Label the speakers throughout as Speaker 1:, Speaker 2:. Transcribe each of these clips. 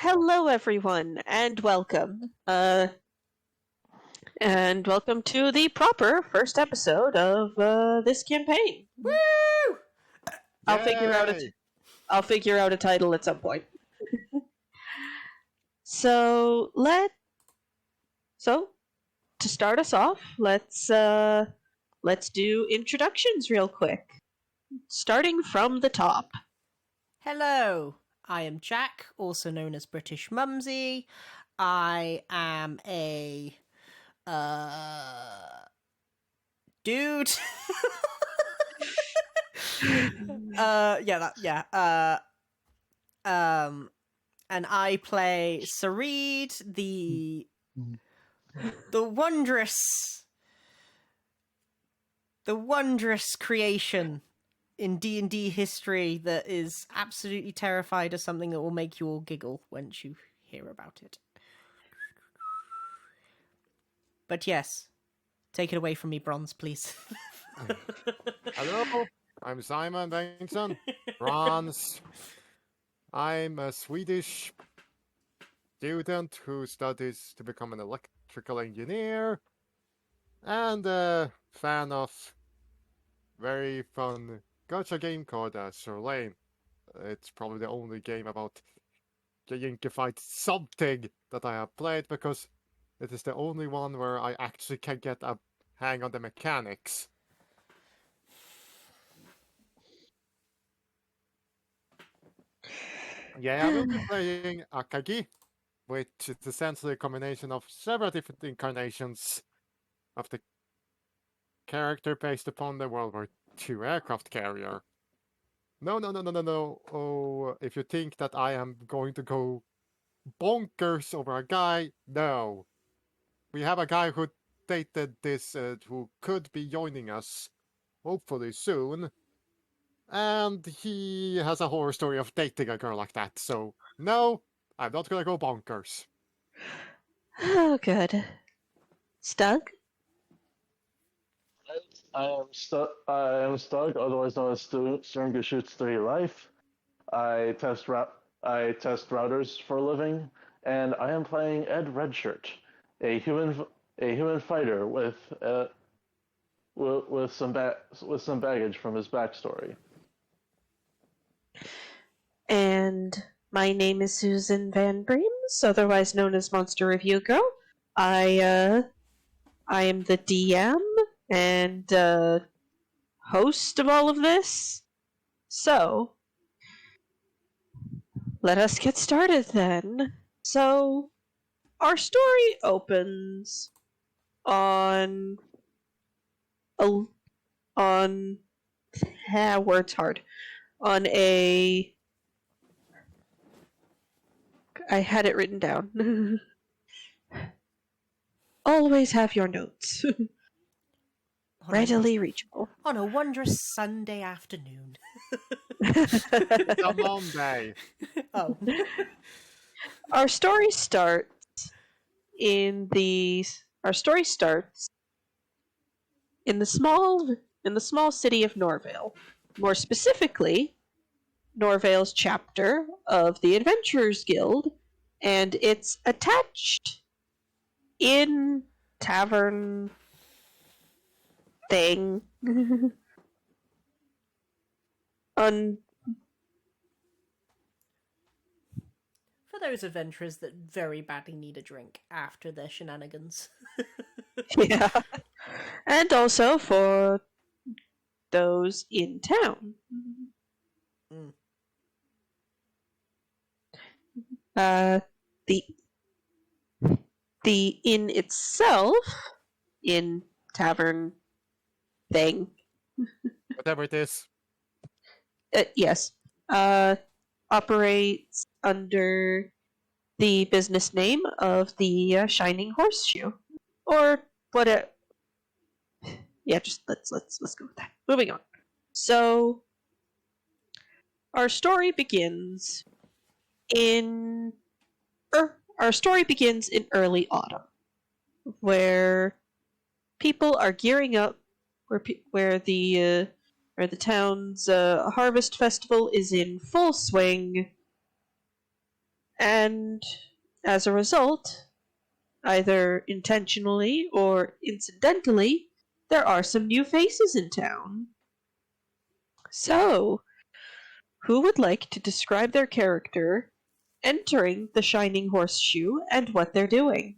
Speaker 1: Hello, everyone, and welcome. And welcome to the proper first episode of this campaign.
Speaker 2: Woo!
Speaker 1: I'll figure out
Speaker 3: Yay!
Speaker 1: I'll figure out a title at some point. So to start us off, let's do introductions real quick, starting from the top.
Speaker 2: Hello, I am Jack, also known as British Mumsy. I am a dude. And I play Sareed, the wondrous creation in D&D history that is absolutely terrified of something that will make you all giggle once you hear about it. But yes, take it away from me, Bronze, please.
Speaker 3: Hello, I'm Simon Bengtsson, Bronze. I'm a Swedish student who studies to become an electrical engineer and a fan of very fun gacha game called Sir Lane. It's probably the only game about Jinkified something that I have played because it is the only one where I actually can get a hang on the mechanics. Yeah, I will be playing Akagi, which is essentially a combination of several different incarnations of the character based upon the World War II aircraft carrier. No. Oh, if you think that I am going to go bonkers over a guy, no. We have a guy who dated this, who could be joining us, hopefully soon. And he has a horror story of dating a girl like that, so no, I'm not gonna go bonkers.
Speaker 1: Oh, good. Stug?
Speaker 4: I am Stug, otherwise known as Sternger Shoots 3 Life. I test routers for a living, and I am playing Ed Redshirt, a human fighter with some baggage from his backstory.
Speaker 1: And my name is Susan Van Breams, otherwise known as Monster Review Girl. I am the DM and host of all of this. So, let us get started then. So, our story opens on words hard. On a I had it written down. Always have your notes. Readily reachable.
Speaker 2: On a wondrous Sunday afternoon.
Speaker 3: It's a Monday.
Speaker 2: Oh.
Speaker 1: Our story starts in the small city of Norvale. More specifically, Norvale's chapter of the Adventurers Guild, and it's attached in tavern thing on
Speaker 2: For those adventurers that very badly need a drink after their shenanigans.
Speaker 1: yeah, and also for those in town.
Speaker 2: Mm.
Speaker 1: The inn itself, in tavern thing,
Speaker 3: Whatever it is.
Speaker 1: yes, operates under the business name of the Shining Horseshoe, or what? Yeah, just let's go with that. Moving on. So, our story begins in early autumn, where people are gearing up, where the town's harvest festival is in full swing, And as a result, either intentionally or incidentally, there are some new faces in town. So, who would like to describe their character entering the Shining Horseshoe and what they're doing?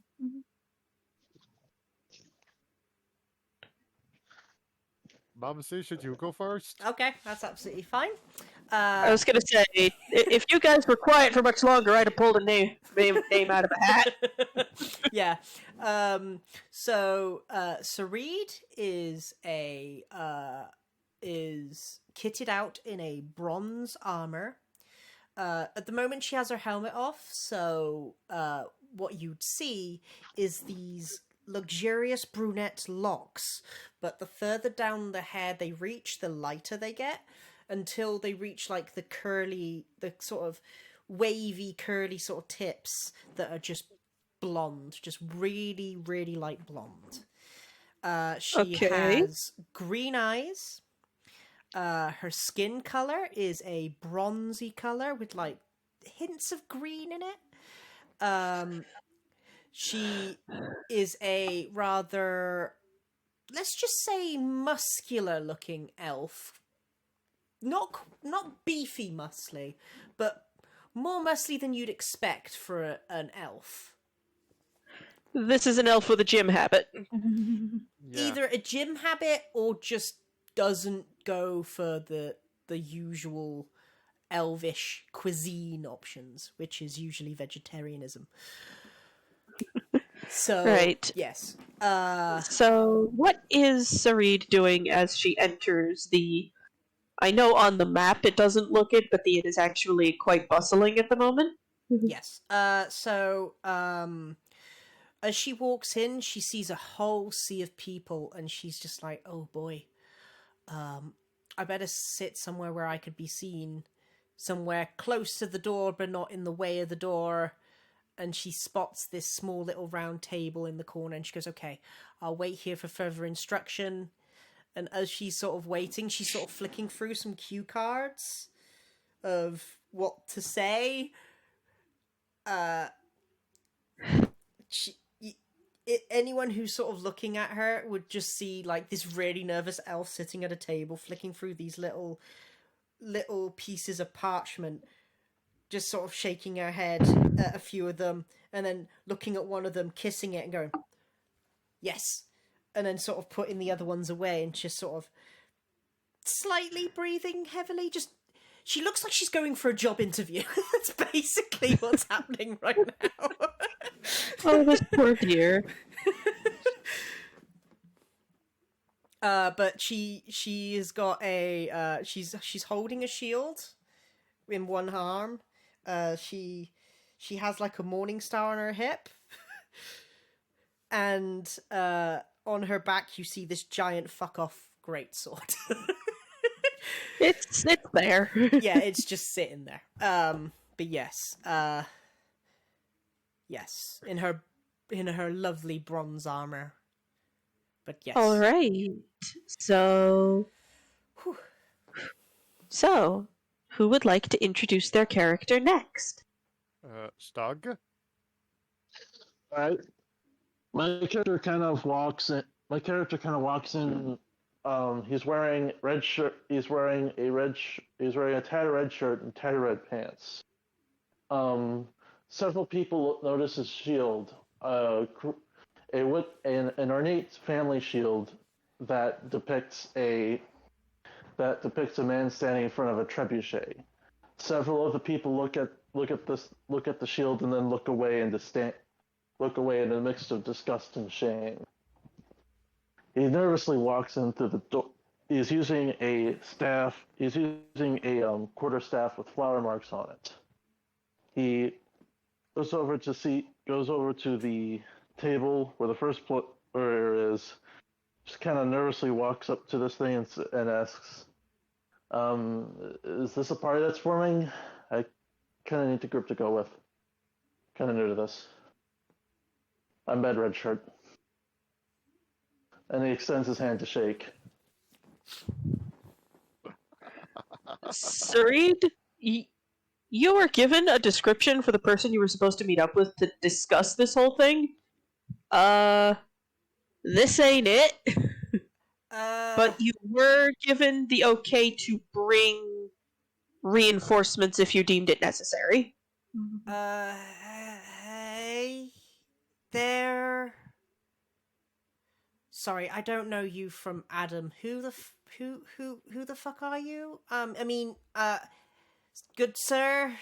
Speaker 3: Babsi, should you go first?
Speaker 2: Okay, that's absolutely fine.
Speaker 1: I was gonna say, if you guys were quiet for much longer, I'd have pulled a name out of a hat.
Speaker 2: Yeah. So Sareed is is kitted out in a bronze armor. At the moment, she has her helmet off, so what you'd see is these luxurious brunette locks, but the further down the hair they reach, the lighter they get, until they reach like the sort of wavy, curly sort of tips that are just blonde, just really, really light blonde. She
Speaker 1: Okay.
Speaker 2: has green eyes. Her skin color is a bronzy color with like hints of green in it. She is a rather, let's just say, muscular looking elf. Not beefy muscly, but more muscly than you'd expect for an elf.
Speaker 1: This is an elf with a gym habit.
Speaker 3: Yeah.
Speaker 2: Either a gym habit or just doesn't go for the usual elvish cuisine options, which is usually vegetarianism. So
Speaker 1: Right.
Speaker 2: yes.
Speaker 1: So, what is Sareed doing as she enters the... I know on the map it doesn't look it, but it is actually quite bustling at the moment.
Speaker 2: Yes. As she walks in, she sees a whole sea of people, and she's just like, "Oh boy, I better sit somewhere where I could be seen, somewhere close to the door, but not in the way of the door." And she spots this small little round table in the corner, and she goes, "Okay, I'll wait here for further instruction." And as she's sort of waiting, she's sort of flicking through some cue cards of what to say. Anyone who's sort of looking at her would just see like this really nervous elf sitting at a table, flicking through these little pieces of parchment, just sort of shaking her head at a few of them, and then looking at one of them, kissing it, and going, "Yes," and then sort of putting the other ones away, and just sort of slightly breathing heavily. Just she looks like she's going for a job interview. That's basically what's happening right now.
Speaker 1: Oh, this poor dear.
Speaker 2: But she has got a she's holding a shield in one arm. She has like a morning star on her hip, and on her back you see this giant fuck off greatsword.
Speaker 1: It's there.
Speaker 2: Yeah, it's just sitting there. But yes, yes, in her lovely bronze armor. But yes.
Speaker 1: All right. So,
Speaker 2: Whew.
Speaker 1: so who would like to introduce their character next?
Speaker 3: Stug?
Speaker 4: Alright. My character kind of walks in. He's wearing red shirt. He's wearing a tattered red shirt and tattered red pants. Several people notice his shield. An ornate family shield that depicts a man standing in front of a trebuchet. Several of the people look at the shield and then look away in a mix of disgust and shame. He nervously walks in through the door. He's using a staff. He's using a quarterstaff with flower marks on it. He goes over to the table where the first player is. Just kind of nervously walks up to this thing and asks, "Is this a party that's forming? I kind of need a group to go with. Kind of new to this. I'm Ed Redshirt." And he extends his hand to shake.
Speaker 1: Sareed, You were given a description for the person you were supposed to meet up with to discuss this whole thing. This ain't it. But you were given the okay to bring reinforcements if you deemed it necessary.
Speaker 2: Hey there. Sorry, I don't know you from Adam. Who the fuck are you? I mean, good sir.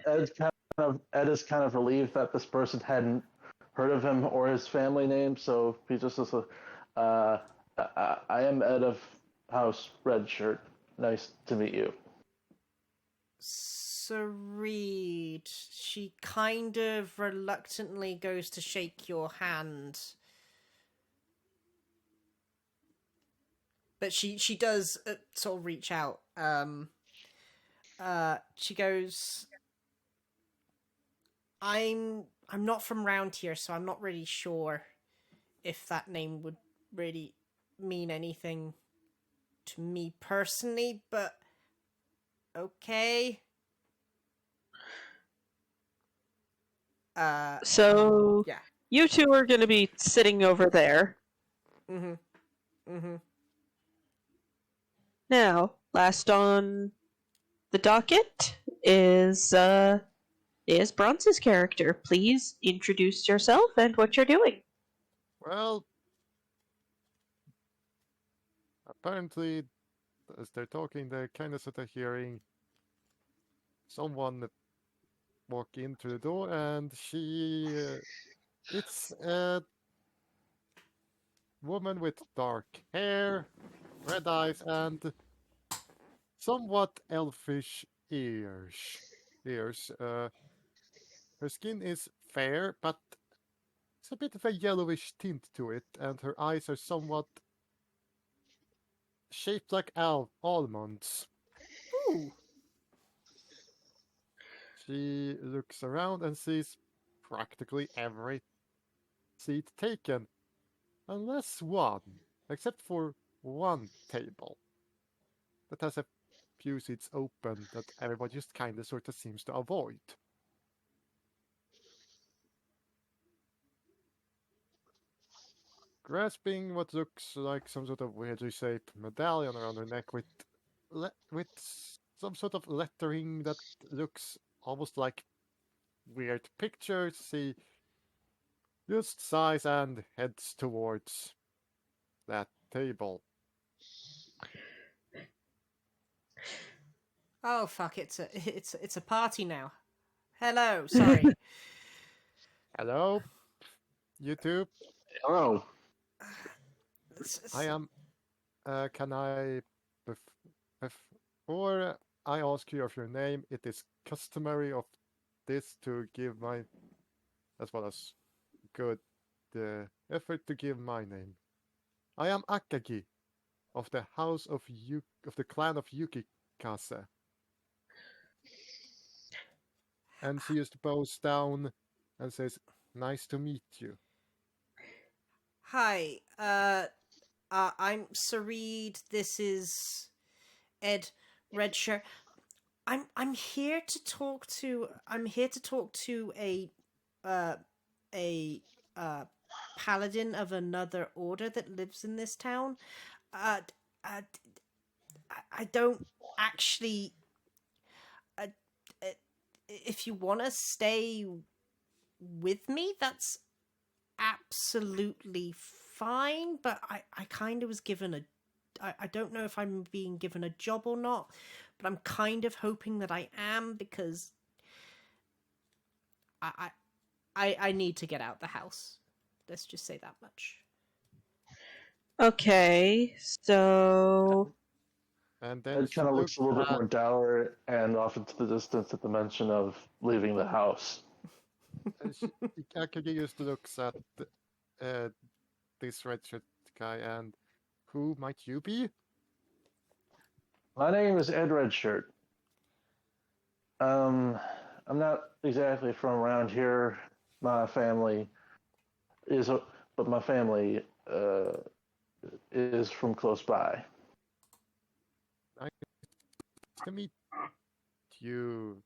Speaker 4: Ed is kind of relieved that this person hadn't heard of him or his family name, so he just says, I am Ed of House Redshirt. Nice to meet you.
Speaker 2: Sareed. She kind of reluctantly goes to shake your hand. But she does sort of reach out. She goes, I'm not from round here, so I'm not really sure if that name would really mean anything to me personally, but okay.
Speaker 1: So
Speaker 2: Yeah.
Speaker 1: you two are going to be sitting over there. Now, last on the docket is Bronze's character. Please introduce yourself and what you're doing.
Speaker 3: Well, apparently, as they're talking, they're kind of sort of hearing someone walk into the door, and it's a woman with dark hair, red eyes, and somewhat elfish ears. Her skin is fair, but it's a bit of a yellowish tint to it, and her eyes are somewhat shaped like almonds.
Speaker 2: Ooh.
Speaker 3: She looks around and sees practically every seat taken, unless one, except for one table that has a few seats open that everybody just kind of sort of seems to avoid. Grasping what looks like some sort of weirdly shaped medallion around her neck with some sort of lettering that looks almost like weird pictures, she just sighs and heads towards that table.
Speaker 2: Oh fuck! It's a party now. Hello. Sorry.
Speaker 3: Hello, you two.
Speaker 4: Hello.
Speaker 3: I am. Can I, before I ask you of your name, it is customary of this to give my, as well as good effort to give my name. I am Akagi, of the house of the clan of Yukikase. And she just bows down and says, "Nice to meet you."
Speaker 2: Hi. I'm Sareed. This is Ed Redshirt. I'm here to talk to a paladin of another order that lives in this town. I don't actually. If you want to stay with me, that's absolutely fine. But I kind of was given I don't know if I'm being given a job or not, but I'm kind of hoping that I am, because I need to get out the house. Let's just say that much.
Speaker 1: Okay, so
Speaker 3: And then
Speaker 4: Ed kind of looks a little bit more dour and off into the distance at the mention of leaving the house.
Speaker 3: Akagi just looks at this red shirt guy, and who might you be?
Speaker 4: My name is Ed Redshirt. I'm not exactly from around here. My family is, but my family is from close by.
Speaker 3: to meet you.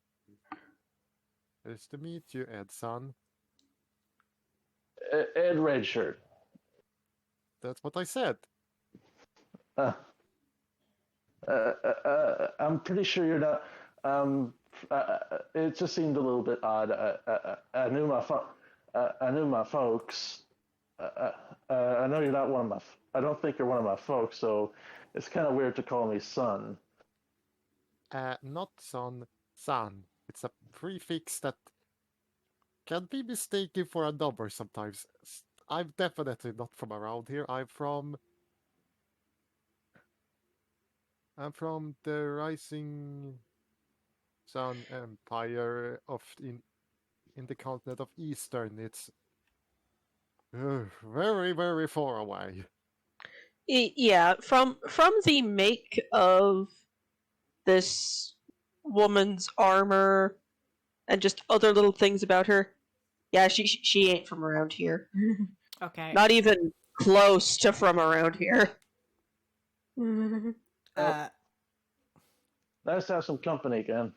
Speaker 3: Nice to meet you, Ed-san.
Speaker 4: Ed Redshirt.
Speaker 3: That's what I said.
Speaker 4: Uh, I'm pretty sure you're not. It just seemed a little bit odd. I knew I knew my folks. I know you're not one of my. I don't think you're one of my folks, so it's kind of weird to call me son.
Speaker 3: Not san. It's a prefix that can be mistaken for a number sometimes. I'm definitely not from around here. I'm from the Rising Sun Empire of in the continent of Eastern. It's very, very far away.
Speaker 1: Yeah, from the make of this woman's armor and just other little things about her. Yeah, she ain't from around here.
Speaker 2: Okay.
Speaker 1: Not even close to from around here.
Speaker 2: Uh,
Speaker 4: Nice to have some company again.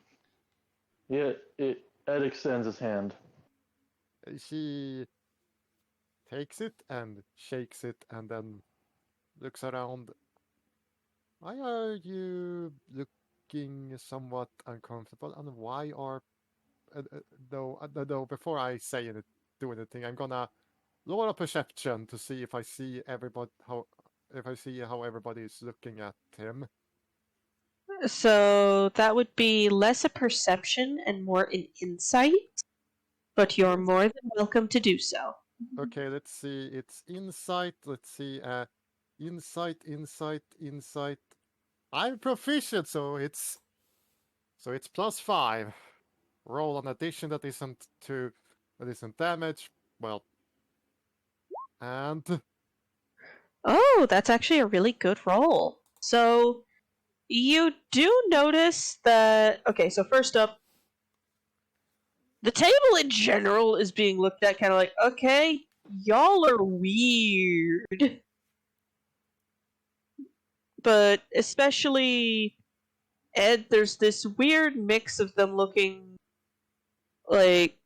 Speaker 4: Yeah, Ed extends his hand.
Speaker 3: She takes it and shakes it and then looks around. Why are you looking somewhat uncomfortable? And why are though before I do anything, I'm gonna lower a perception to see if I see how everybody is looking at him.
Speaker 1: So that would be less a perception and more an insight, but you're more than welcome to do so.
Speaker 3: Okay, let's see. It's insight. Let's see. Insight. I'm proficient, so it's +5. Roll an addition that isn't damage. Well, and
Speaker 1: Oh, that's actually a really good roll. So you do notice that. Okay, so first up, the table in general is being looked at kind of like, okay, y'all are weird. But especially Ed, there's this weird mix of them looking like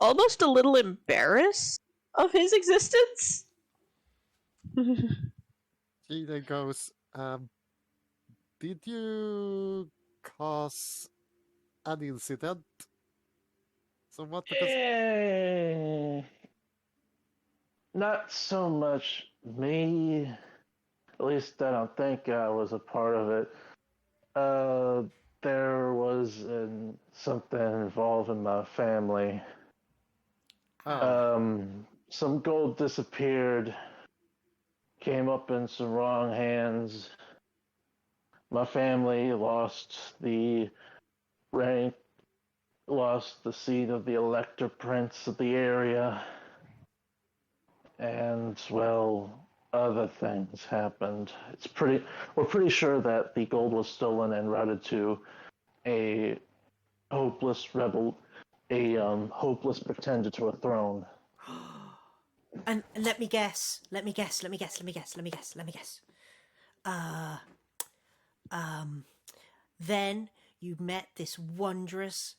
Speaker 1: almost a little embarrassed of his existence.
Speaker 3: he then goes, did you cause an incident? So what?
Speaker 4: Not so much me. At least I don't think I was a part of it. There was something involving my family. Some gold disappeared, came up in some wrong hands. My family lost the rank, lost the seat of the Elector Prince of the area, and well, other things happened. We're pretty sure that the gold was stolen and routed to a hopeless hopeless pretender to a throne.
Speaker 2: and let me guess. Then you met this wondrous,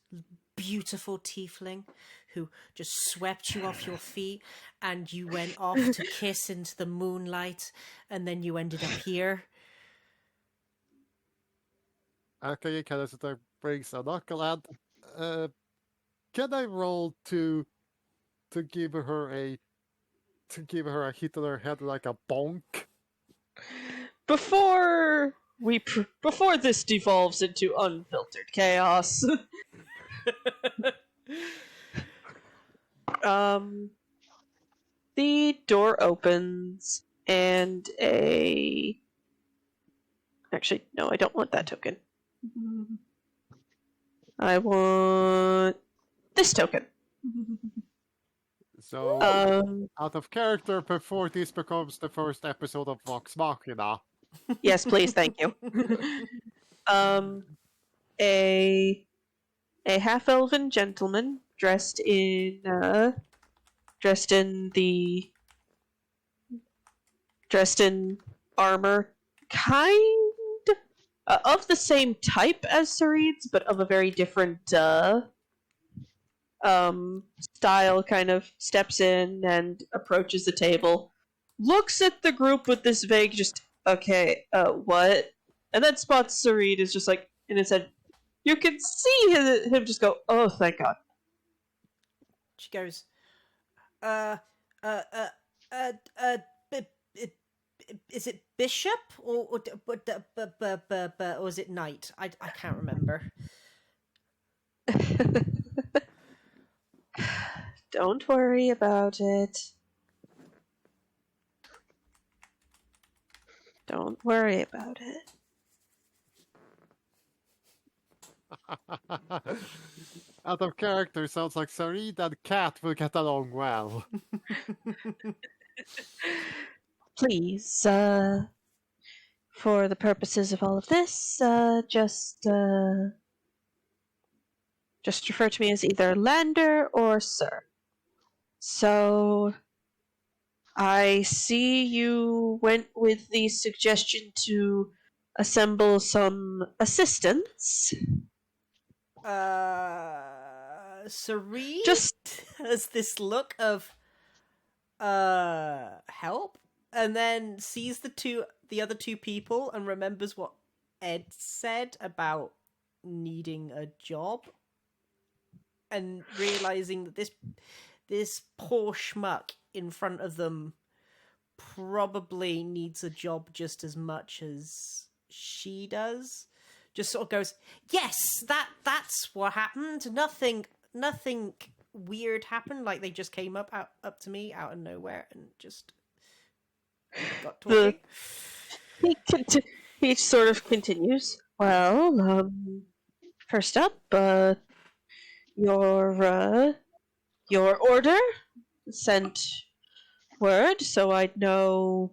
Speaker 2: beautiful tiefling who just swept you off your feet, and you went off to kiss into the moonlight, and then you ended up here.
Speaker 3: Okay, Callister brings a knuckle and can I roll to give her a hit on her head like a bonk?
Speaker 1: Before this devolves into unfiltered chaos. The door opens and actually, no, I don't want that token. I want this token.
Speaker 3: So, out of character, before this becomes the first episode of Vox Machina.
Speaker 1: Yes, please, thank you. A half-elven gentleman dressed in armor, kind of the same type as Sareed's, but of a very different style, kind of steps in and approaches the table, looks at the group with this vague, just, okay, what? And then spots Sareed is just like, in his head, you can see him just go, oh, thank God.
Speaker 2: She goes, uh, uh, uh, uh, uh, is it bishop or is it knight? I can't remember.
Speaker 1: Don't worry about it. Don't worry about it.
Speaker 3: Out of character, sounds like Sareed and Cat will get along well.
Speaker 1: Please, for the purposes of all of this, just refer to me as either Lander or Sir. So, I see you went with the suggestion to assemble some assistants.
Speaker 2: Sareed
Speaker 1: Just
Speaker 2: has this look of help, and then sees the other two people and remembers what Ed said about needing a job, and realizing that this poor schmuck in front of them probably needs a job just as much as she does. Just sort of goes, yes, that's what happened. Nothing weird happened. Like they just came up to me out of nowhere and just got talking.
Speaker 1: he sort of continues. Well, first up, your order sent word so I'd know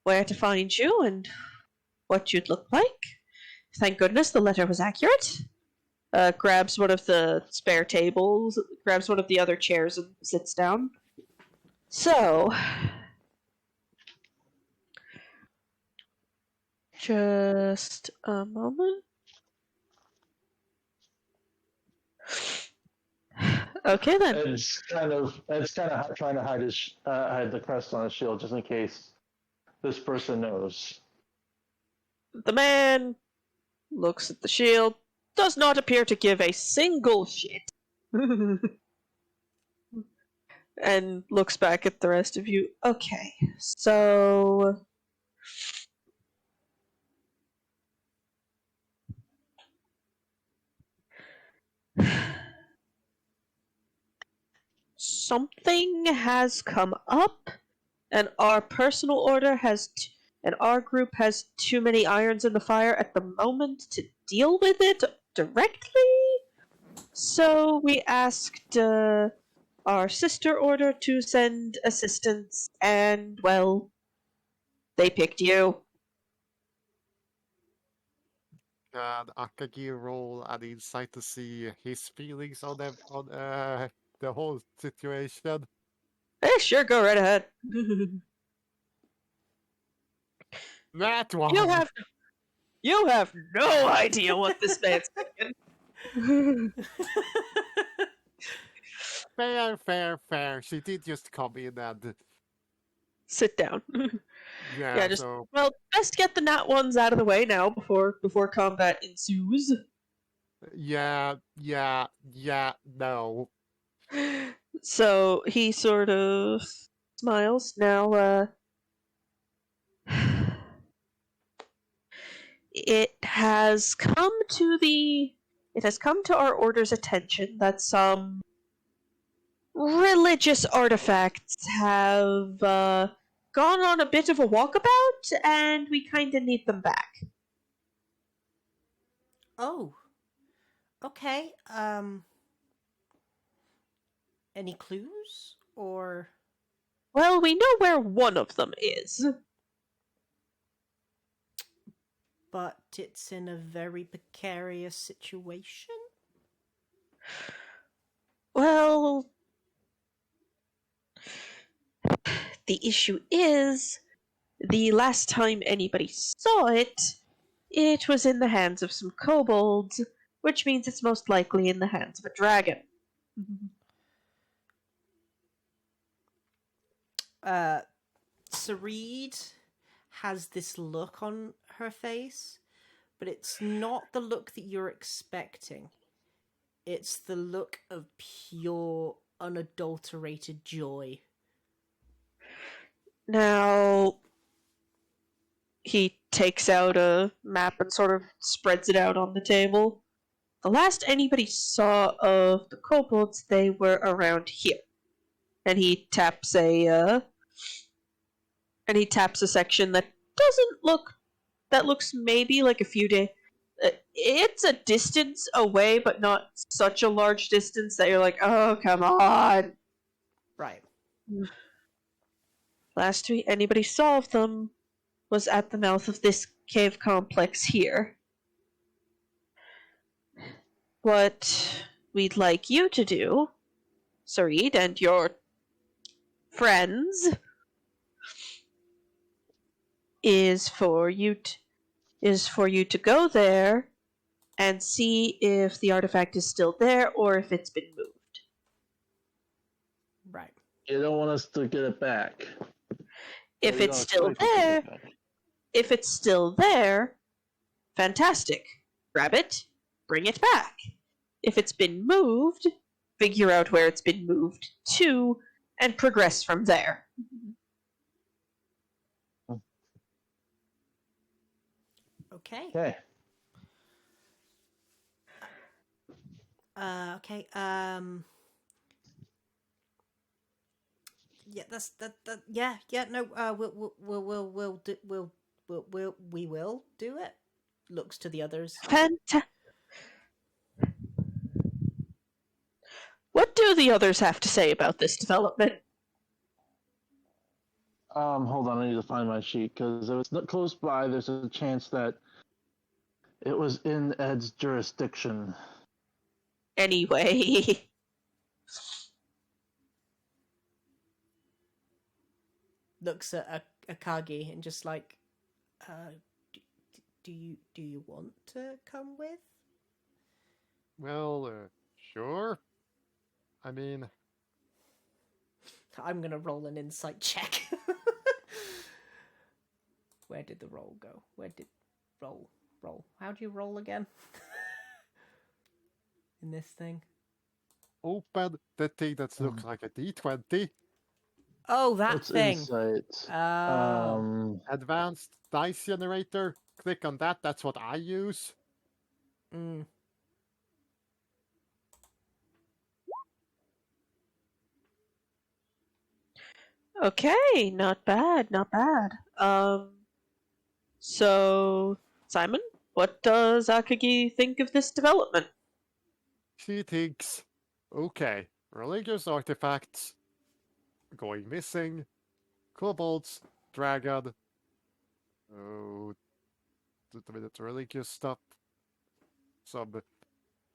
Speaker 1: where to find you and what you'd look like. Thank goodness the letter was accurate. Grabs one of the spare tables, grabs one of the other chairs and sits down. So, just a moment. Okay then.
Speaker 4: Ed's kind of trying to hide the crest on his shield just in case this person knows.
Speaker 1: The man looks at the shield, does not appear to give a single shit, and looks back at the rest of you. Okay, so something has come up, and our personal order and our group has too many irons in the fire at the moment to deal with it directly. So we asked our sister order to send assistance, and, well, they picked you.
Speaker 3: Can Akagi roll an insight to see his feelings on the whole situation?
Speaker 1: Sure, go right ahead.
Speaker 3: That one!
Speaker 1: You have no idea what this man's thinking.
Speaker 3: Fair. She did just come in and...
Speaker 1: Sit down.
Speaker 3: Yeah,
Speaker 1: just
Speaker 3: so...
Speaker 1: Well, best get the nat ones out of the way now before combat ensues.
Speaker 3: Yeah, no.
Speaker 1: So he sort of smiles. Now, it has come to our order's attention that some religious artifacts have gone on a bit of a walkabout, and we kind of need them back.
Speaker 2: Oh, okay. Any clues or?
Speaker 1: Well, we know where one of them is.
Speaker 2: But it's in a very precarious situation?
Speaker 1: Well, the issue is the last time anybody saw it, it was in the hands of some kobolds, which means it's most likely in the hands of a dragon.
Speaker 2: Sareed has this look on her face, but it's not the look that you're expecting. It's the look of pure, unadulterated joy.
Speaker 1: Now, he takes out a map and sort of spreads it out on the table. The last anybody saw of the kobolds, they were around here. And he taps a section that doesn't look, that looks maybe like a few days. It's a distance away, but not such a large distance that you're like, oh, come on.
Speaker 2: Right.
Speaker 1: Last week anybody saw of them was at the mouth of this cave complex here. What we'd like you to do, Sareed, and your friends, is for you to go there and see if the artifact is still there or if it's been moved.
Speaker 2: Right.
Speaker 4: You don't want us to get it back.
Speaker 1: If
Speaker 4: You
Speaker 1: it's
Speaker 4: don't
Speaker 1: still
Speaker 4: expect us to get
Speaker 1: there,
Speaker 4: it back.
Speaker 1: if it's still there, fantastic. Grab it, bring it back. If it's been moved, figure out where it's been moved to, and progress from there.
Speaker 2: Okay.
Speaker 4: Okay.
Speaker 2: Okay. Yeah, that's that. Yeah. No. We will do it. Looks to the others.
Speaker 1: What do the others have to say about this development?
Speaker 4: Hold on, I need to find my sheet because if it's not close by, there's a chance that it was in Ed's jurisdiction.
Speaker 1: Anyway.
Speaker 2: Looks at Akagi and just like, do you want to come with?
Speaker 3: Well, sure. I mean,
Speaker 2: I'm gonna roll an insight check. Where did the roll go? Where did roll? How do you roll again? In this thing.
Speaker 3: open the thing that looks like a D20.
Speaker 2: Oh, that
Speaker 4: What's
Speaker 2: thing.
Speaker 4: insight?
Speaker 2: Oh.
Speaker 3: Advanced dice generator. Click on that. That's what I use.
Speaker 2: Mm.
Speaker 1: Okay, not bad, not bad. So, Simon, what does Akagi think of this development?
Speaker 3: She thinks, okay, religious artifacts going missing, kobolds, dragon, oh, the religious stuff, some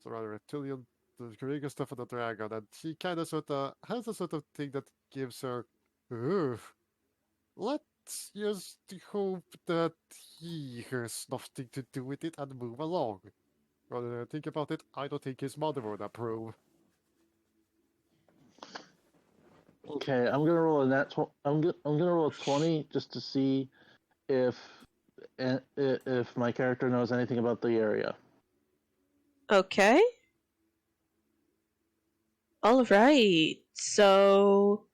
Speaker 3: rather reptilian, the religious stuff of the dragon, and she kind of sort of has a sort of thing that gives her, let's just hope that he has nothing to do with it and move along. Rather than think about it, I don't think his mother would approve.
Speaker 4: Okay, I'm gonna roll a I'm gonna roll a 20 just to see if my character knows anything about the area.
Speaker 1: Okay. Alright, so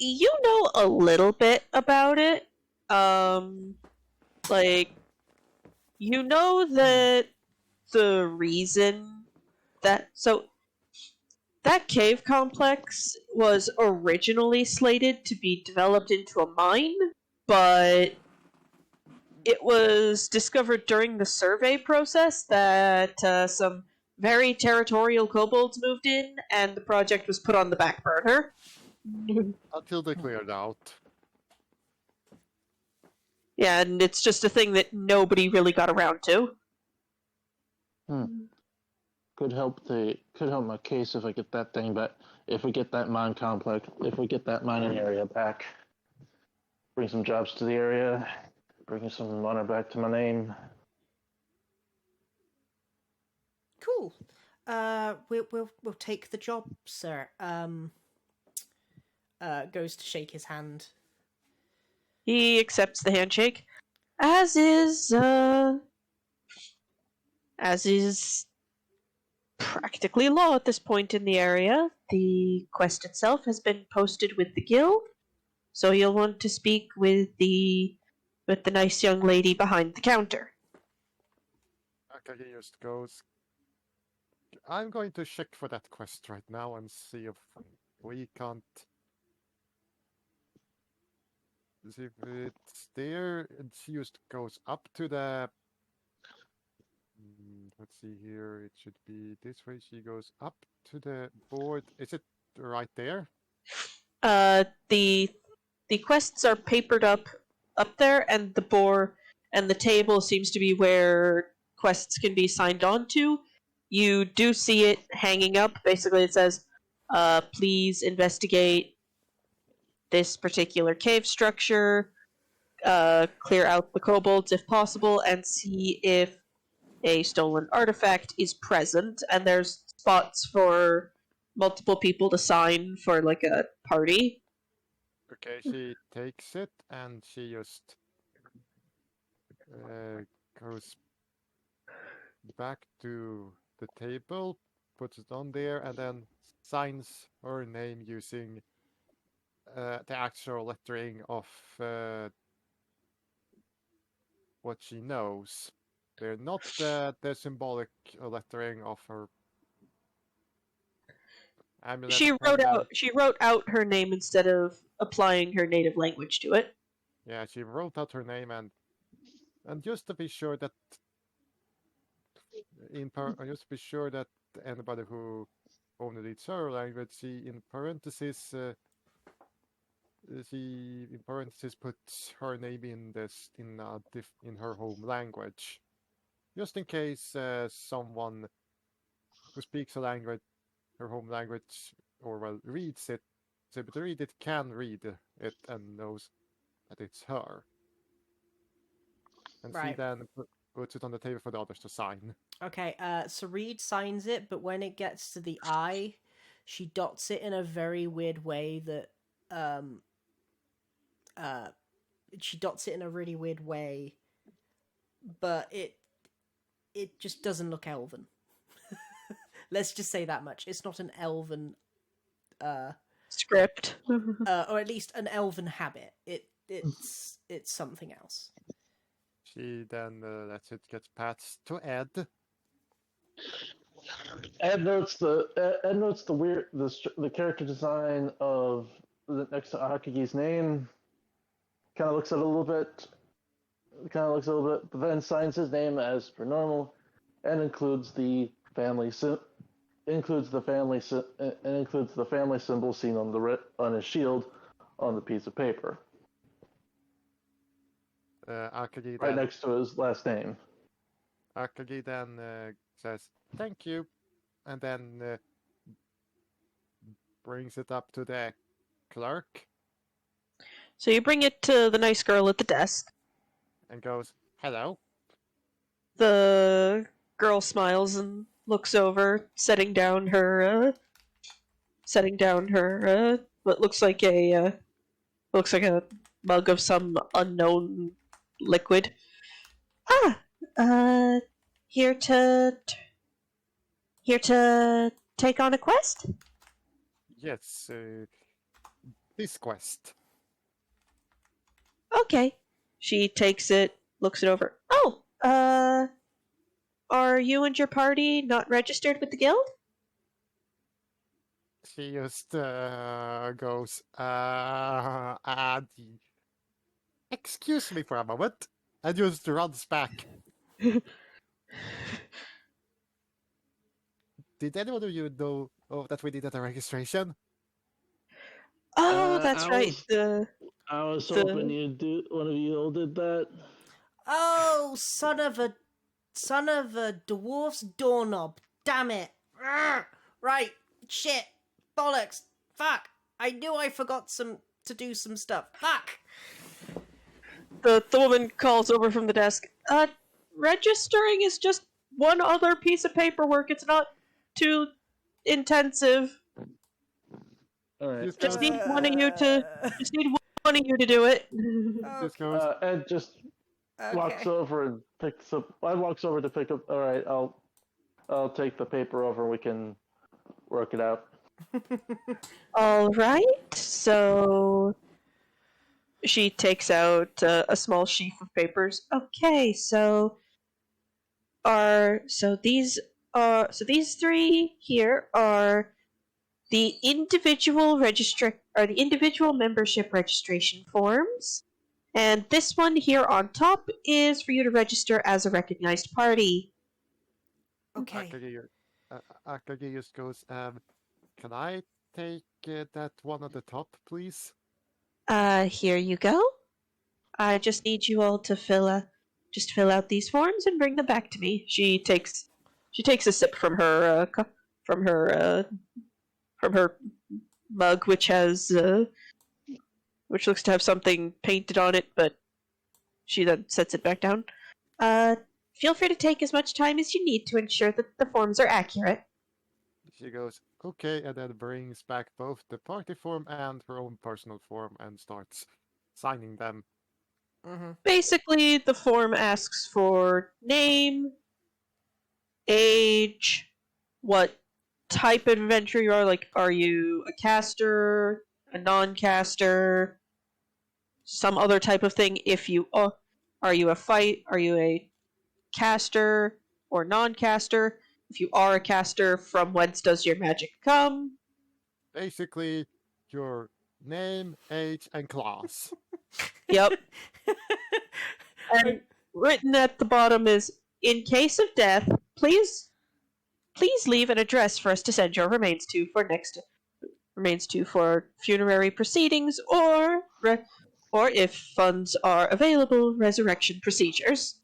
Speaker 1: you know a little bit about it. Like, you know that the reason that. So, that cave complex was originally slated to be developed into a mine, but it was discovered during the survey process that some very territorial kobolds moved in, and the project was put on the back burner.
Speaker 3: Until they cleared out.
Speaker 1: Yeah, and it's just a thing that nobody really got around to.
Speaker 4: Could help my case if I get that thing back. If we get that mine complex, if we get that mining area back. bring some jobs to the area, bringing some honor back to my name.
Speaker 2: Cool. We'll take the job, sir. Goes to shake his hand.
Speaker 1: He accepts the handshake, as is practically law at this point in the area. The quest itself has been posted with the guild, so you'll want to speak with the nice young lady behind the counter.
Speaker 3: Akagi just goes, I'm going to check for that quest right now and see if we can't. See if it's there. And she just goes up to the. Let's see here. It should be this way. She goes up to the board. Is it right there?
Speaker 1: The quests are papered up there, and the table seems to be where quests can be signed on to. You do see it hanging up. Basically, it says, please investigate this particular cave structure, clear out the kobolds if possible, and see if a stolen artifact is present. And there's spots for multiple people to sign for, like, a party.
Speaker 3: Okay, she takes it and she just goes back to the table, puts it on there, and then signs her name using the actual lettering of what she knows. They're not the symbolic lettering of her amulet.
Speaker 1: She wrote out her name instead of applying her native language to it.
Speaker 3: Yeah, she wrote out her name and just to be sure that just to be sure that anybody who only reads her language, she in parentheses puts her name in in her home language, just in case someone who speaks a language, her home language, or well reads it, is able to read it, can read it and knows that it's her. And
Speaker 2: Right.
Speaker 3: she then puts it on the table for the others to sign.
Speaker 2: Okay, so Reed signs it, but when it gets to the I, she dots it in a very weird way that she dots it in a really weird way, but it just doesn't look elven. Let's just say that much. It's not an elven
Speaker 1: Script.
Speaker 2: or at least an elven habit. It's something else.
Speaker 3: She then lets it get passed to Ed.
Speaker 4: Ed notes the character design of next to Akagi's name. Kind of looks at it a little bit. But then signs his name as per normal, and includes the family symbol seen on his shield on the piece of paper,
Speaker 3: Akagi
Speaker 4: right
Speaker 3: then,
Speaker 4: next to his last name.
Speaker 3: Akagi then says thank you, and then brings it up to the clerk
Speaker 1: So you bring it to the nice girl at the desk.
Speaker 3: and goes, "Hello."
Speaker 1: The girl smiles and looks over, setting down her what looks like a mug of some unknown liquid. Here to take on a quest?
Speaker 3: Yes, this quest.
Speaker 1: Okay. She takes it, looks it over. Oh, are you and your party not registered with the guild?
Speaker 3: She just goes, excuse me for a moment, and just runs back. Did anyone of you know that we needed a registration?
Speaker 1: Oh, that's
Speaker 4: I
Speaker 1: right.
Speaker 4: I was
Speaker 1: The-
Speaker 4: hoping one of you all did that.
Speaker 2: Oh, son of a dwarf's doorknob! Damn it! Arrgh! Right, shit, bollocks, fuck! I knew I forgot to do some stuff. Fuck!
Speaker 1: the woman calls over from the desk. Registering is just one other piece of paperwork. It's not too intensive.
Speaker 4: All right.
Speaker 3: Just
Speaker 1: Just
Speaker 3: goes,
Speaker 1: need one of you to just need one of you to do it.
Speaker 3: just goes,
Speaker 4: Ed just walks
Speaker 2: Okay.
Speaker 4: over and picks up. Ed walks over to pick up. All right, I'll take the paper over. We can work it out.
Speaker 1: All right. So she takes out a small sheaf of papers. Okay, these three here are the individual membership registration forms, and this one here on top is for you to register as a recognized party.
Speaker 2: Okay.
Speaker 3: Akagi just goes, can I take that one at the top, please?
Speaker 1: Here you go. I just need you all to fill out these forms and bring them back to me. She takes a sip from her from her mug, which looks to have something painted on it, but she then sets it back down. Feel free to take as much time as you need to ensure that the forms are accurate.
Speaker 3: She goes, okay, and then brings back both the party form and her own personal form and starts signing them.
Speaker 2: Mm-hmm.
Speaker 1: Basically, the form asks for name, age, what type of adventurer you are. Like, are you a caster, a non-caster, some other type of thing? If you are you a caster or non-caster? If you are a caster, from whence does your magic come?
Speaker 3: Basically, your name, age, and class.
Speaker 1: Yep. And written at the bottom is, in case of death, please leave an address for us to send your remains to for funerary proceedings, or if funds are available, resurrection procedures.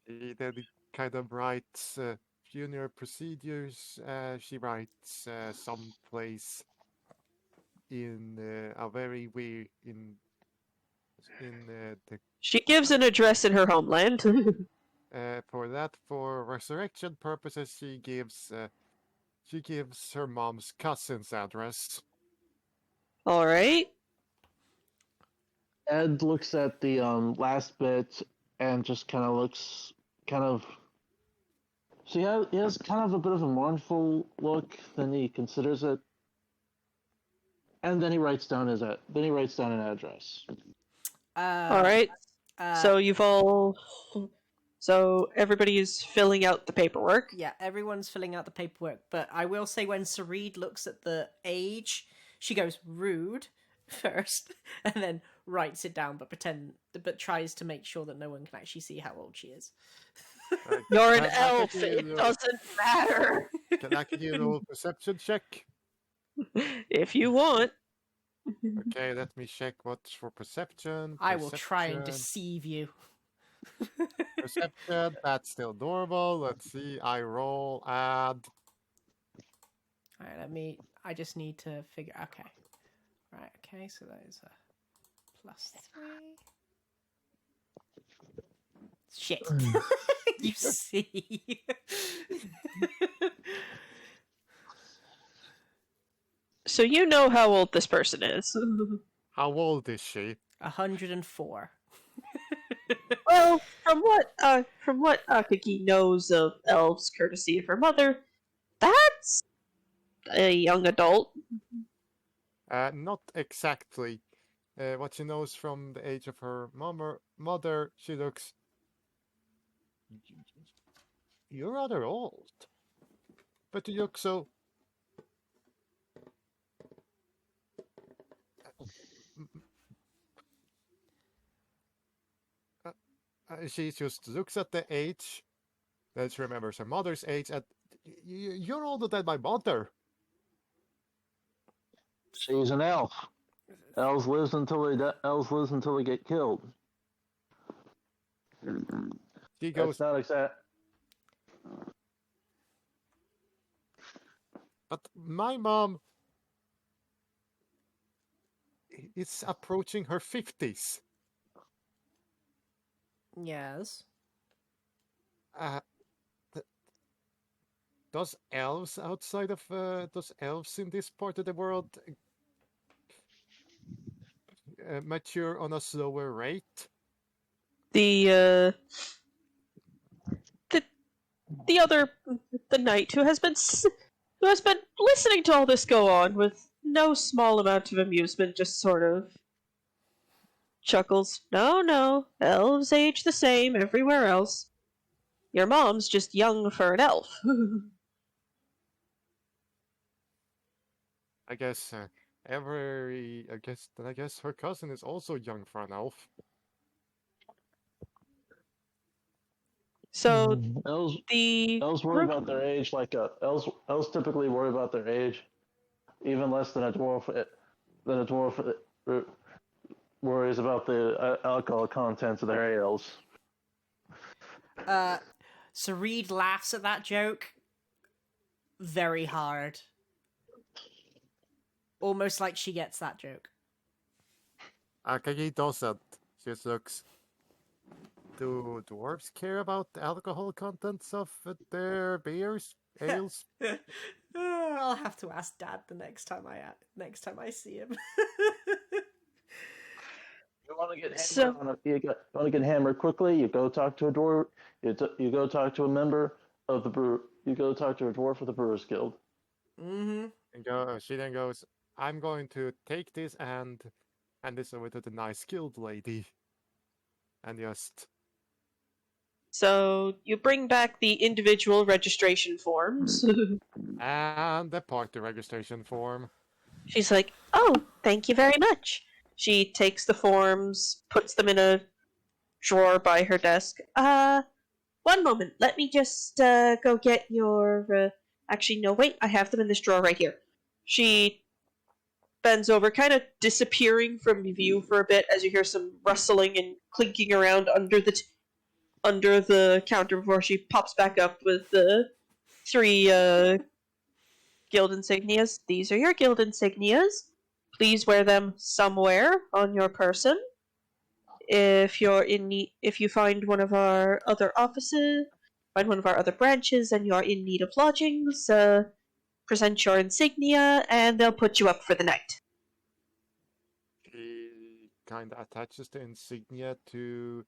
Speaker 3: He then kind of writes funeral procedures. She writes someplace in a very weird the
Speaker 1: She gives an address in her homeland.
Speaker 3: for resurrection purposes she gives her mom's cousin's address.
Speaker 1: All right.
Speaker 4: Ed looks at the last bit and just kind of looks kind of. So he has kind of a bit of a mournful look. Then he considers it, and then he writes down an address.
Speaker 1: All right. So everybody is filling out the paperwork.
Speaker 2: Yeah, everyone's filling out the paperwork, but I will say when Sareed looks at the age, she goes rude first, and then writes it down, but tries to make sure that no one can actually see how old she is.
Speaker 1: You're an
Speaker 3: Can I
Speaker 1: elf.
Speaker 3: give you
Speaker 1: It
Speaker 3: a-
Speaker 1: doesn't matter.
Speaker 3: Can I give you a little perception check?
Speaker 1: If you want.
Speaker 3: Okay, let me check what's for perception.
Speaker 2: I will try and
Speaker 3: Perception.
Speaker 2: deceive you.
Speaker 3: Perception, that's still normal. Let's see, I roll add.
Speaker 2: Alright, I just need to figure, okay. Right, okay, so that is a +3. Shit. You see.
Speaker 1: So you know how old this person is.
Speaker 3: How old is she?
Speaker 2: 104.
Speaker 1: Well, from what Akagi knows of elves, courtesy of her mother, that's a young adult.
Speaker 3: Not exactly. What she knows from the age of her mother, she looks. You're rather old, but you look so. She just looks at the age. Then she remembers her mother's age. And you're older than my mother.
Speaker 4: She's an elf. Elves live until they get killed.
Speaker 3: She goes,
Speaker 4: That's not exact.
Speaker 3: but my mom is approaching her 50s.
Speaker 2: Yes.
Speaker 3: Uh, th- does elves outside of does elves in this part of the world mature on a slower rate?
Speaker 1: The the other the knight who has been listening to all this go on with no small amount of amusement, just sort of chuckles. No, no, elves age the same everywhere else. Your mom's just young for an elf.
Speaker 3: I guess I guess her cousin is also young for an elf.
Speaker 1: So
Speaker 4: Elves
Speaker 1: the
Speaker 4: elves worry
Speaker 1: group.
Speaker 4: about their age like elves typically worry about their age even less than a dwarf. Than a dwarf worries about the alcohol contents of their ales.
Speaker 2: So Reed laughs at that joke very hard. Almost like she gets that joke.
Speaker 3: Akagi doesn't. She just looks. Do dwarves care about the alcohol contents of their beers, ales?
Speaker 2: I'll have to ask Dad the next time I see him.
Speaker 4: You want to get
Speaker 1: So-
Speaker 4: hammered you want to get hammered quickly? You go talk to a dwarf. You go talk to a member of the brew. You go talk to a dwarf of the Brewers Guild.
Speaker 2: Mm-hmm.
Speaker 3: And she then goes, "I'm going to take this and hand this over to the nice guild lady," and just
Speaker 1: So you bring back the individual registration forms.
Speaker 3: and the party registration form.
Speaker 1: She's like, "Oh, thank you very much." She takes the forms, puts them in a drawer by her desk. One moment. Let me just go get your. Actually, no, wait. I have them in this drawer right here. She bends over, kind of disappearing from view for a bit as you hear some rustling and clinking around under the counter before she pops back up with the 3 guild insignias. These are your guild insignias. Please wear them somewhere on your person. If you find one of our other offices, find one of our other branches, and you're in need of lodgings, present your insignia, and they'll put you up for the night.
Speaker 3: She kind of attaches the insignia to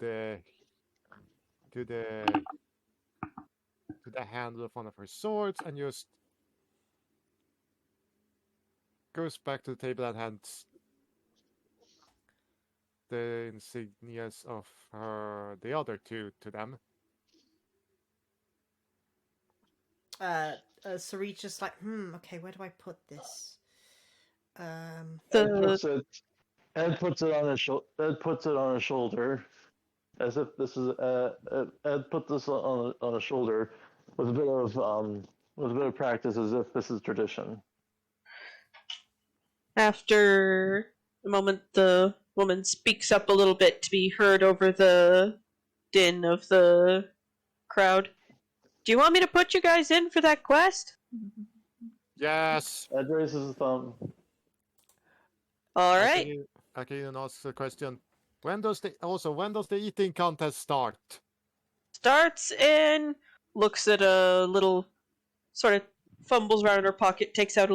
Speaker 3: the to the to the handle of one of her swords, and just goes back to the table and hands the insignias of the other 2 to them.
Speaker 2: Sarie's just like, okay, where do I put this?
Speaker 4: Ed
Speaker 1: The
Speaker 4: puts it on his Ed puts it on his shoulder, as if this is Ed put this on his shoulder with a bit of practice, as if this is tradition.
Speaker 1: After a moment, the woman speaks up a little bit to be heard over the din of the crowd. Do you want me to put you guys in for that quest?
Speaker 3: Yes.
Speaker 4: Ed raises his thumb.
Speaker 1: All right.
Speaker 3: I can ask the question. When does the eating contest start?
Speaker 1: Starts in, looks at a little, sort of fumbles around in her pocket, takes out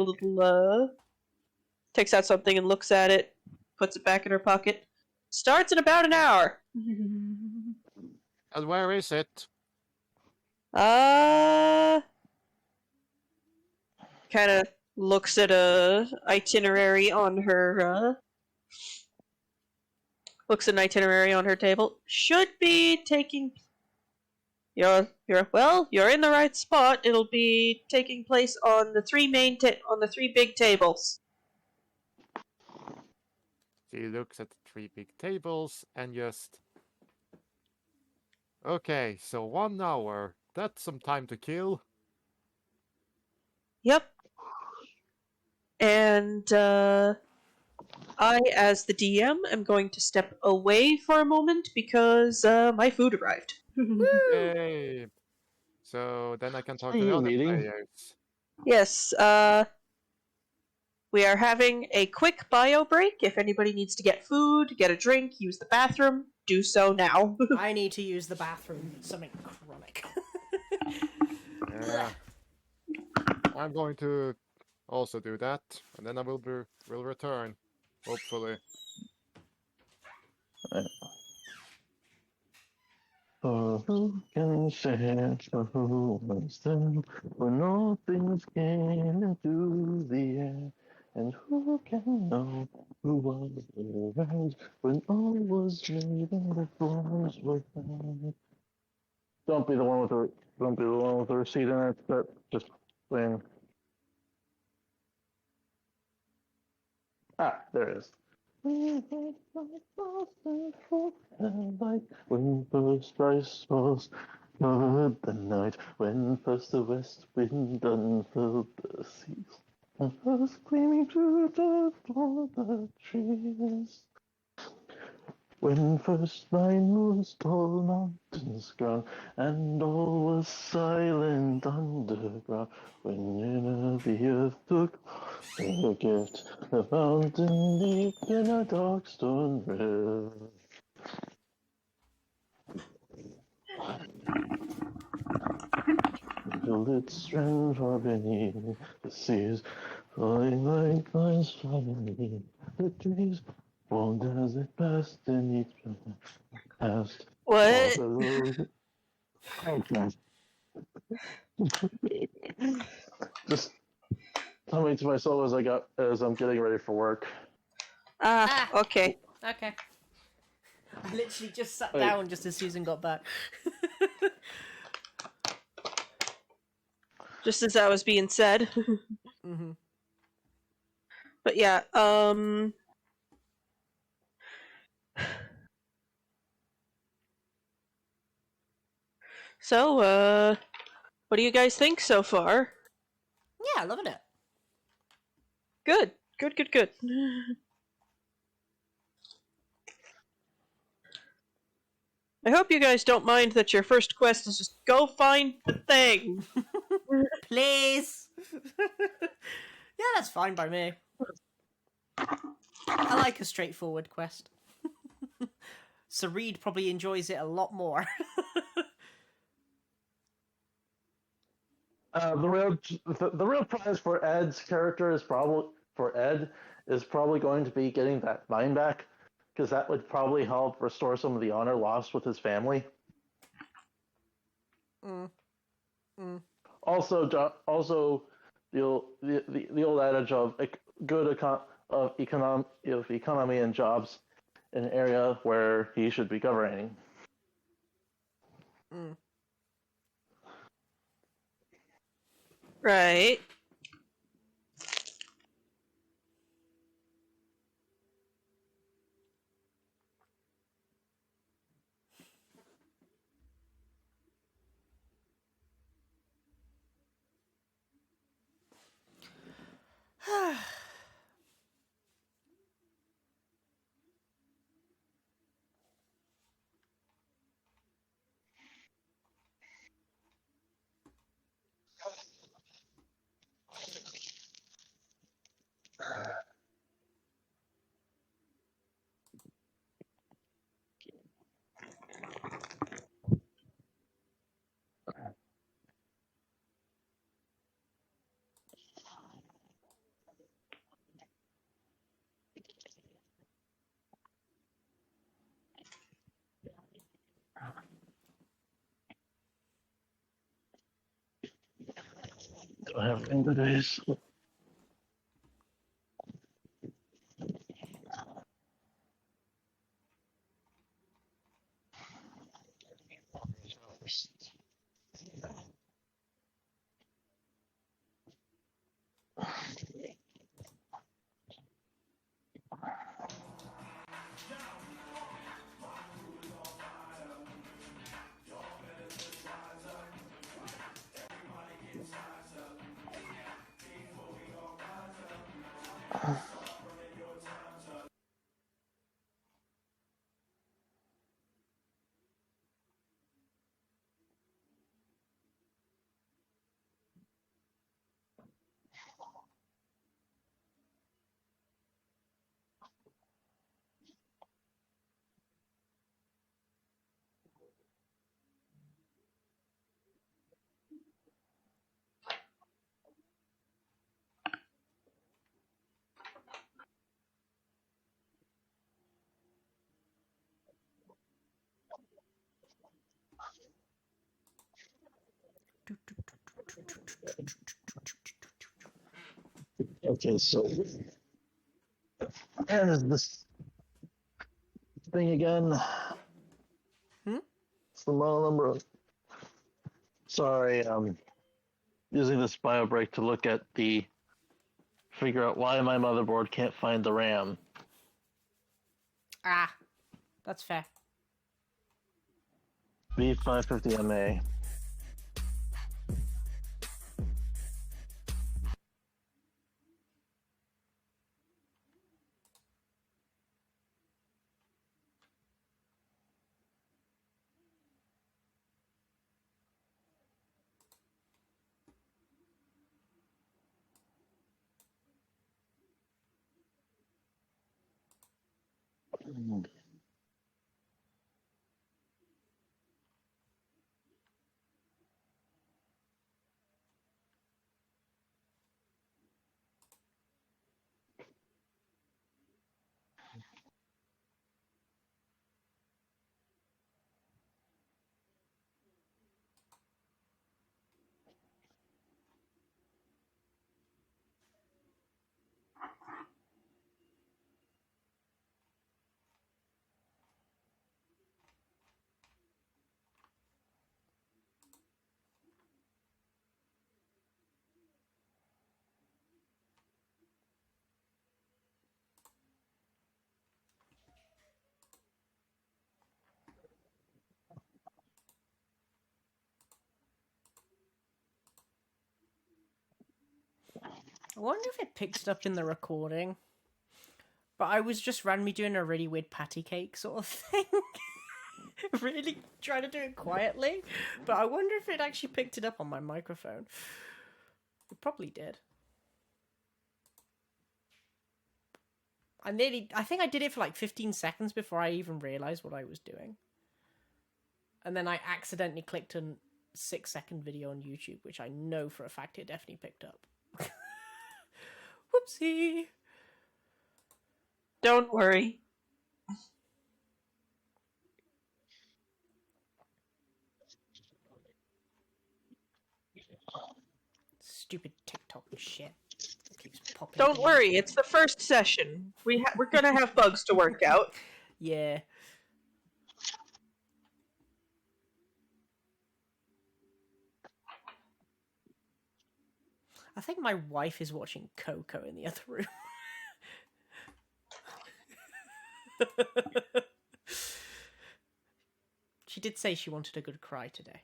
Speaker 1: something and looks at it, puts it back in her pocket. Starts in about an hour.
Speaker 3: And where is it?
Speaker 1: Kind of looks at a itinerary on her, looks at an itinerary on her table. Should be taking. You're in the right spot. It'll be taking place on the 3 on the 3 big tables.
Speaker 3: She looks at the 3 big tables and just. Okay, so 1 hour. That's some time to kill.
Speaker 1: Yep. And I, as the DM, am going to step away for a moment because my food arrived.
Speaker 3: Yay! So then I can talk to
Speaker 4: Are
Speaker 3: the
Speaker 4: you
Speaker 3: other
Speaker 4: meeting?
Speaker 3: players.
Speaker 1: Yes, We are having a quick bio break. If anybody needs to get food, get a drink, use the bathroom, do so now.
Speaker 2: I need to use the bathroom. Something chronic.
Speaker 3: Yeah. I'm going to also do that, and then I will return, hopefully.
Speaker 4: Who can say who was there when all things came into the air? And who can know who was around when all was made and the forms were found? Don't be the one with the receipt in it. But just saying. Ah, there it is. Like when first ice was covered the night, when first the west wind unfurled the seas, and first gleaming through the trees. When first my moon's tall mountains crowned, and all was silent underground. When the earth took the gift, the fountain deep in a dark stone river. Till its strength far beneath the seas, falling like lines flying beneath the trees. Warmed as it passed in each past.
Speaker 1: What?
Speaker 4: Just humming to myself as I'm getting ready for work.
Speaker 1: Okay.
Speaker 2: Okay. I literally just sat
Speaker 4: Wait.
Speaker 2: down just as Susan got back.
Speaker 1: Just as that was being said.
Speaker 2: Mm-hmm.
Speaker 1: But yeah, so, what do you guys think so far?
Speaker 2: Yeah, loving it.
Speaker 1: Good. Good. I hope you guys don't mind that your first quest is just go find the thing.
Speaker 2: Please. Yeah, that's fine by me. I like a straightforward quest. Sareed probably enjoys it a lot more.
Speaker 4: The real prize for Ed's character is probably going to be getting that mine back, because that would probably help restore some of the honor lost with his family. Also, the old adage of economy and jobs in an area where he should be governing.
Speaker 1: Right.
Speaker 4: Do I have any days? Okay, so and is this thing again?
Speaker 2: Hmm?
Speaker 4: It's the model number. Sorry, using this bio break to look at figure out why my motherboard can't find the RAM.
Speaker 2: Ah, that's fair.
Speaker 4: B550MA.
Speaker 2: I wonder if it picked it up in the recording. But I was just randomly doing a really weird patty cake sort of thing. Really trying to do it quietly. But I wonder if it actually picked it up on my microphone. It probably did. I think I did it for like 15 seconds before I even realized what I was doing. And then I accidentally clicked a 6-second video on YouTube, which I know for a fact it definitely picked up. Whoopsie.
Speaker 1: Don't worry.
Speaker 2: Stupid TikTok shit. It keeps popping
Speaker 1: Don't
Speaker 2: up.
Speaker 1: worry. It's the first session. We're gonna have bugs to work out.
Speaker 2: Yeah. I think my wife is watching Coco in the other room. She did say she wanted a good cry today.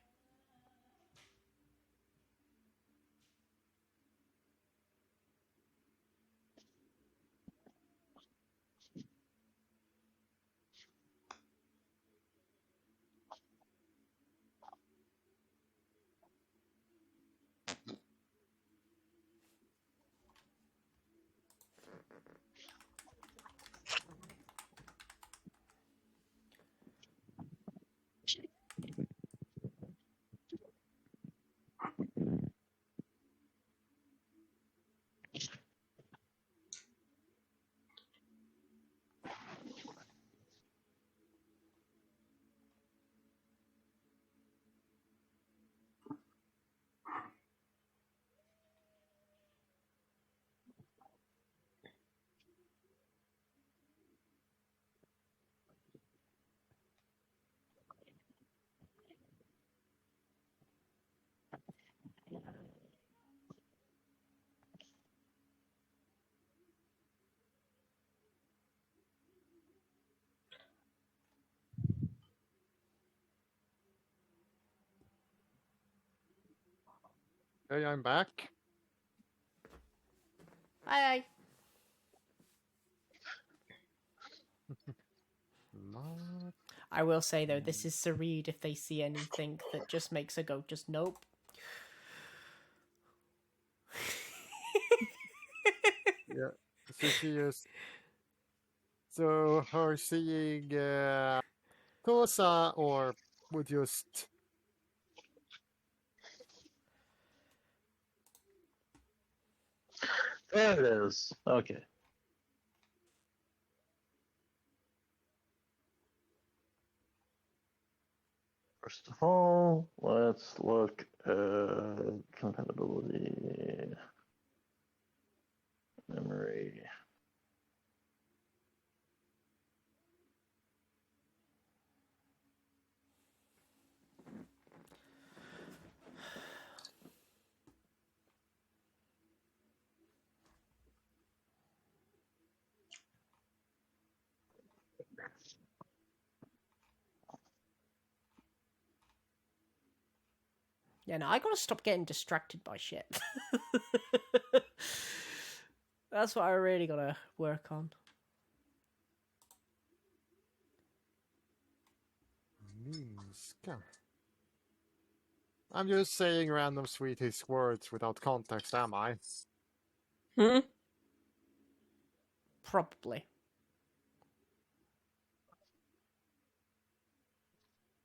Speaker 3: Hey, I'm back.
Speaker 2: Hi.
Speaker 3: Not...
Speaker 2: I will say though, this is Sareed if they see anything that just makes her go, just nope.
Speaker 3: Yeah. So she is. So her seeing Tosa or would just.
Speaker 4: There it is. Okay. First of all, let's look Compatibility. Memory.
Speaker 2: Yeah, no, I gotta stop getting distracted by shit. That's what I really gotta work on.
Speaker 3: Minska. I'm just saying random Swedish words without context, am I?
Speaker 1: Hmm?
Speaker 2: Probably.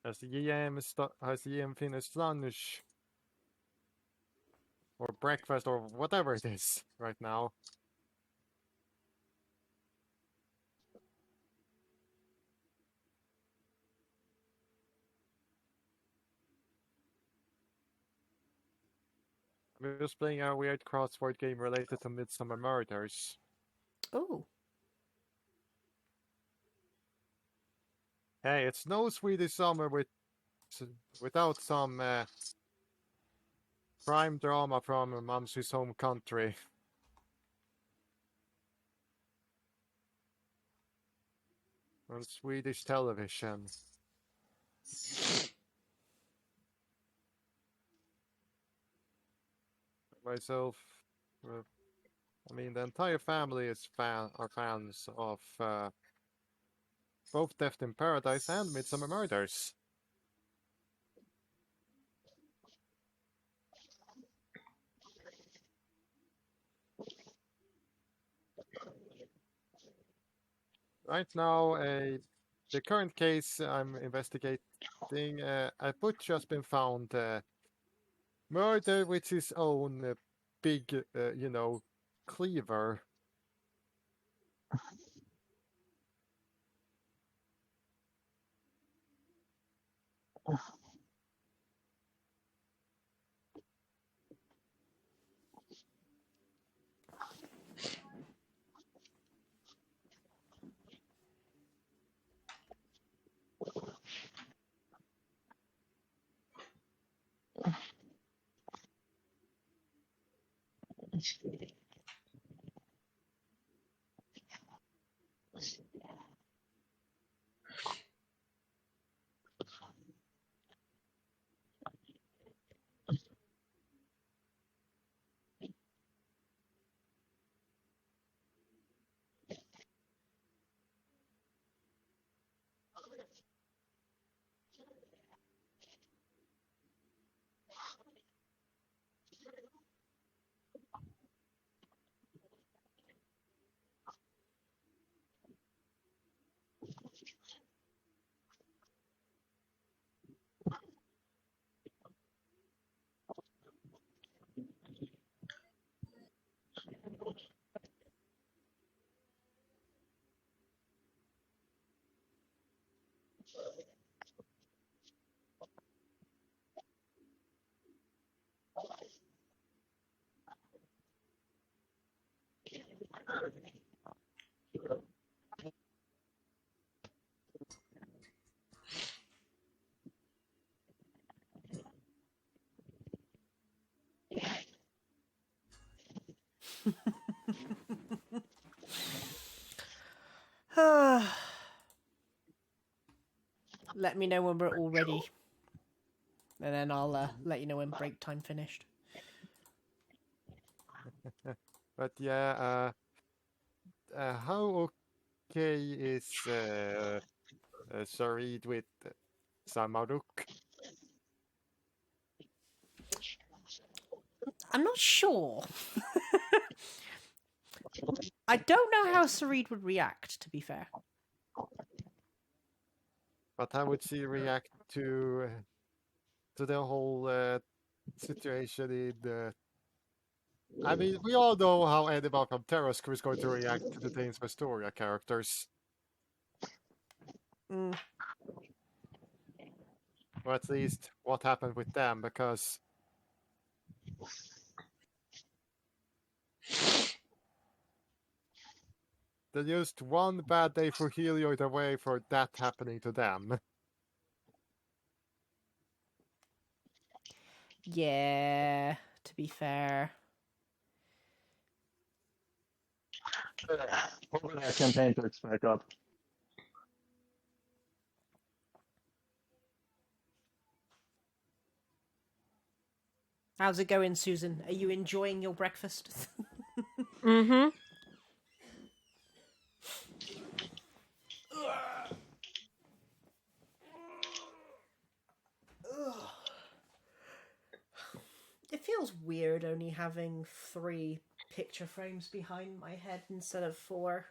Speaker 3: Has the GM finished lunch? Or breakfast, or whatever it is right now? I'm just playing a weird crossword game related to Midsummer Murders.
Speaker 2: Oh.
Speaker 3: Hey, it's no Swedish summer without some crime drama from Mumsy's home country. On Swedish television. Myself, I mean, the entire family is are fans of both Death in Paradise and Midsummer Murders. Right now, the current case I'm investigating, a butcher has been found murdered with his own big, cleaver.
Speaker 2: Let me know when we're all ready. And then I'll let you know when break time finished.
Speaker 3: But yeah, how okay is Sarid with Samaruk?
Speaker 2: I'm not sure. I don't know how Sarid would react, to be fair.
Speaker 3: But how would she react to the whole situation in I mean, we all know how Annibal from Terrasco is going to react to the Danes Vestoria characters.
Speaker 2: Mm.
Speaker 3: Or at least what happened with them, because They're just one bad day for Helioid away for that happening to them.
Speaker 2: Yeah, to be fair.
Speaker 4: Hopefully that campaign picks back up.
Speaker 2: How's it going, Susan? Are you enjoying your breakfast?
Speaker 1: Mm-hmm.
Speaker 2: It feels weird only having 3 picture frames behind my head instead of 4.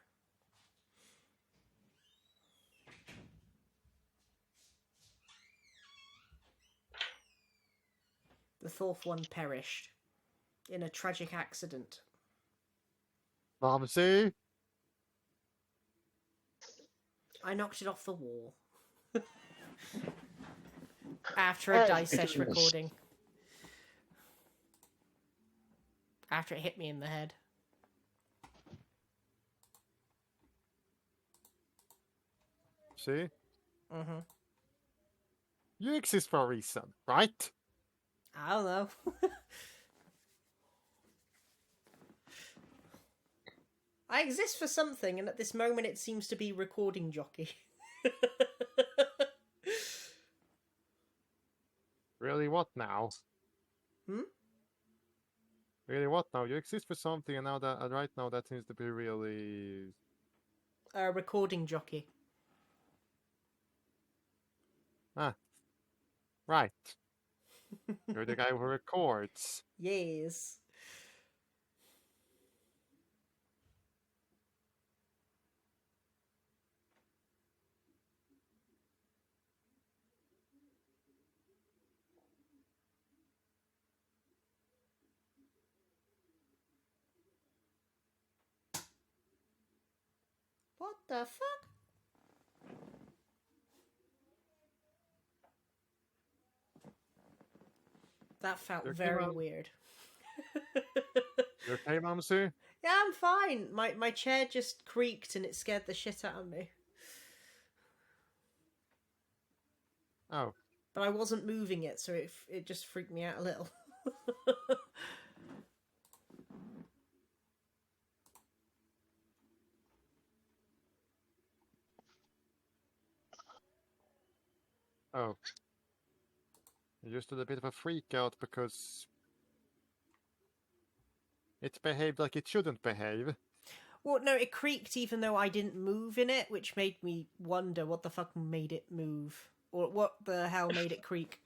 Speaker 2: The 4th one perished in a tragic accident.
Speaker 3: Momsy?
Speaker 2: I knocked it off the wall. After
Speaker 4: Oh
Speaker 2: a
Speaker 4: my
Speaker 2: dice sesh
Speaker 4: goodness.
Speaker 2: recording. After it hit me in the head.
Speaker 3: See?
Speaker 2: Mm-hmm.
Speaker 3: You exist for a reason, right?
Speaker 2: I don't know. I exist for something, and at this moment it seems to be recording jockey.
Speaker 3: Really, what now?
Speaker 2: Hmm?
Speaker 3: Really, what now? You exist for something, and now that right now that seems to be really.
Speaker 2: Recording jockey.
Speaker 3: Ah, right. You're the guy who records.
Speaker 2: Yes. What the fuck? That felt
Speaker 3: Okay,
Speaker 2: very
Speaker 3: well-
Speaker 2: weird.
Speaker 3: You okay, Mamsu?
Speaker 2: Yeah, I'm fine. My chair just creaked and it scared the shit out of me.
Speaker 3: Oh,
Speaker 2: But I wasn't moving it, so it just freaked me out a little.
Speaker 3: oh. You just did a bit of a freak out because it behaved like it shouldn't behave.
Speaker 2: Well, no, it creaked even though I didn't move in it, which made me wonder what the fuck made it move. Or what the hell made it creak.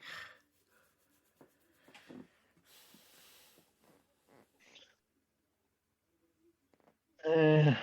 Speaker 4: Eh,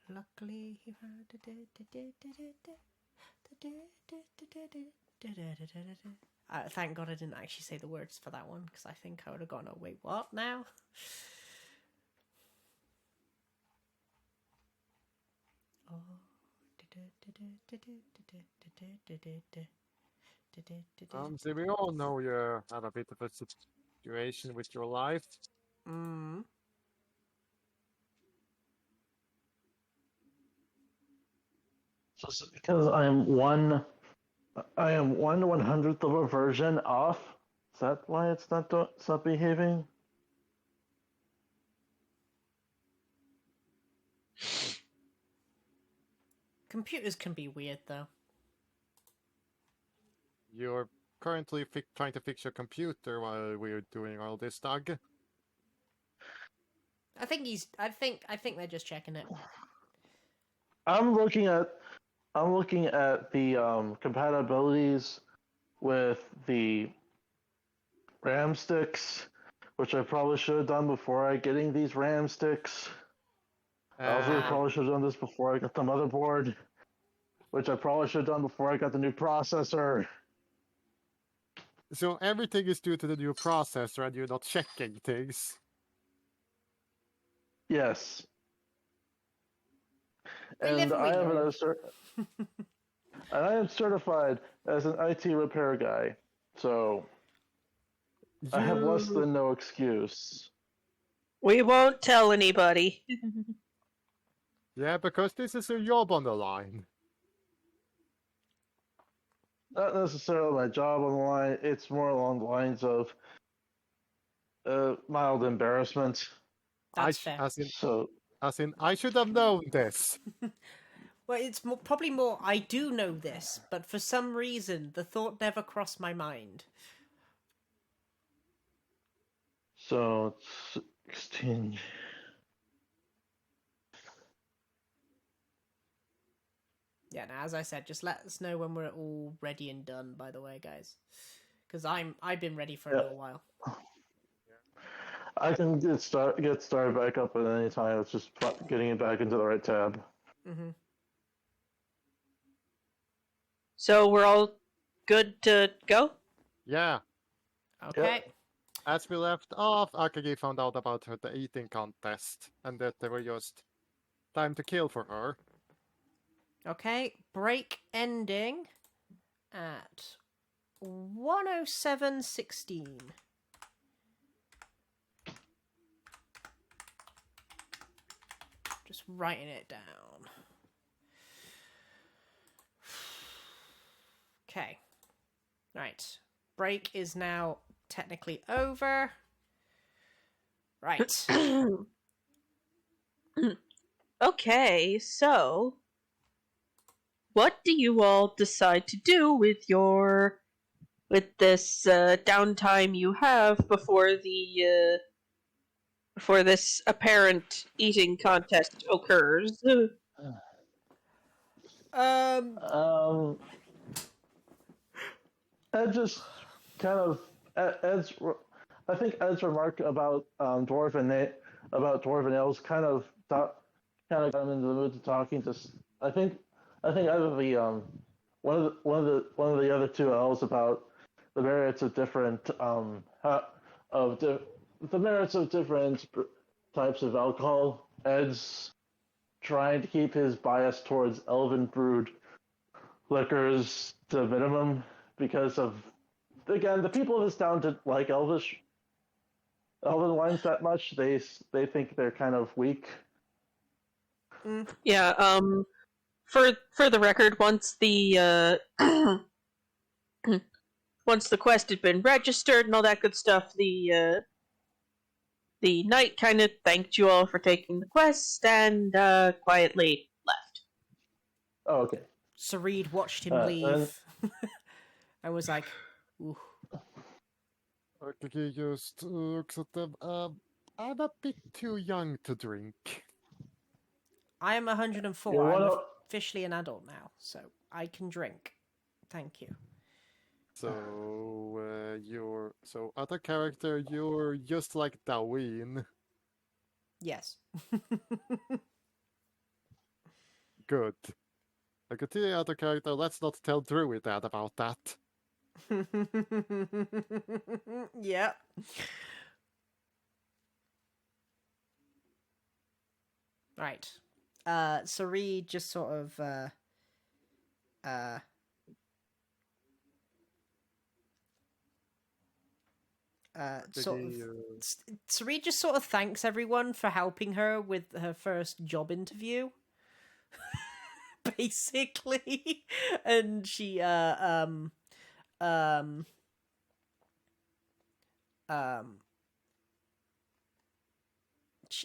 Speaker 2: Luckily, thank God I didn't actually say the words for that one because I think I would have gone, oh, wait, what now?
Speaker 3: See, we all know you have a bit of a situation with your life.
Speaker 2: Mm.
Speaker 4: so is it because I am 1/100th of a version off? Is that why it's not behaving?
Speaker 2: Computers can be weird, though.
Speaker 3: You're currently trying to fix your computer while we're doing all this, Doug?
Speaker 2: I think they're just checking it.
Speaker 4: I'm looking at the compatibilities with the RAM sticks, which I probably should have done before I getting these RAM sticks. I also
Speaker 3: Uh,
Speaker 4: probably should have done this before I got the motherboard, which I probably should have done before I got the new processor.
Speaker 3: so everything is due to the new processor, and you're not checking things.
Speaker 4: Yes.
Speaker 2: We live and we
Speaker 4: I have
Speaker 2: learn.
Speaker 4: and I am certified as an IT repair guy, so I have less than no excuse.
Speaker 1: We won't tell anybody.
Speaker 3: Yeah, because this is a job on the line.
Speaker 4: Not necessarily my job on the line. It's more along the lines of mild embarrassment.
Speaker 2: That's fair.
Speaker 4: So
Speaker 3: As in, I should have known this.
Speaker 2: Well, it's probably more, I do know this, but for some reason, the thought never crossed my mind.
Speaker 4: So 16.
Speaker 2: Yeah, now, as I said, just let us know when we're all ready and done, by the way, guys. Because I've been ready for a little while.
Speaker 4: I can get started back up at any time. It's just getting it back into the right tab.
Speaker 2: Mm-hmm.
Speaker 1: So we're all good to go?
Speaker 3: Yeah.
Speaker 2: Okay.
Speaker 3: As we left off, Akagi found out about the eating contest, and that there were just time to kill for her.
Speaker 2: Okay, break ending at 107:16. Just writing it down. Okay. Right. Break is now technically over. Right.
Speaker 1: Okay, so what do you all decide to do with this downtime you have before this apparent eating contest occurs?
Speaker 4: Ed just kind of Ed's. I think Ed's remark about dwarven elves kind of got him into the mood to talking to. I think either the one of the other two elves about the merits of different the merits of different types of alcohol. Ed's trying to keep his bias towards elven brewed liquors to a minimum because of, again, the people of this town didn't like elven wines that much. They think they're kind of weak.
Speaker 1: Yeah, for the record, once the once the quest had been registered and all that good stuff, the knight kind of thanked you all for taking the quest and quietly left.
Speaker 4: Oh, okay.
Speaker 2: Sareed watched him leave and was like, ooh.
Speaker 3: Akagi just looks at them. I'm a bit too young to drink.
Speaker 2: I am 104.
Speaker 4: Yeah,
Speaker 2: I'm officially an adult now, so I can drink. Thank you.
Speaker 3: So, other character, you're just like Dawin.
Speaker 2: Yes.
Speaker 3: Good. I could see the other character, let's not tell Druid that about that.
Speaker 2: Yeah. Right. Sareed just sort of Sareed just sort of thanks everyone for helping her with her first job interview. Basically. And she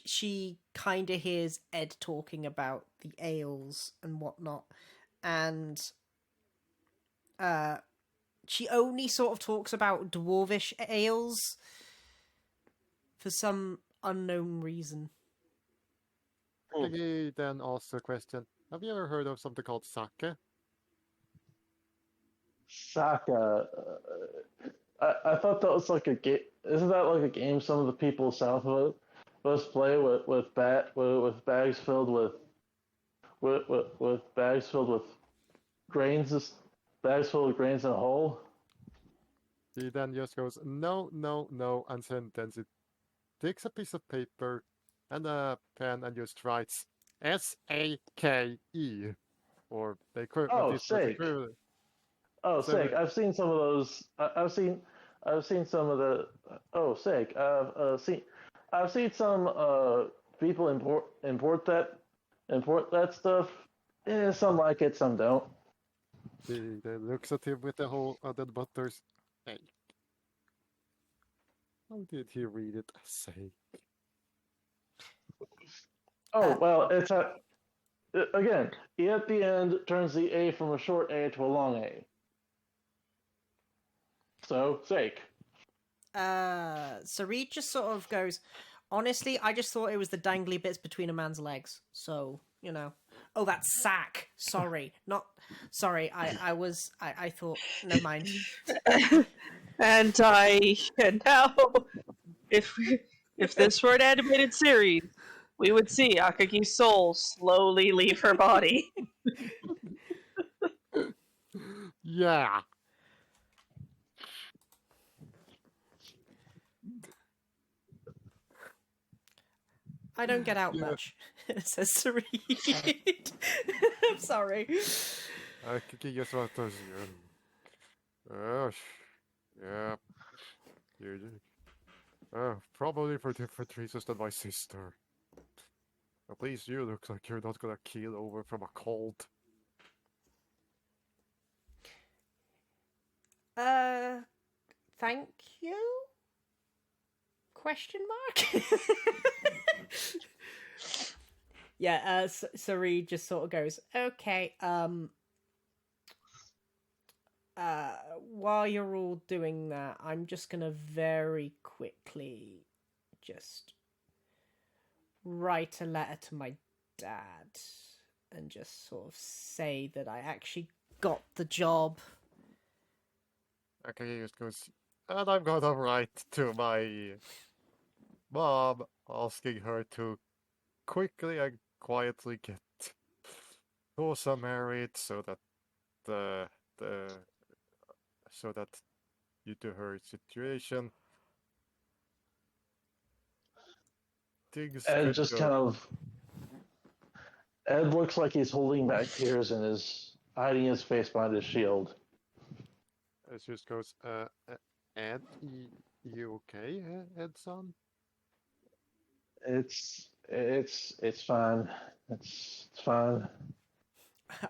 Speaker 2: she kind of hears Ed talking about the ales and whatnot, and she only sort of talks about dwarvish ales for some unknown reason.
Speaker 3: Akagi then asks a question. Have you ever heard of something called sake?
Speaker 4: Saka. I thought that was like a game. Isn't that like a game some of the people south of us play with bags filled with bags filled with grains, bags filled with grains in a hole?
Speaker 3: He then just goes, no, no, no, and then he takes a piece of paper and a pen and just writes S-A-K-E. Or they could.
Speaker 4: Oh, sake. Oh,
Speaker 3: So-
Speaker 4: sake! I've seen some of those. I've seen some of the. Oh, sake! I've seen some people import that stuff. Some like it, some don't.
Speaker 3: He then looks at him with the whole other butters. Hey. How did he read it? Say.
Speaker 4: Oh well, it's a again. E at the end turns the A from a short A to a long A. So, sake.
Speaker 2: Sarit just sort of goes, honestly, I just thought it was the dangly bits between a man's legs. So, you know. Oh, that's sack. Sorry. Not sorry. I thought never mind.
Speaker 1: And now, if this were an animated series, we would see Akagi's soul slowly leave her body.
Speaker 3: Yeah.
Speaker 2: I don't get out
Speaker 3: Yeah.
Speaker 2: much, says Sarit. I'm sorry.
Speaker 3: Kiki just watches you. Yeah. Probably for different reasons than my sister. At least you look like you're not gonna keel over from a cold.
Speaker 2: Thank you? Question mark? Yeah, Sarit just sort of goes, okay, while you're all doing that, I'm just gonna very quickly just write a letter to my dad and just sort of say that I actually got the job.
Speaker 3: Okay, he just goes, and I'm gonna write to my mom asking her to quickly and quietly get Rosa married so that so that due to her situation things
Speaker 4: Ed
Speaker 3: could
Speaker 4: just
Speaker 3: go.
Speaker 4: kind of. Ed looks like he's holding back tears and is hiding his face behind his shield.
Speaker 3: It just goes, Ed, you okay, Ed-san?
Speaker 4: It's fine. It's fine.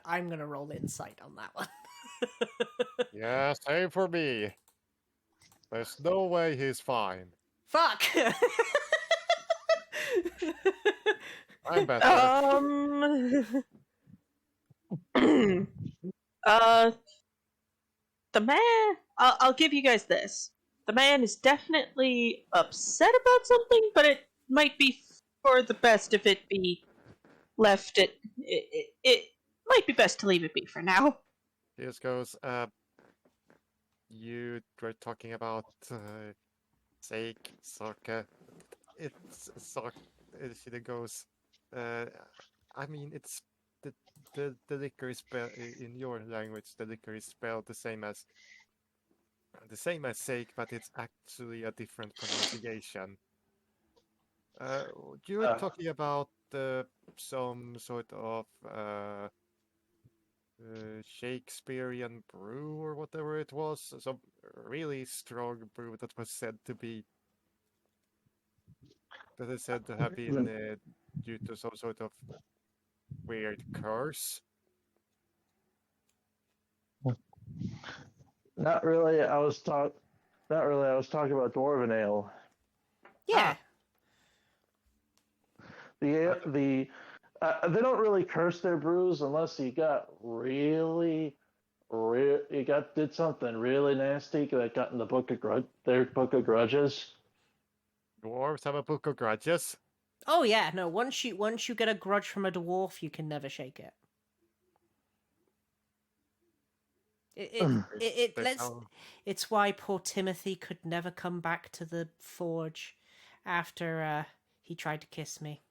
Speaker 2: I'm gonna roll insight on that one.
Speaker 3: Yeah, same for me. There's no way he's fine.
Speaker 2: Fuck!
Speaker 3: I'm better.
Speaker 1: The man. I'll give you guys this. The man is definitely upset about something, but it might be for the best if it be left. It might be best to leave it be for now.
Speaker 3: He just goes, you were talking about sake, sake. It's sake. She goes, I mean, it's the liquor is spelled in your language. The liquor is spelled the same as sake, but it's actually a different pronunciation. You were talking about some sort of Shakespearean brew or whatever it was, some really strong brew that was said to be have been due to some sort of weird curse.
Speaker 4: Not really. I was talking about dwarven ale.
Speaker 2: Yeah.
Speaker 4: They don't really curse their brews unless you got really did something really nasty that got in the their book of grudges.
Speaker 3: Dwarves have a book of grudges.
Speaker 2: Oh yeah, no. Once you get a grudge from a dwarf, you can never shake it.
Speaker 3: There's no-
Speaker 2: It's why poor Timothy could never come back to the forge after he tried to kiss me.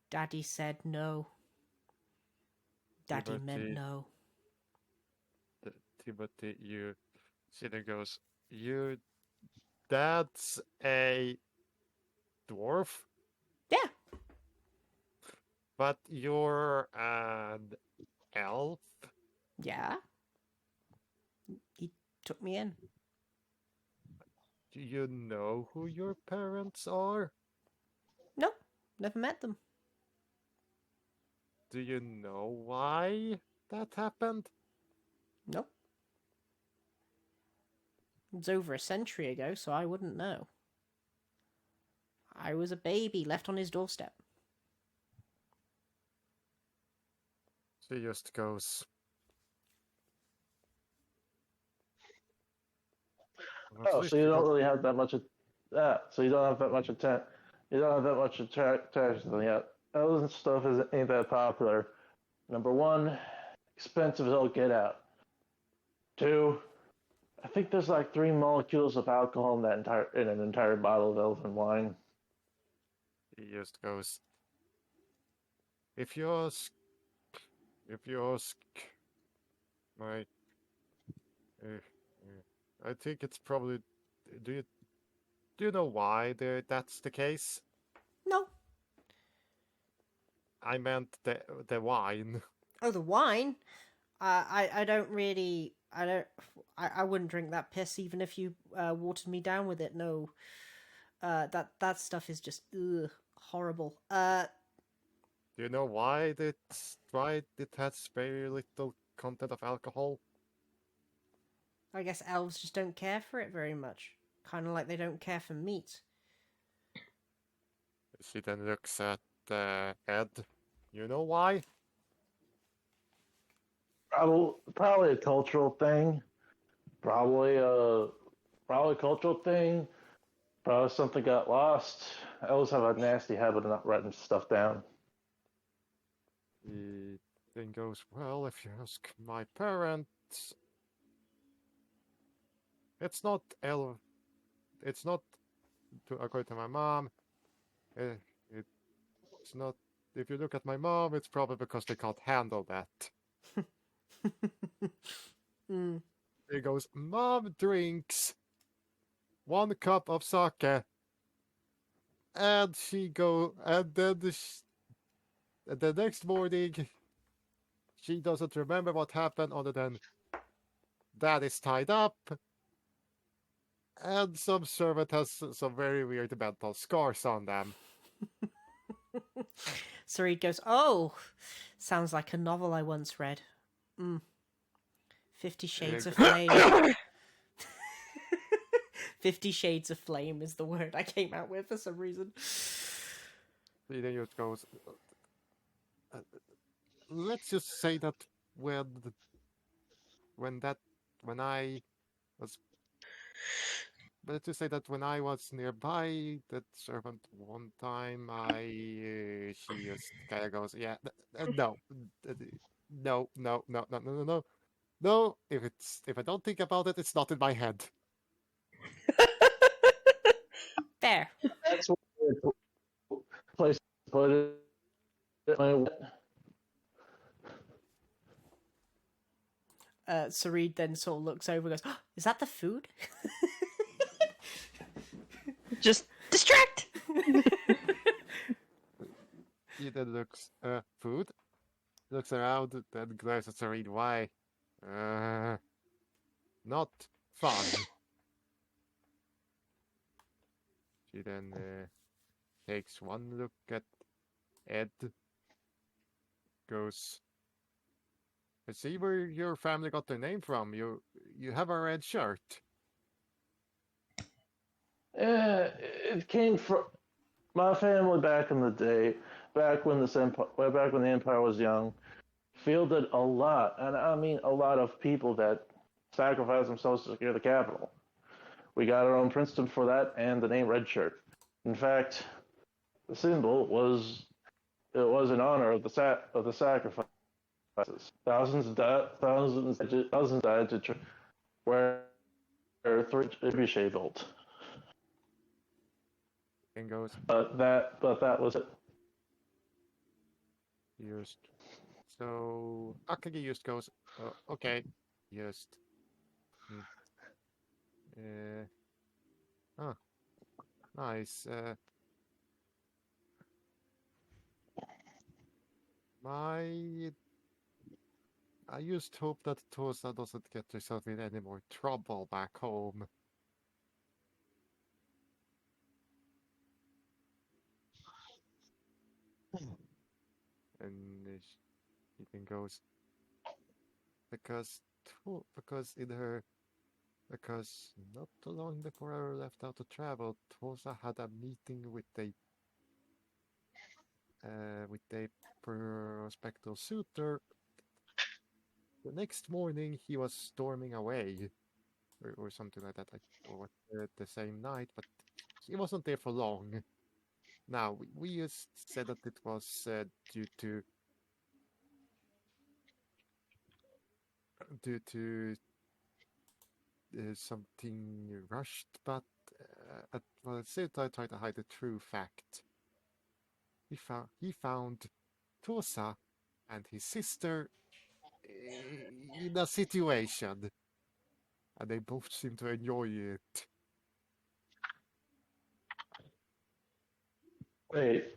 Speaker 2: Daddy said no. Daddy meant
Speaker 3: Timothy.
Speaker 2: no.
Speaker 3: Timothy, she then goes, your dad's a dwarf,
Speaker 2: Yeah.
Speaker 3: but you're an elf.
Speaker 2: Yeah. He took me in.
Speaker 3: Do you know who your parents are?
Speaker 2: No, never met them.
Speaker 3: Do you know why that happened?
Speaker 2: Nope. It was over a century ago, so I wouldn't know. I was a baby left on his doorstep.
Speaker 3: She just goes.
Speaker 4: Oh, so you don't really have that much of that. So you don't have that much attention. You don't have that much attention yet. Elven stuff ain't that popular. Number one, expensive as all get out. Two, I think there's like 3 molecules of alcohol in an entire bottle of elven wine.
Speaker 3: He just goes. If you ask my, I think it's probably. Do you know why that's the case?
Speaker 2: No.
Speaker 3: I meant the wine.
Speaker 2: Oh, the wine? I don't really... I wouldn't drink that piss even if you watered me down with it. No. That stuff is just horrible.
Speaker 3: Do you know why it has very little content of alcohol?
Speaker 2: I guess elves just don't care for it very much. Kind of like they don't care for meat.
Speaker 3: She then looks at Ed. You know why?
Speaker 4: Probably a cultural thing. Probably a cultural thing. Probably something got lost. Elves have a nasty habit of not writing stuff down.
Speaker 3: He then goes, well, if you ask my parents, it's not according to my mom, it's not, if you look at my mom, it's probably because they can't handle that.
Speaker 2: Mm.
Speaker 3: He goes, mom drinks 1 cup of sake, and then the next morning, she doesn't remember what happened other than Dad is tied up, and some servant has some very weird mental scars on them.
Speaker 2: Sarid goes, oh, sounds like a novel I once read. 50 Shades of Flame. 50 Shades of Flame is the word I came out with for some reason.
Speaker 3: He then just goes, let's just say that when I was nearby that servant one time, she just kind of goes, yeah, no, no, no, no, no, no, no, no, no. If I don't think about it, it's not in my head.
Speaker 2: There.
Speaker 4: That's one place to put it.
Speaker 2: Sarid then sort of looks over and goes, oh, is that the food?
Speaker 1: Just distract!
Speaker 3: He then looks, food? Looks around, then glares at Sarid. Why? Not fun. She then takes one look at Ed. Goes, I see where your family got their name from. You have a red shirt.
Speaker 4: Yeah, it came from my family back in the day, back when the empire was young. fielded a lot, and I mean a lot of people that sacrificed themselves to secure the capital. We got our own Princeton for that, and the name Red Shirt. In fact, the symbol was in honor of the sacrifices. Thousands died to where trebuchet built.
Speaker 3: And goes
Speaker 4: But that was it.
Speaker 3: used. So Akagi just goes, okay, just. Oh, nice. I just hope that Tosa doesn't get herself in any more trouble back home. And she then goes, because not too long before I left out to travel, Tosa had a meeting with a prospective suitor. The next morning, he was storming away, or something like that. Or the same night, but he wasn't there for long. Now we just said that it was due to something rushed, but at the same time tried to hide the true fact. He found Tosa and his sister in a situation, and they both seem to enjoy it.
Speaker 4: Wait.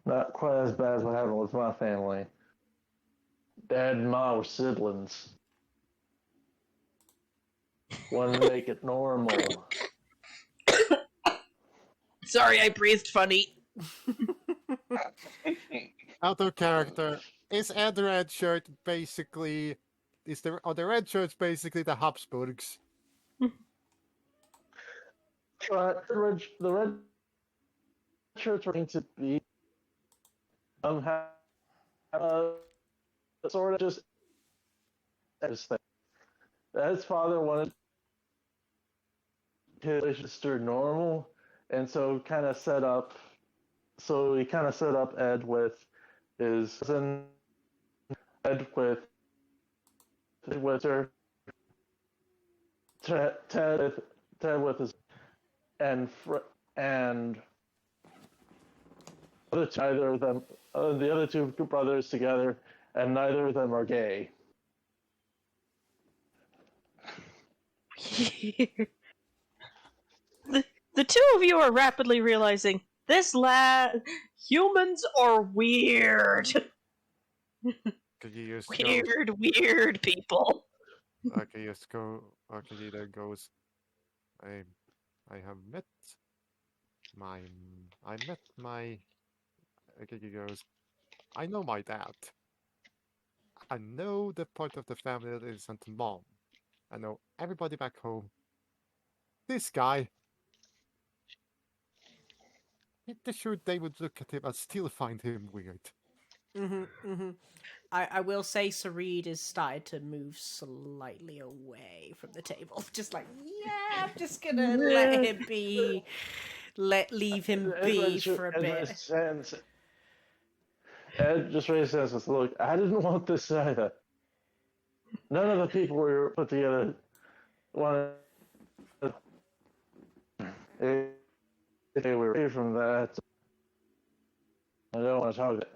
Speaker 4: Not quite as bad as what happened with my family. Dad and Ma were siblings. Wanted to make it normal.
Speaker 1: Sorry, I breathed funny.
Speaker 3: Out of character, is Ed Redshirt basically? Are the red shirts basically the Habsburgs?
Speaker 4: But the red shirts were going to be sort of just as thing. His father wanted his sister normal, and so he kind of set up Ed with his cousin, Ed with her, Ted with his, and the other two brothers together, and neither of them are gay.
Speaker 1: The two of you are rapidly realizing humans are weird. Weird people.
Speaker 3: Okay, just go. Okay, then goes. I have met my. Okay, he goes. I know my dad. I know the part of the family that isn't mom. I know everybody back home. This guy. Pretty sure they would look at him and still find him weird.
Speaker 2: I will say Sareed is started to move slightly away from the table. Just like, yeah, I'm just gonna let him be. Leave him be for a bit.
Speaker 4: Ed just raised his hands. Look, I didn't want this either. None of the people we were put together wanted. They were away from that. I don't want to talk about it.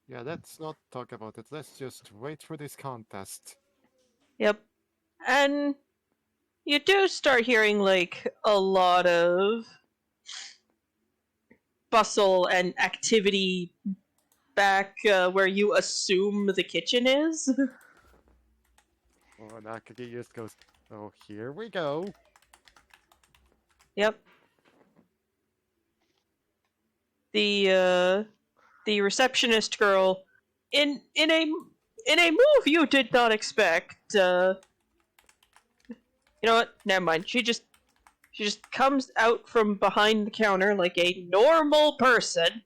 Speaker 3: Yeah, let's not talk about it. Let's just wait for this contest.
Speaker 1: Yep. And you do start hearing, like, a lot of bustle and activity back where you assume the kitchen is.
Speaker 3: Oh, Nakagi just goes, oh, here we go.
Speaker 1: Yep. The receptionist girl, in a move you did not expect. You know what? Never mind. She She just comes out from behind the counter like a normal person.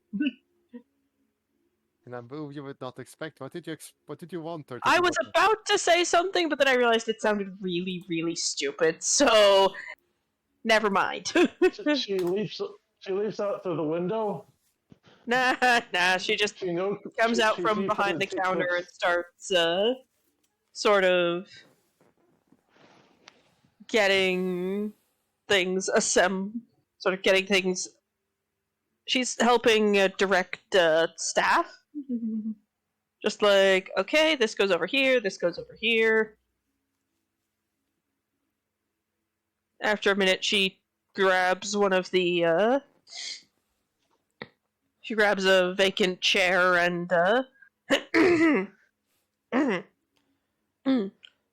Speaker 3: In a move you would not expect. What did you want her to
Speaker 1: I
Speaker 3: do?
Speaker 1: was about to say something, but then I realized it sounded really, really stupid, so never mind.
Speaker 4: She leaps out through the window.
Speaker 1: Nah, she just
Speaker 4: She knows
Speaker 1: comes out
Speaker 4: she
Speaker 1: from
Speaker 4: sees
Speaker 1: behind the
Speaker 4: that it
Speaker 1: counter and
Speaker 4: takes
Speaker 1: starts, sort of getting things sort of getting things. She's helping direct staff. Just like, okay, this goes over here, this goes over here. After a minute, she grabs one of the, she grabs a vacant chair and,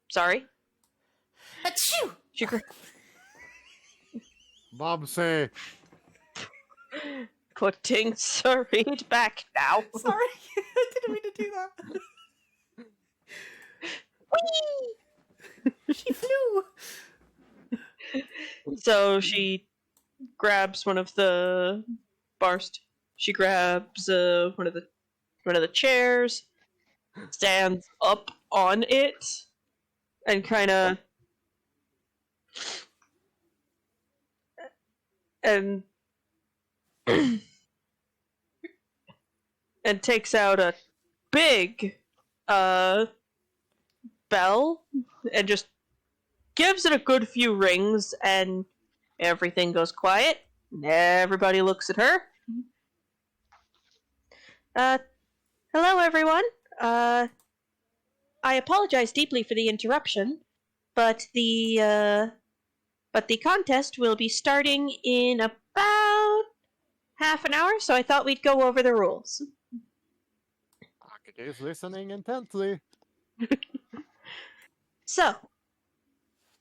Speaker 1: sorry.
Speaker 2: Achoo!
Speaker 1: She
Speaker 3: Bobsy!
Speaker 1: putting Sareed back now.
Speaker 2: Sorry, I didn't mean to do that. She flew.
Speaker 1: So she grabs one of the bars. She grabs one of the chairs, stands up on it, and kind of and and takes out a big bell and just gives it a good few rings, and everything goes quiet. Everybody looks at her. Hello everyone. I apologize deeply for the interruption, but the contest will be starting in about half an hour, so I thought we'd go over the rules.
Speaker 3: Akagi is listening intently.
Speaker 1: So,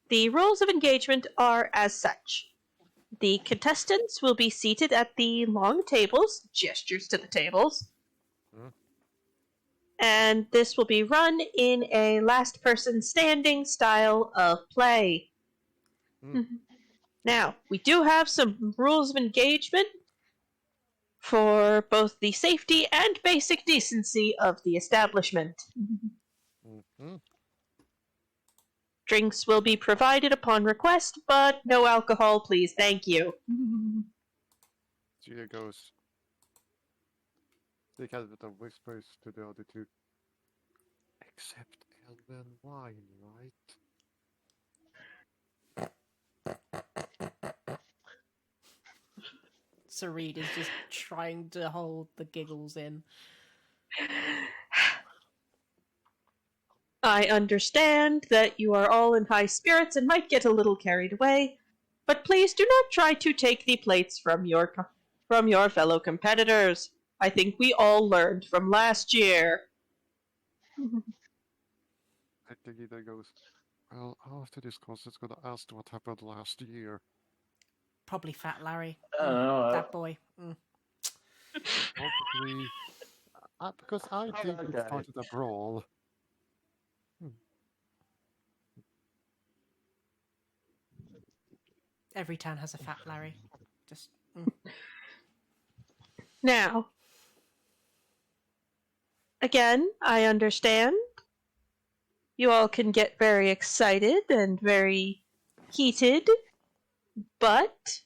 Speaker 1: the rules of engagement are as such. The contestants will be seated at the long tables, gestures to the tables, and this will be run in a last person standing style of play. Now, we do have some rules of engagement for both the safety and basic decency of the establishment. Drinks will be provided upon request, but no alcohol, please. Thank you.
Speaker 3: Julia goes. They kind of whispers to the other two. Except Elven wine, right?
Speaker 2: Sareed is just trying to hold the giggles in.
Speaker 1: I understand that you are all in high spirits and might get a little carried away, but please do not try to take the plates from your fellow competitors. I think we all learned from last year.
Speaker 3: Akagi then goes, well, after this course, it's gonna ask what happened last year.
Speaker 2: Probably Fat Larry.
Speaker 4: I don't know.
Speaker 2: That boy.
Speaker 3: Probably. Because I think we
Speaker 4: Okay.
Speaker 3: started a brawl.
Speaker 2: Every town has a Fat Larry. Just.
Speaker 1: Now, again, I understand. You all can get very excited and very heated, but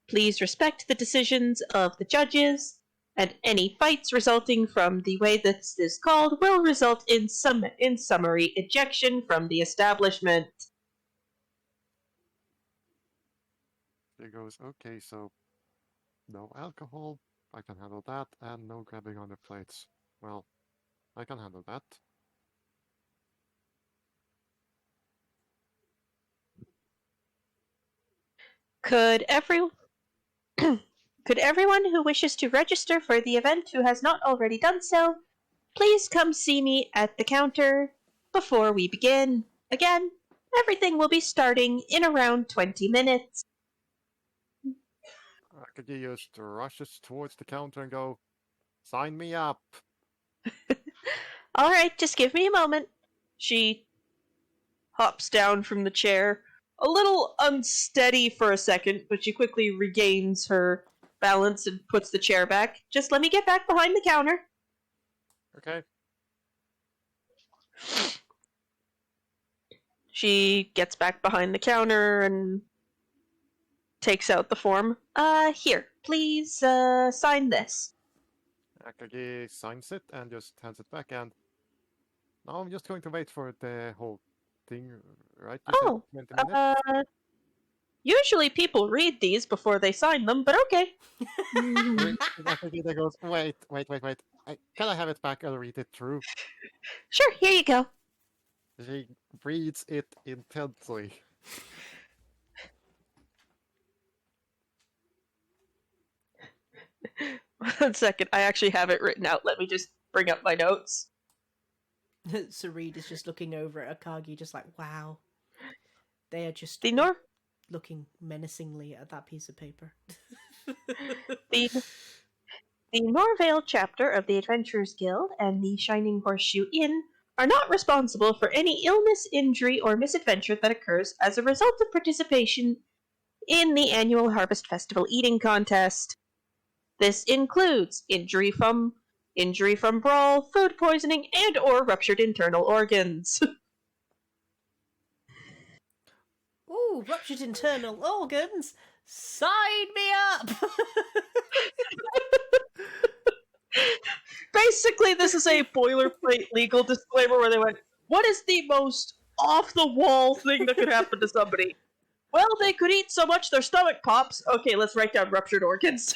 Speaker 1: please respect the decisions of the judges, and any fights resulting from the way this is called will result in summary ejection from the establishment.
Speaker 3: He goes, okay, so no alcohol, I can handle that, and no grabbing on the plates. Well, I can handle that.
Speaker 1: Could everyone who wishes to register for the event who has not already done so, please come see me at the counter before we begin. Again, everything will be starting in around 20 minutes.
Speaker 3: Akagi just rushes towards the counter and go, sign me up.
Speaker 1: Alright, just give me a moment. She hops down from the chair a little unsteady for a second, but she quickly regains her balance and puts the chair back. Just let me get back behind the counter.
Speaker 3: Okay.
Speaker 1: She gets back behind the counter and takes out the form. Here, please, sign this.
Speaker 3: Akagi signs it and just hands it back, and now I'm just going to wait for the whole thing, right? You said
Speaker 1: Oh,
Speaker 3: 20 minutes?
Speaker 1: Usually people read these before they sign them, but okay.
Speaker 3: Akagi then goes, wait. Can I have it back? I'll read it through.
Speaker 1: Sure, here you go.
Speaker 3: She reads it intently.
Speaker 1: One second, I actually have it written out. Let me just bring up my notes.
Speaker 2: Sarid is just looking over at Akagi, just like, wow. They are just
Speaker 1: The Nor
Speaker 2: looking menacingly at that piece of paper.
Speaker 1: the Norvale chapter of the Adventurers Guild and the Shining Horseshoe Inn are not responsible for any illness, injury, or misadventure that occurs as a result of participation in the annual Harvest Festival eating contest. This includes injury from brawl, food poisoning, and or ruptured internal organs.
Speaker 2: Ooh, ruptured internal organs? Sign me up!
Speaker 1: Basically, this is a boilerplate legal disclaimer where they went, what is the most off-the-wall thing that could happen to somebody? Well, they could eat so much their stomach pops. Okay, let's write down ruptured organs.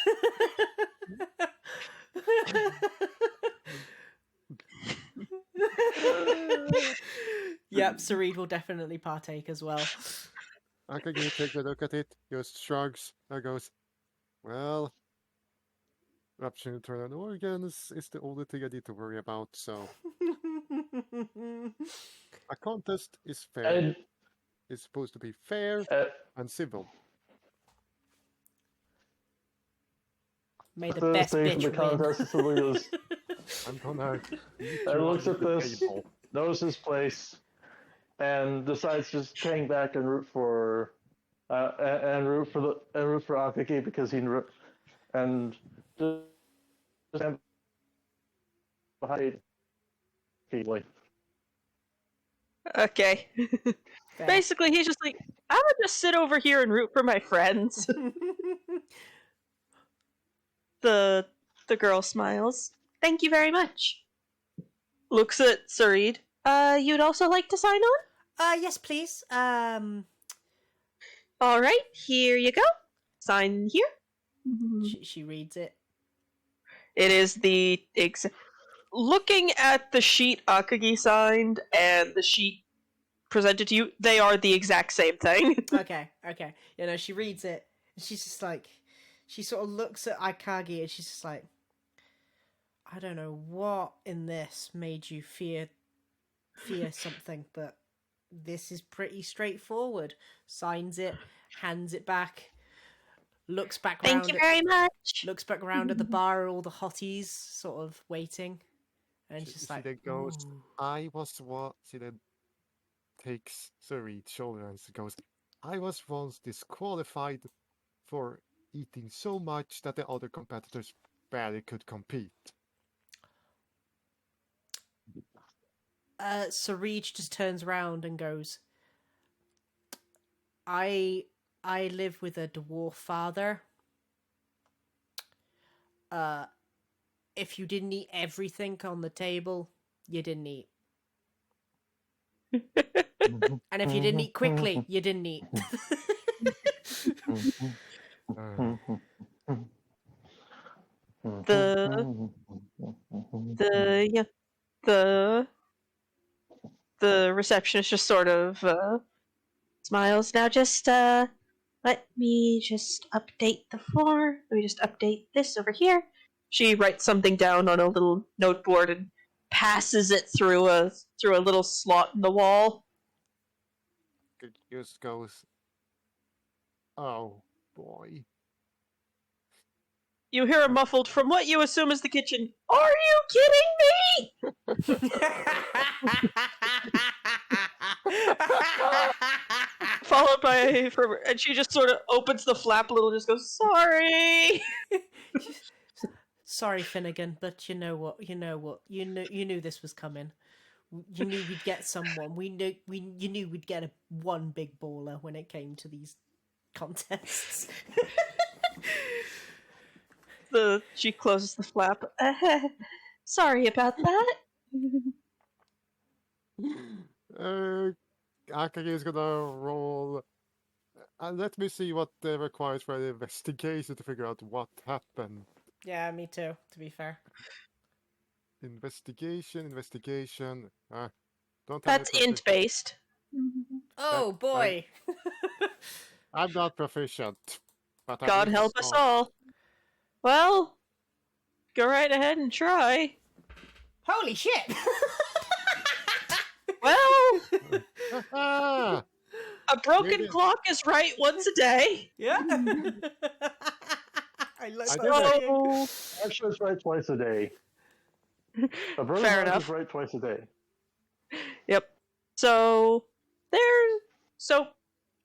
Speaker 2: Yep, Sarid will definitely partake as well.
Speaker 3: Akagi takes a look at it, just shrugs, and goes, well, ruptured internal organs is the only thing I need to worry about, so a contest is fair.
Speaker 4: Ed,
Speaker 3: It's supposed to be fair
Speaker 4: Ed,
Speaker 3: and civil.
Speaker 2: May the
Speaker 4: the
Speaker 2: best
Speaker 4: thing
Speaker 2: bitch
Speaker 4: for the contest is something goes,
Speaker 3: I'm gonna.
Speaker 4: Ed looks at this, knows his place, and decides to just hang back and root for Akagi because and just stand behind Keeley.
Speaker 1: Okay.
Speaker 2: Fair.
Speaker 1: Basically, he's just like, I'm gonna just sit over here and root for my friends. The girl smiles. Thank you very much. Looks at Sarid. You'd also like to sign on?
Speaker 2: Yes, please.
Speaker 1: Alright, here you go. Sign here.
Speaker 2: She reads it.
Speaker 1: It is the looking at the sheet Akagi signed and the sheet presented to you, they are the exact same thing.
Speaker 2: Okay. You know, she reads it, and she's just like, she sort of looks at Akagi, and she's just like, I don't know what in this made you fear something, but this is pretty straightforward. Signs it, hands it back, looks back round.
Speaker 1: Thank you very much.
Speaker 2: Looks back around at the bar, all the hotties sort of waiting, and
Speaker 3: She
Speaker 2: just like,
Speaker 3: then goes,
Speaker 2: "Ooh."
Speaker 3: I was what? She then takes Sarid's shoulder and she goes, I was once disqualified for eating so much that the other competitors barely could compete.
Speaker 2: Sarid just turns around and goes, I live with a dwarf father. If you didn't eat everything on the table, you didn't eat. And if you didn't eat quickly, you didn't eat.
Speaker 1: The receptionist just sort of smiles. Now just let me just update the form. Let me just update this over here. She writes something down on a little noteboard and passes it through a little slot in the wall.
Speaker 3: It just goes, oh boy.
Speaker 1: You hear a muffled from what you assume is the kitchen. Are you kidding me? followed by and she just sort of opens the flap a little, just goes, "Sorry."
Speaker 2: Sorry, Finnegan, but you know what? You knew this was coming. You knew we'd get someone. You knew we'd get one big baller when it came to these contests.
Speaker 1: She closes the flap. Sorry about that.
Speaker 3: Akagi is gonna roll. Let me see what requires for the investigation to figure out what happened.
Speaker 2: Yeah, me too. To be fair.
Speaker 3: Investigation. Don't tell me
Speaker 1: That's
Speaker 3: proficient.
Speaker 1: int based.
Speaker 2: Oh boy.
Speaker 3: I'm not proficient. But I'm
Speaker 1: God
Speaker 3: using
Speaker 1: help us
Speaker 3: strong.
Speaker 1: all. Well, go right ahead and try.
Speaker 2: Holy shit!
Speaker 1: Well,
Speaker 3: Ah!
Speaker 1: a broken
Speaker 3: Maybe-
Speaker 1: clock is right once a day.
Speaker 2: Yeah. I like
Speaker 3: I
Speaker 2: that.
Speaker 3: did it.
Speaker 1: So,
Speaker 4: Actually, it's right twice a day. A broken
Speaker 1: Fair
Speaker 4: clock
Speaker 1: enough.
Speaker 4: is right twice a day.
Speaker 1: yep. So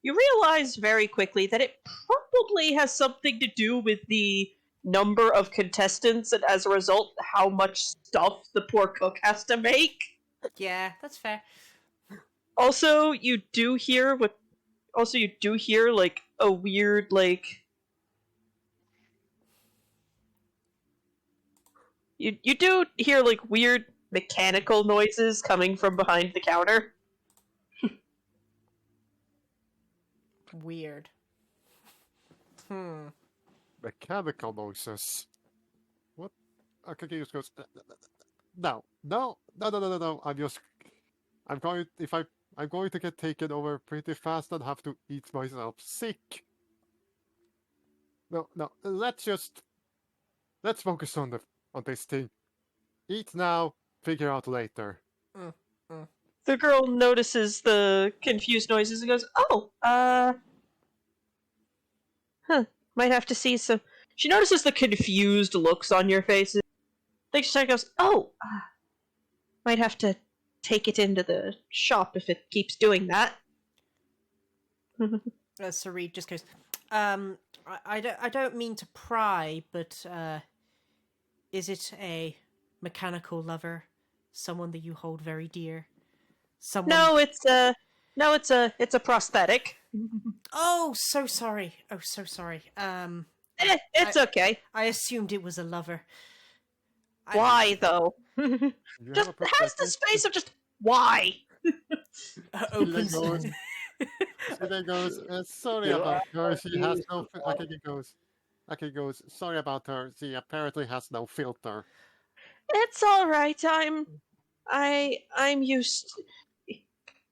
Speaker 1: you realize very quickly that it probably has something to do with the number of contestants, and as a result, how much stuff the poor cook has to make.
Speaker 2: Yeah, that's fair.
Speaker 1: Also, you do hear like a weird you do hear like weird mechanical noises coming from behind the counter.
Speaker 2: Weird.
Speaker 3: Mechanical noises. What? Akagi just goes. No. I'm going to get taken over pretty fast and have to eat myself sick. No. Let's focus on this thing. Eat now, figure out later.
Speaker 1: The girl notices the confused noises and goes, "Oh, might have to see some." She notices the confused looks on your faces. Then she goes, "Oh, might have to take it into the shop if it keeps doing that."
Speaker 2: Sarid just goes, I don't mean to pry, but is it a mechanical lover? Someone that you hold very dear? Someone...
Speaker 1: No, it's a prosthetic.
Speaker 2: Oh, so sorry.
Speaker 1: It's okay.
Speaker 2: I assumed it was a lover.
Speaker 1: Why though?
Speaker 3: You
Speaker 1: Just
Speaker 3: have a
Speaker 1: has the
Speaker 3: perspective?
Speaker 1: space of just why.
Speaker 2: Opens.
Speaker 3: goes- Siden goes, sorry
Speaker 4: Yeah,
Speaker 3: about her. She has
Speaker 4: I-
Speaker 3: no. Akagi goes, sorry about her. She apparently has no filter.
Speaker 1: It's all right. I'm used.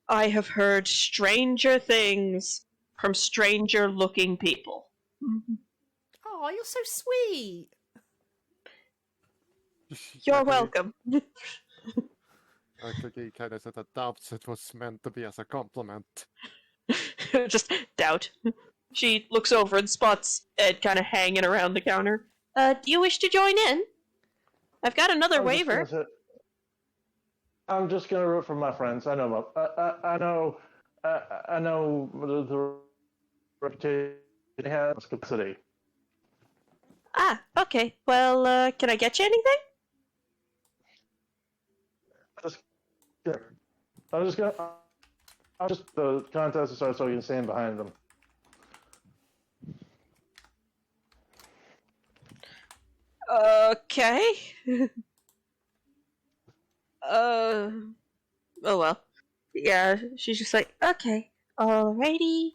Speaker 1: I have heard stranger things from stranger-looking people.
Speaker 2: Oh, you're so sweet.
Speaker 1: You're
Speaker 3: Akagi-
Speaker 1: welcome.
Speaker 3: Akagi kind of said that doubts it was meant to be as a compliment.
Speaker 1: Just doubt. She looks over and spots Ed kind of hanging around the counter. Do you wish to join in? I've got another
Speaker 4: I'm just
Speaker 1: waiver.
Speaker 4: gonna I'm just gonna root for my friends. I know. I know the reputation it has capacity.
Speaker 1: Ah, okay. Well, can I get you anything?
Speaker 4: I'm just gonna. I'll just the contest will start so you can stand behind them.
Speaker 1: Okay. Oh well. Yeah, she's just like, okay, alrighty.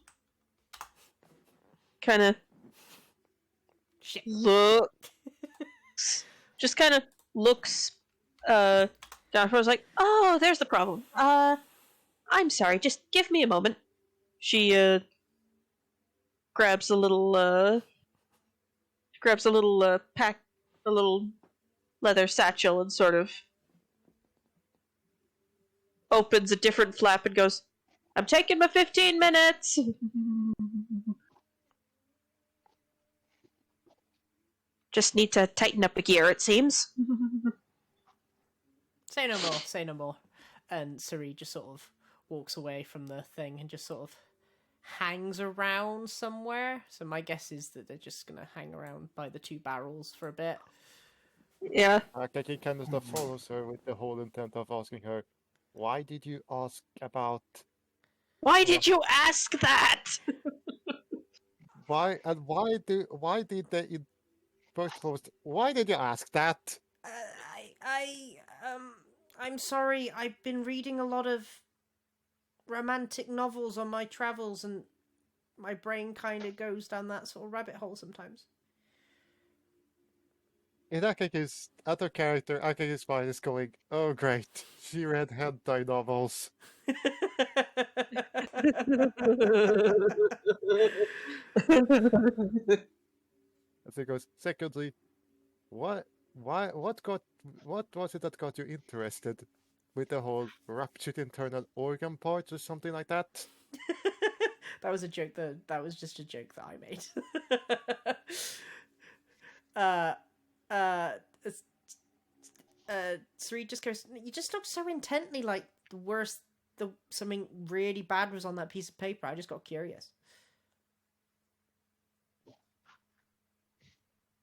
Speaker 1: Kind of
Speaker 2: Shit.
Speaker 1: just kind of looks, down for us like, oh, there's the problem. I'm sorry, just give me a moment. She, grabs a little pack, a little leather satchel and sort of opens a different flap and goes, I'm taking my 15 minutes. Just need to tighten up a gear, it seems.
Speaker 2: Say no more. And Sari just sort of walks away from the thing and just sort of hangs around somewhere. So my guess is that they're just gonna hang around by the two barrels for a bit.
Speaker 1: Yeah.
Speaker 3: Akagi kind of stuff follows her with the whole intent of asking her, why did you ask about
Speaker 1: Why did you ask that?
Speaker 3: why did they in first post why did you ask that?
Speaker 2: I'm sorry. I've been reading a lot of romantic novels on my travels, and my brain kind of goes down that sort of rabbit hole sometimes.
Speaker 3: In Akagi's other character, Akagi's mind is going, oh great, she read hentai novels. As he goes, secondly, what was it that got you interested with the whole ruptured internal organ parts or something like that?
Speaker 2: That was a joke. That was just a joke that I made. Sri just goes. You just look so intently like something really bad was on that piece of paper. I just got curious.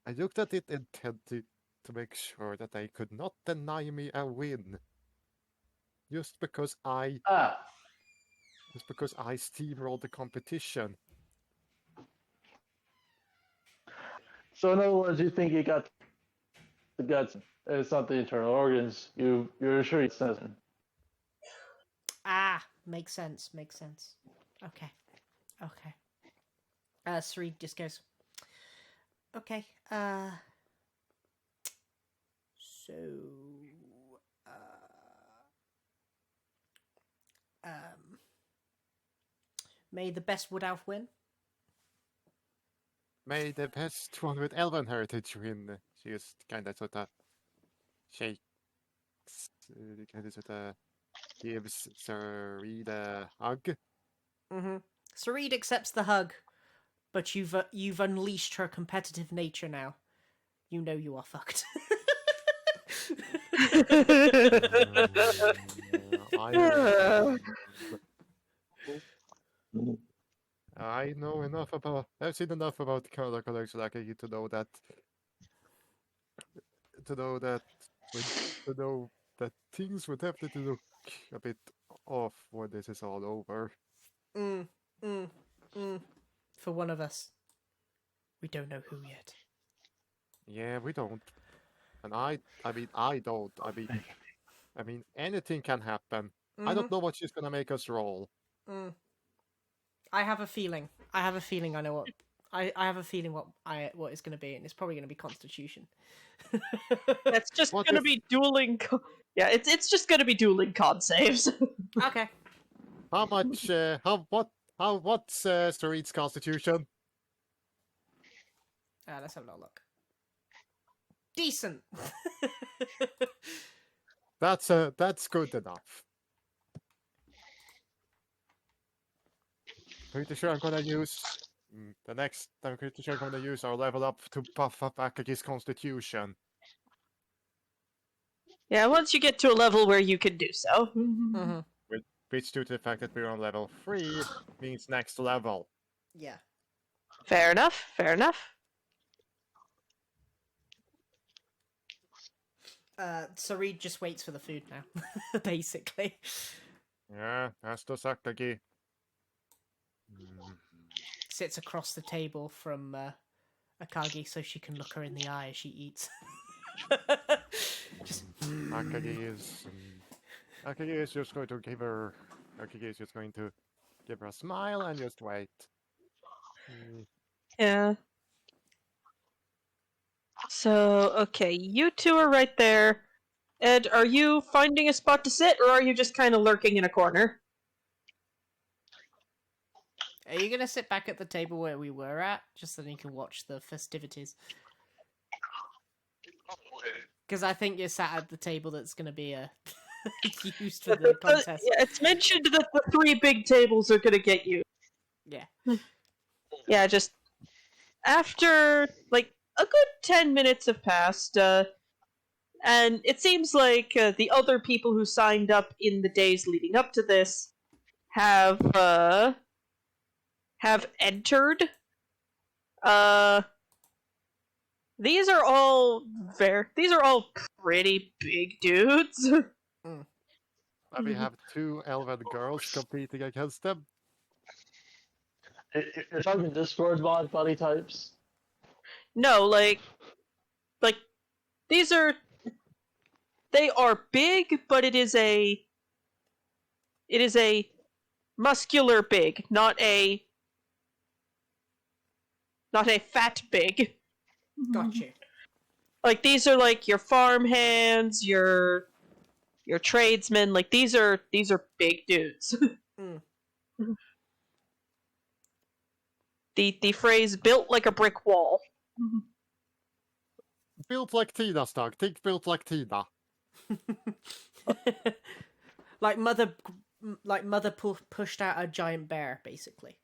Speaker 3: I looked at it intently to make sure that they could not deny me a win. Just because I steamrolled the competition.
Speaker 4: So in other words, you think you got the guts? It's not the internal organs. You're sure it's nothing.
Speaker 2: Makes sense. Makes sense. Okay. Sri just goes. Okay. So. May the best wood elf win.
Speaker 3: May the best one with elven heritage win. She just kind of sort of shakes, kind of sort of gives Sareed a hug.
Speaker 2: Mm-hmm. Sareed accepts the hug, but you've unleashed her competitive nature now. You know you are fucked.
Speaker 3: I know enough about. I've seen enough about the color collection Akagi to know that. To know that things would definitely look a bit off when this is all over.
Speaker 2: For one of us, we don't know who yet.
Speaker 3: Yeah, we don't. And I don't. I mean, anything can happen. I don't know what she's gonna make us roll.
Speaker 2: I have a feeling. I know what. I have a feeling what it's going to be, and it's probably going to be Constitution.
Speaker 1: That's just going to be dueling. Yeah, it's just going to be dueling con saves.
Speaker 2: Okay.
Speaker 3: How much? What's Sareed's Constitution?
Speaker 2: Let's have a little look. Decent.
Speaker 3: That's good enough. Pretty sure I'm gonna use the next. I'm pretty sure I'm gonna use our level up to buff up Akagi's Constitution.
Speaker 1: Yeah, once you get to a level where you can do so.
Speaker 2: Mm-hmm.
Speaker 3: Which, due to the fact that we're on level 3, means next level.
Speaker 2: Yeah.
Speaker 1: Fair enough. Fair enough.
Speaker 2: Sareed just waits for the food now, basically.
Speaker 3: Yeah, that's the Akagi.
Speaker 2: Sits across the table from Akagi so she can look her in the eye as she eats.
Speaker 3: Akagi is just going to give her. Akagi is just going to give her a smile and just wait.
Speaker 1: Yeah. So, okay, you two are right there. Ed, are you finding a spot to sit, or are you just kind of lurking in a corner?
Speaker 2: Are you gonna sit back at the table where we were at, just so you can watch the festivities? Because I think you're sat at the table that's gonna be used for the contest.
Speaker 1: Yeah, it's mentioned that the 3 big tables are gonna get you.
Speaker 2: Yeah.
Speaker 1: Yeah, just after like a good 10 minutes have passed, and it seems like the other people who signed up in the days leading up to this have have entered. These are all pretty big dudes.
Speaker 3: We have two elven girls competing against them.
Speaker 4: You're talking Discord mod body types?
Speaker 1: No, like these are they are big, but it is a muscular big, not a fat big.
Speaker 2: Gotcha.
Speaker 1: Like these are like your farm hands, your tradesmen. Like these are big dudes.
Speaker 2: Mm.
Speaker 1: The phrase "built like a brick wall."
Speaker 3: Built like Tina, Stark. Think built like Tina.
Speaker 2: like mother pushed out a giant bear, basically.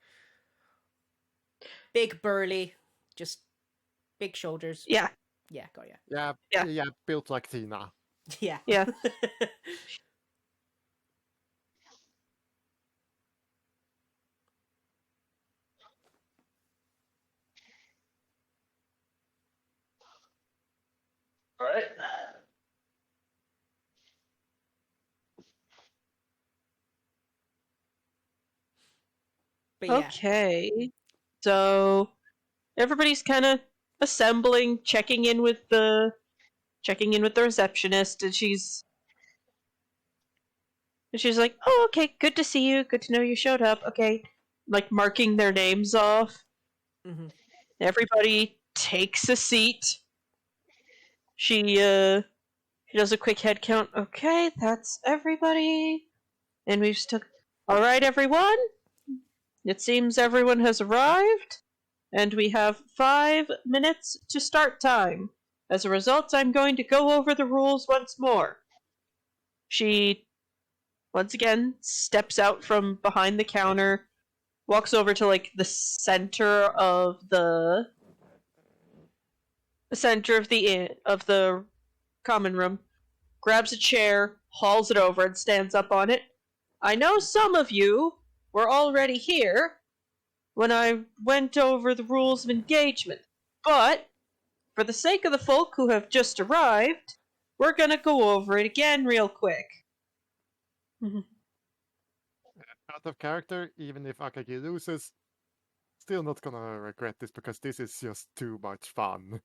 Speaker 2: Big burly, just big shoulders.
Speaker 1: Yeah,
Speaker 2: Yeah, got ya.
Speaker 3: Yeah, built like Tina.
Speaker 2: Yeah.
Speaker 1: yeah.
Speaker 4: All right.
Speaker 2: But yeah.
Speaker 1: Okay. So everybody's kind of assembling, checking in with the receptionist, and she's like, "Oh, okay, good to see you. Good to know you showed up." Okay, like marking their names off.
Speaker 2: Mm-hmm.
Speaker 1: Everybody takes a seat. She does a quick head count. Okay, that's everybody. And we just took. All right, everyone. It seems everyone has arrived, and we have 5 minutes to start time. As a result, I'm going to go over the rules once more. She, once again, steps out from behind the counter, walks over to like the center of the common room, grabs a chair, hauls it over, and stands up on it. I know some of you were already here when I went over the rules of engagement, but for the sake of the folk who have just arrived, we're gonna go over it again real quick.
Speaker 3: Out of character, even if Akagi loses, still not gonna regret this because this is just too much fun.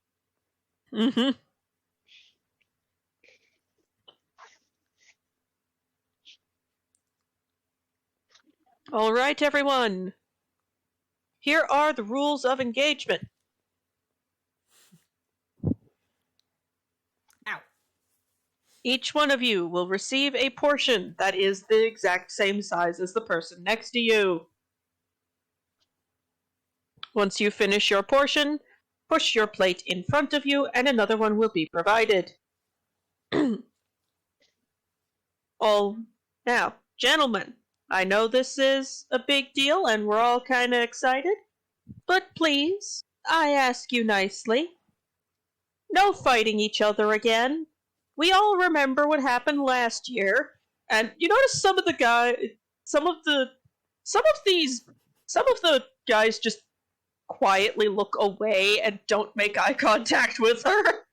Speaker 1: Mm-hmm. All right, everyone. Here are the rules of engagement.
Speaker 2: Ow.
Speaker 1: Each one of you will receive a portion that is the exact same size as the person next to you. Once you finish your portion, push your plate in front of you and another one will be provided. Now, gentlemen, I know this is a big deal and we're all kind of excited, but please, I ask you nicely, no fighting each other again. We all remember what happened last year, and you notice some of the guys just quietly look away and don't make eye contact with her.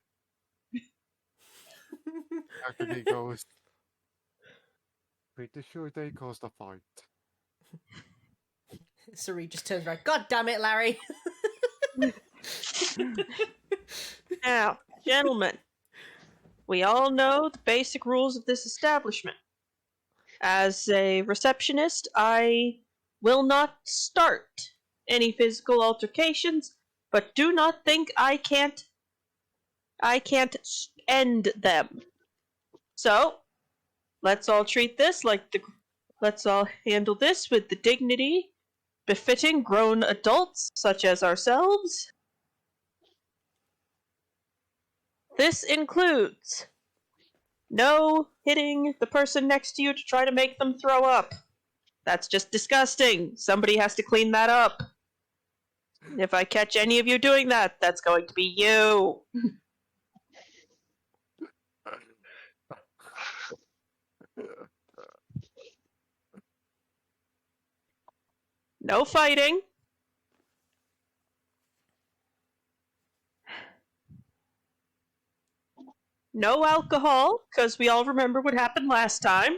Speaker 3: Akagi goes, pretty sure they caused a fight.
Speaker 2: Sari just turns around. God damn it, Larry!
Speaker 1: Now, gentlemen, we all know the basic rules of this establishment. As a receptionist, I will not start any physical altercations, but do not think I can't end them. So, let's all handle this with the dignity befitting grown adults such as ourselves. This includes no hitting the person next to you to try to make them throw up. That's just disgusting. Somebody has to clean that up. If I catch any of you doing that, that's going to be you. No fighting. No alcohol, because we all remember what happened last time.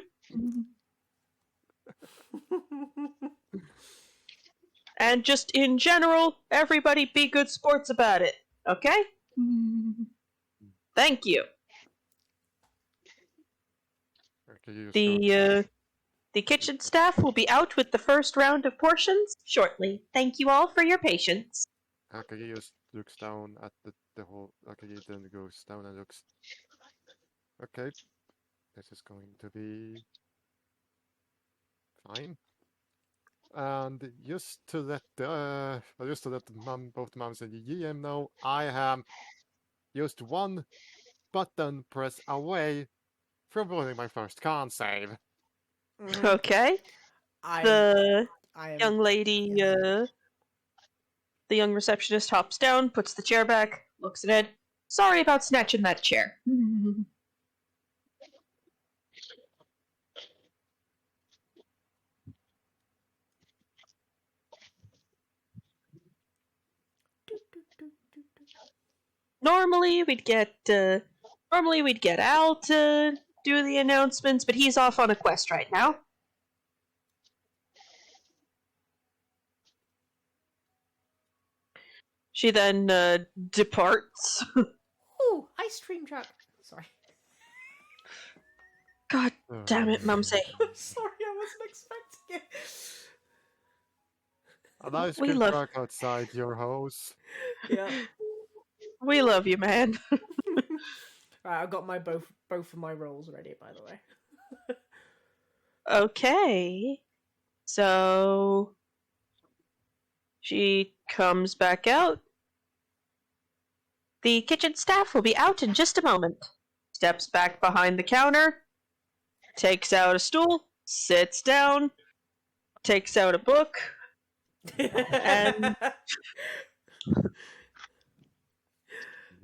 Speaker 1: And just in general, everybody be good sports about it, okay? Thank you. The kitchen staff will be out with the first round of portions shortly. Thank you all for your patience.
Speaker 3: Akagi just looks down at the whole. Akagi then goes down and looks. Okay, this is going to be fine. And just to let both the mums and the GM know, I am just one button press away from rolling my first con save.
Speaker 2: Mhm.
Speaker 1: Okay.
Speaker 2: I
Speaker 1: The
Speaker 2: am
Speaker 1: young lady, the young receptionist hops down, puts the chair back, looks at it. Sorry about snatching that chair. Normally we'd get Al to do the announcements, but he's off on a quest right now. She then departs.
Speaker 2: Ooh, ice cream truck. Sorry.
Speaker 1: God damn it, Mumsy.
Speaker 2: I'm sorry, I wasn't expecting it.
Speaker 3: An ice
Speaker 1: We
Speaker 3: cream
Speaker 1: love-
Speaker 3: truck outside your house.
Speaker 2: Yeah.
Speaker 1: We love you, man.
Speaker 2: Right, I've got my both of my rolls ready, by the way.
Speaker 1: Okay. So she comes back out. The kitchen staff will be out in just a moment. Steps back behind the counter, takes out a stool, sits down, takes out a book. And-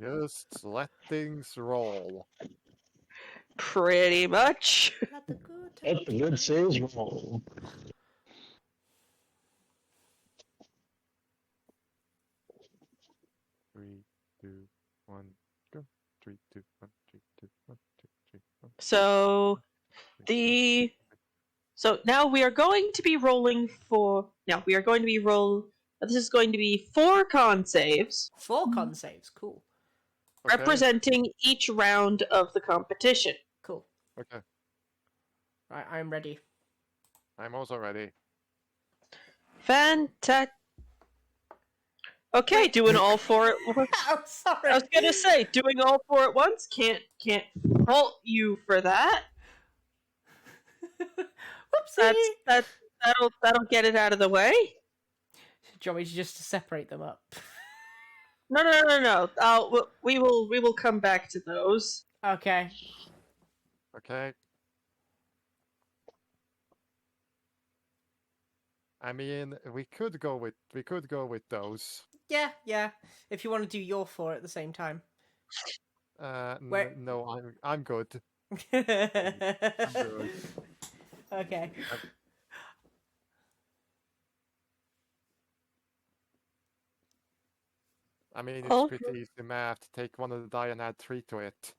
Speaker 3: Just let things roll.
Speaker 1: Pretty much.
Speaker 2: Let the good
Speaker 4: That's a good sales roll.
Speaker 3: Three, two, one, go. 3, 2, 1, 3, 2, 1, 2, 3, 1.
Speaker 1: So now we are going to be rolling for. Now we are going to be This is going to be 4 con saves,
Speaker 2: 4 con saves. Cool.
Speaker 3: Okay.
Speaker 1: representing each round of the competition.
Speaker 2: Cool.
Speaker 3: Okay,
Speaker 2: Right, I'm ready.
Speaker 3: I'm also ready.
Speaker 1: Fantastic. Okay, doing all 4 at once.
Speaker 2: I'm sorry.
Speaker 1: I was gonna say, doing all 4 at once can't fault you for that.
Speaker 2: Whoopsie.
Speaker 1: That'll get it out of the way.
Speaker 2: Do you want me to just separate them up?
Speaker 1: No. We will come back to those.
Speaker 2: Okay.
Speaker 3: Okay. I mean, we could go with those.
Speaker 2: Yeah. If you want to do your 4 at the same time. Where-
Speaker 3: No, I'm good.
Speaker 2: Okay.
Speaker 3: I mean, it's
Speaker 1: Oh.
Speaker 3: pretty easy math. Take one of the die and add 3 to it.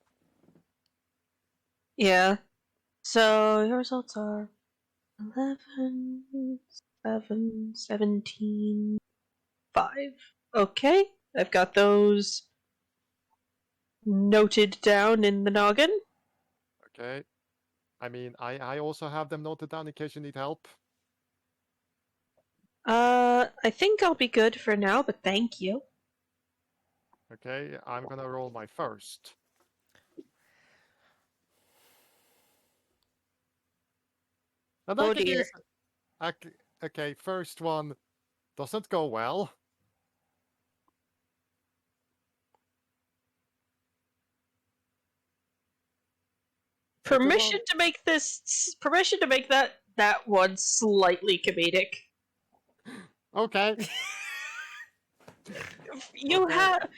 Speaker 1: Yeah. So your results are 11, 7, 17, 5. Okay, I've got those noted down in the noggin.
Speaker 3: Okay. I mean, I also have them noted down in case you need help.
Speaker 1: I think I'll be good for now, but thank you.
Speaker 3: Okay, I'm gonna roll my first. And
Speaker 1: Oh
Speaker 3: I can
Speaker 1: dear.
Speaker 3: use- Okay, first one doesn't go well. Second
Speaker 1: Permission to make that one slightly comedic.
Speaker 3: one- Okay.
Speaker 1: You
Speaker 3: Okay.
Speaker 1: have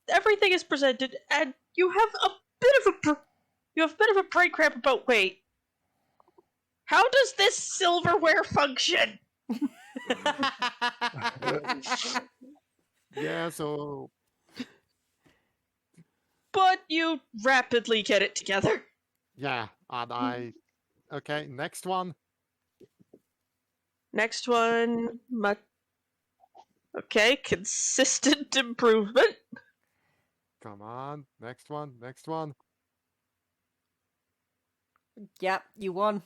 Speaker 1: everything is presented, and you have a bit of a brain cramp about wait. How does this silverware function?
Speaker 3: Yeah, so
Speaker 1: but you rapidly get it together.
Speaker 3: Yeah, and I. Okay, next one.
Speaker 1: Next one, okay, consistent improvement.
Speaker 3: Come on, next one, next one.
Speaker 2: Yep, you won.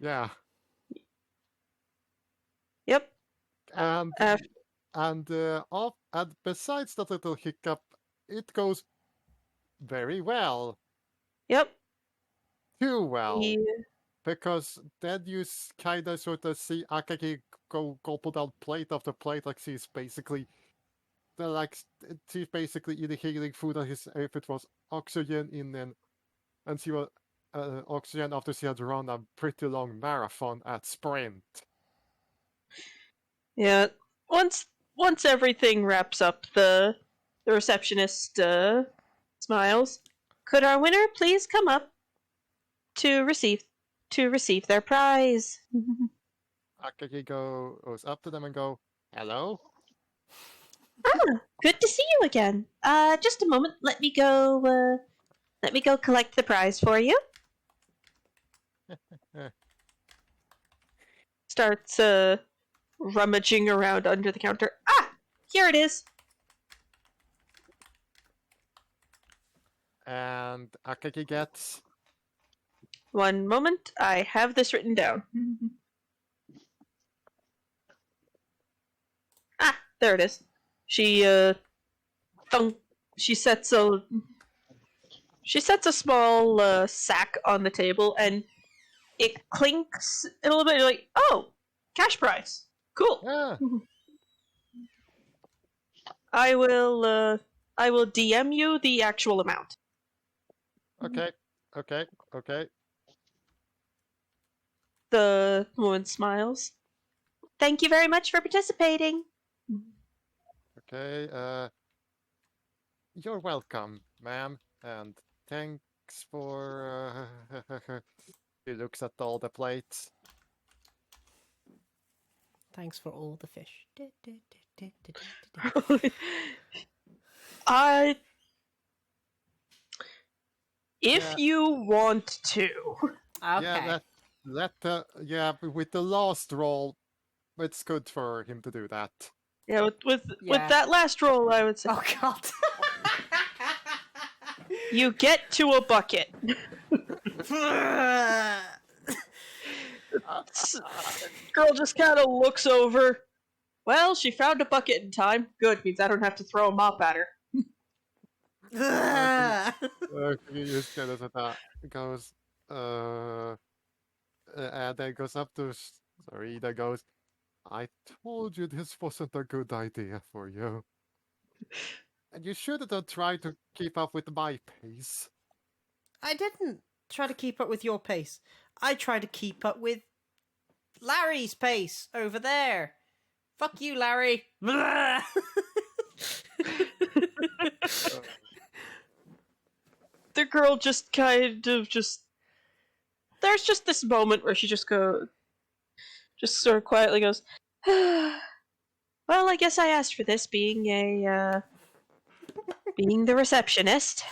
Speaker 3: Yeah,
Speaker 1: Yep.
Speaker 3: and
Speaker 1: Uh,
Speaker 3: and besides that little hiccup, it goes very well,
Speaker 1: yep.
Speaker 3: too well.
Speaker 1: He-
Speaker 3: Because then you kind of sort of see Akagi go gobble down plate after plate, like she's basically, she's basically eating healing food, and if it was oxygen and she was oxygen after she had run a pretty long marathon at sprint.
Speaker 1: Yeah. Once everything wraps up, the receptionist smiles. Could our winner please come up to receive their prize?
Speaker 3: Akagi goes up to them and go, "Hello."
Speaker 1: Good to see you again. Just a moment. Let me go collect the prize for you. Starts rummaging around under the counter. Ah, here it is.
Speaker 3: And Akagi gets.
Speaker 1: One moment. I have this written down. Ah, there it is. She she sets a small sack on the table, and it clinks a little bit. You're like, oh, cash prize. Cool.
Speaker 3: Yeah.
Speaker 1: I will DM you the actual amount.
Speaker 3: Okay. Okay. Okay.
Speaker 1: The woman smiles. Thank you very much for participating.
Speaker 3: Okay. You're welcome, ma'am, and thanks for. He looks at all the plates.
Speaker 2: Thanks for all the fish.
Speaker 1: If
Speaker 3: Yeah.
Speaker 1: you want to.
Speaker 2: Okay.
Speaker 3: Yeah, with the last roll, it's good for him to do that.
Speaker 1: Yeah, with
Speaker 2: Yeah.
Speaker 1: that last roll, I would say
Speaker 2: Oh god.
Speaker 1: you get to a bucket. Girl just kind of looks over. Well, she found a bucket in time. Good, means I don't have to throw a mop at her.
Speaker 3: He just kind of goes, and then goes up to Sarita, goes, I told you this wasn't a good idea for you. And you should have tried to keep up with my pace.
Speaker 2: I didn't try to keep up with your pace. I tried to keep up with Larry's pace over there. Fuck you, Larry.
Speaker 1: The girl just kind of there's just this moment where she just sort of quietly goes, well, I guess I asked for this, being the receptionist.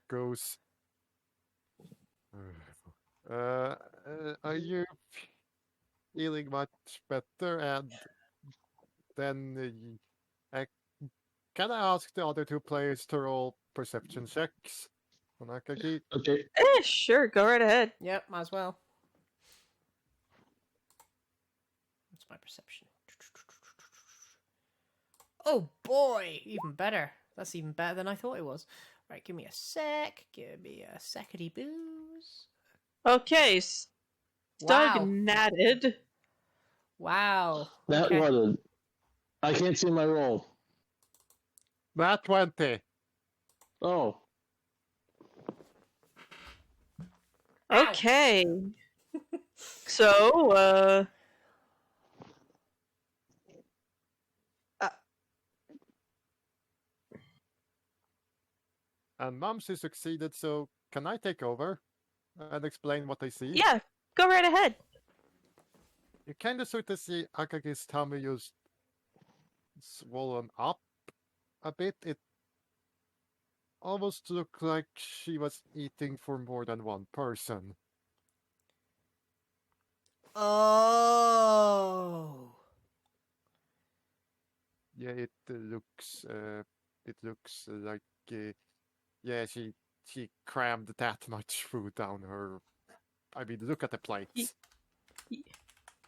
Speaker 3: Goes, are you feeling much better? And then can I ask the other two players to roll perception checks on Akagi?
Speaker 4: Okay.
Speaker 1: Sure, go right ahead.
Speaker 2: Yep, might as well. What's my perception? Oh boy, even better. That's even better than I thought it was. Right, give me a sec. Give me a secity booze.
Speaker 1: Okay,
Speaker 2: Wow.
Speaker 1: stagnated.
Speaker 2: Wow.
Speaker 4: That
Speaker 2: Okay.
Speaker 4: was I can't see my roll.
Speaker 3: Nat 20.
Speaker 4: Oh.
Speaker 1: Okay. So,
Speaker 3: And Mumsy succeeded, so can I take over and explain what I see?
Speaker 1: yeah, go right ahead.
Speaker 3: You kind of sort of see Akagi's tummy just swollen up a bit. It almost looked like she was eating for more than one person.
Speaker 2: Oh.
Speaker 3: Yeah, it looks like yeah, she crammed that much food down her. I mean, look at the plates.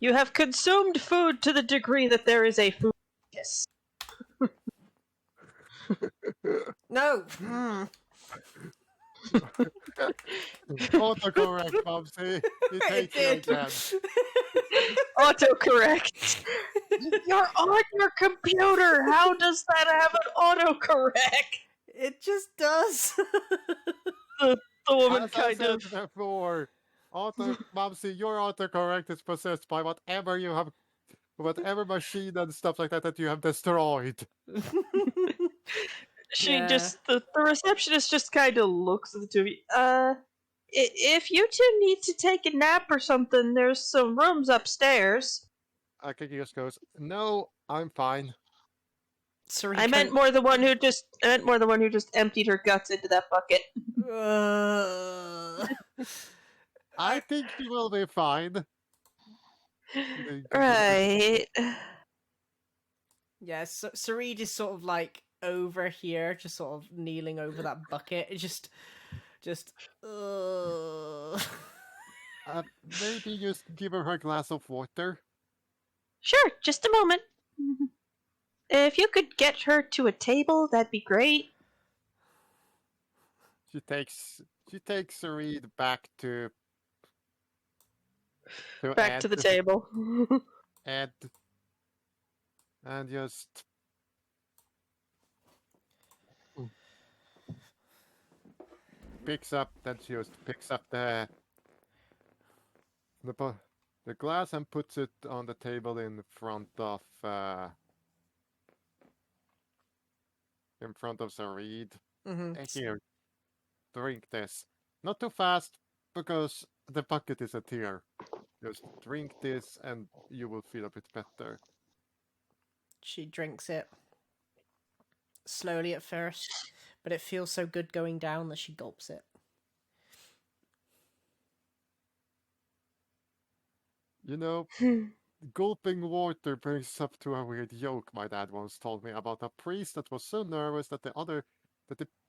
Speaker 1: You have consumed food to the degree that there is a food kiss.
Speaker 2: No.
Speaker 3: Autocorrect, Bubsy. It hates you again.
Speaker 1: Autocorrect. You're on your computer. How does that have an autocorrect?
Speaker 2: It just does.
Speaker 1: The woman
Speaker 3: As I
Speaker 1: kind
Speaker 3: said
Speaker 1: of.
Speaker 3: before, Bubsy, your autocorrect is possessed by whatever machine and stuff like that you have destroyed.
Speaker 1: She
Speaker 2: Yeah.
Speaker 1: just the receptionist just kind of looks at the two of you. If you two need to take a nap or something, there's some rooms upstairs.
Speaker 3: Akagi just goes, "No, I'm fine."
Speaker 2: Sorry,
Speaker 1: I meant more the one who just emptied her guts into that bucket.
Speaker 3: I think she will be fine.
Speaker 1: Right.
Speaker 2: Yeah, so Sarid is sort of like over here, just sort of kneeling over that bucket. It just.
Speaker 3: Maybe just give her a glass of water.
Speaker 1: Sure, just a moment. If you could get her to a table, that'd be great.
Speaker 3: She takes Reed back to
Speaker 1: Back to the table.
Speaker 3: Ed, and just picks up the glass and puts it on the table in front of Sarid. Here, drink this. Not too fast, because the bucket is a tear. Just drink this and you will feel a bit better.
Speaker 2: She drinks it. Slowly at first, but it feels so good going down that she gulps it.
Speaker 3: You know, gulping water brings up to a weird joke my dad once told me about a priest that was so nervous that the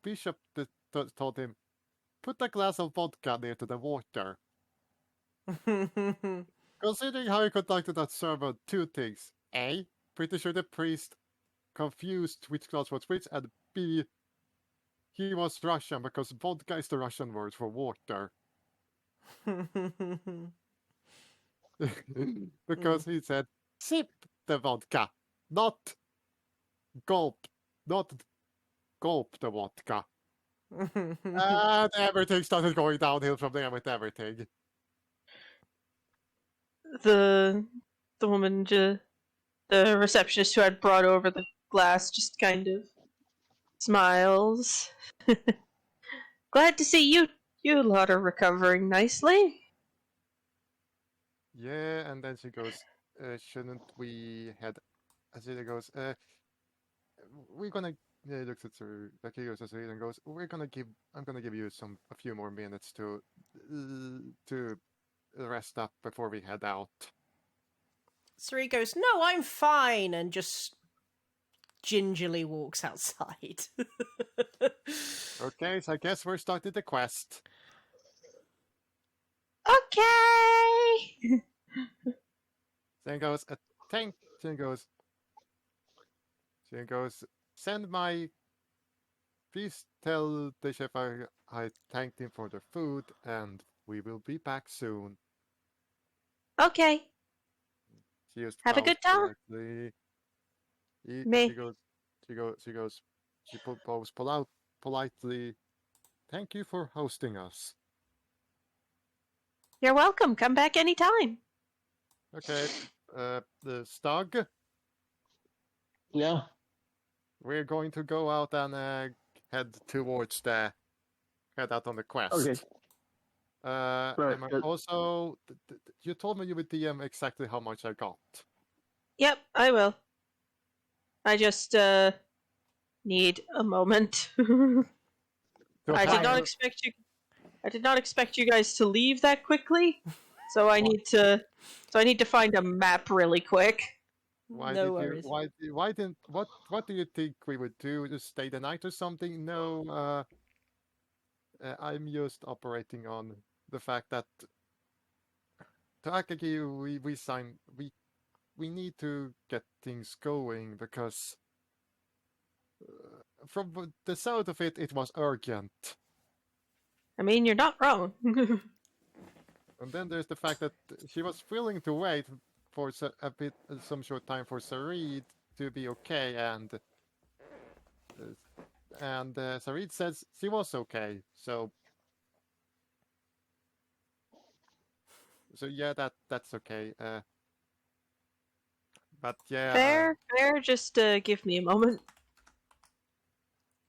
Speaker 3: bishop told him, put a glass of vodka near to the water. Considering how he conducted that sermon, two things. A, pretty sure the priest confused which glass was which, and B, he was Russian because vodka is the Russian word for water. Because he said, sip the vodka, not gulp the vodka. And everything started going downhill from there with everything.
Speaker 1: The woman, the receptionist who had brought over the glass, just kind of smiles. Glad to see you lot are recovering nicely.
Speaker 3: Yeah, and then she goes, shouldn't we head... She goes, we're gonna... Yeah, he looks at her, like he goes to Sarid and goes, I'm gonna give you a few more minutes to rest up before we head out.
Speaker 2: Sarid goes, no, I'm fine, and just gingerly walks outside.
Speaker 3: Okay, so I guess we're starting the quest.
Speaker 1: Okay.
Speaker 3: Then goes, send my... Please tell the chef I thanked him for the food, and we will be back soon.
Speaker 1: Okay.
Speaker 3: She just
Speaker 1: Have a
Speaker 3: bows
Speaker 1: good time.
Speaker 3: politely.
Speaker 1: Me.
Speaker 3: She bows politely. Thank you for hosting us.
Speaker 1: You're welcome. Come back anytime.
Speaker 3: Okay, the Stug,
Speaker 4: Yeah.
Speaker 3: we're going to go out and head out on the quest.
Speaker 4: Okay. Right,
Speaker 3: am I
Speaker 4: it-
Speaker 3: also, you told me you would DM exactly how much I got.
Speaker 1: Yep, I will. I just need a moment.
Speaker 3: To
Speaker 1: I did not
Speaker 3: have-
Speaker 1: expect you. I did not expect you guys to leave that quickly. So I
Speaker 3: What?
Speaker 1: need to. So I need to find a map really quick.
Speaker 3: Why
Speaker 2: No
Speaker 3: did
Speaker 2: worries.
Speaker 3: you? Why didn't? What do you think we would do? Just stay the night or something? No. I'm just operating on the fact that to Akagi we need to get things going because from the sound of it, it was urgent.
Speaker 1: I mean, you're not wrong.
Speaker 3: And then there's the fact that she was willing to wait for some short time for Sarid to be okay, and Sarid says she was okay. So yeah, that's okay. But yeah,
Speaker 1: Fair, fair. Just give me a moment.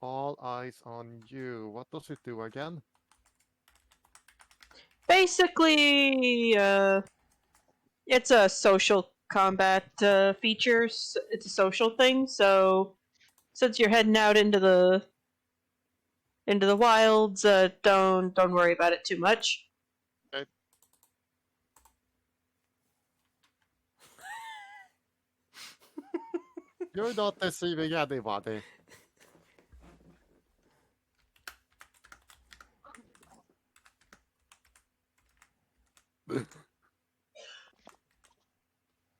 Speaker 3: all eyes on you. What does it do again?
Speaker 1: Basically, it's a social combat features. It's a social thing. So since you're heading out into the wilds, don't worry about it too much.
Speaker 3: You're not deceiving anybody.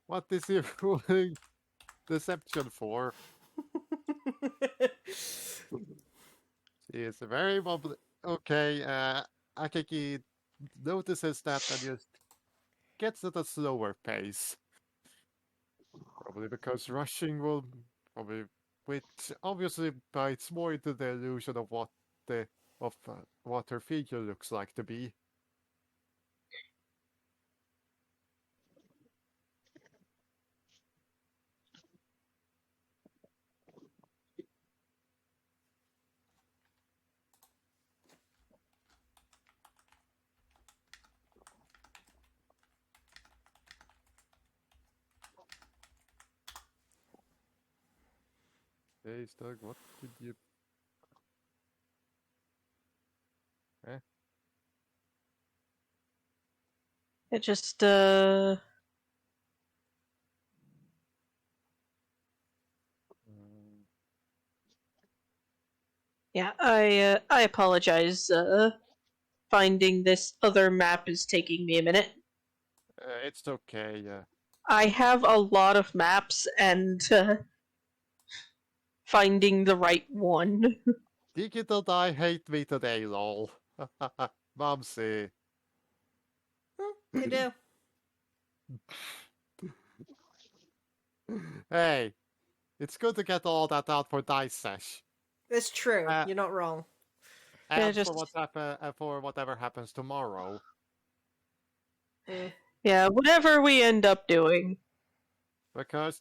Speaker 3: What is he ruling deception for? She is very bubbly. Okay, Akeki notices that and just gets at a slower pace. Probably because rushing will probably, which obviously bites more into the illusion of what her figure looks like to be. Hey, Stug, what did you?
Speaker 1: It just yeah. I apologize. Finding this other map is taking me a minute.
Speaker 3: It's okay.
Speaker 1: I have a lot of maps and finding the right one.
Speaker 3: Digital Die hate me today, lol. Mumsy.
Speaker 2: You do.
Speaker 3: Hey, it's good to get all that out for Dice Sesh.
Speaker 2: It's true.
Speaker 3: Uh,
Speaker 2: You're not wrong.
Speaker 1: Yeah,
Speaker 3: And
Speaker 1: just-
Speaker 3: for whatever happens tomorrow.
Speaker 1: Yeah, whatever we end up doing.
Speaker 3: Because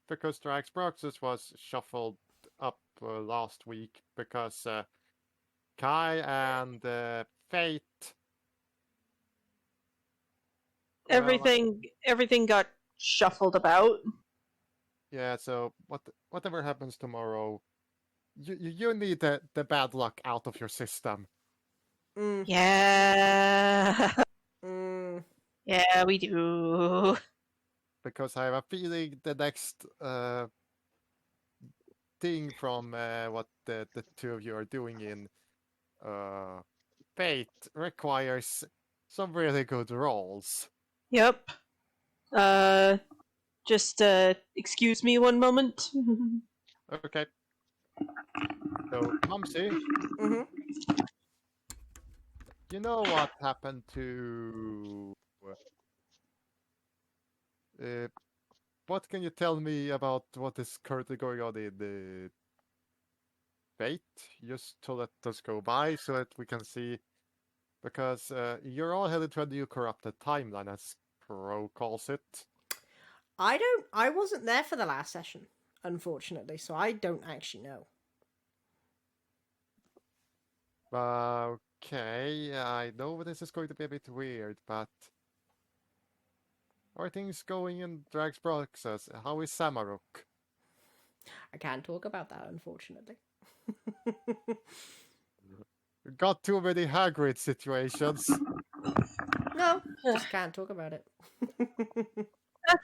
Speaker 3: because Drax Broxus was shuffled up last week because Kai and Fate.
Speaker 1: Everything got shuffled about.
Speaker 3: Yeah, so whatever happens tomorrow, you need the bad luck out of your system.
Speaker 1: Yeah.
Speaker 2: Mm.
Speaker 1: Yeah, we do.
Speaker 3: Because I have a feeling the next thing from what the two of you are doing in Fate requires some really good rolls.
Speaker 1: Yep. Just excuse me one moment.
Speaker 3: Okay. So, Mumsy,
Speaker 2: Hmm.
Speaker 3: you know what happened to... what can you tell me about what is currently going on in the Fate? Just to let us go by so that we can see. Because you're all headed to a new corrupted timeline, as Crow calls it.
Speaker 2: I wasn't there for the last session, unfortunately, so I don't actually know.
Speaker 3: Okay, I know this is going to be a bit weird, but how are things going in Drax Proxus? How is Samaruk?
Speaker 2: I can't talk about that, unfortunately.
Speaker 3: Got too many Hagrid situations.
Speaker 2: No, just can't talk about it.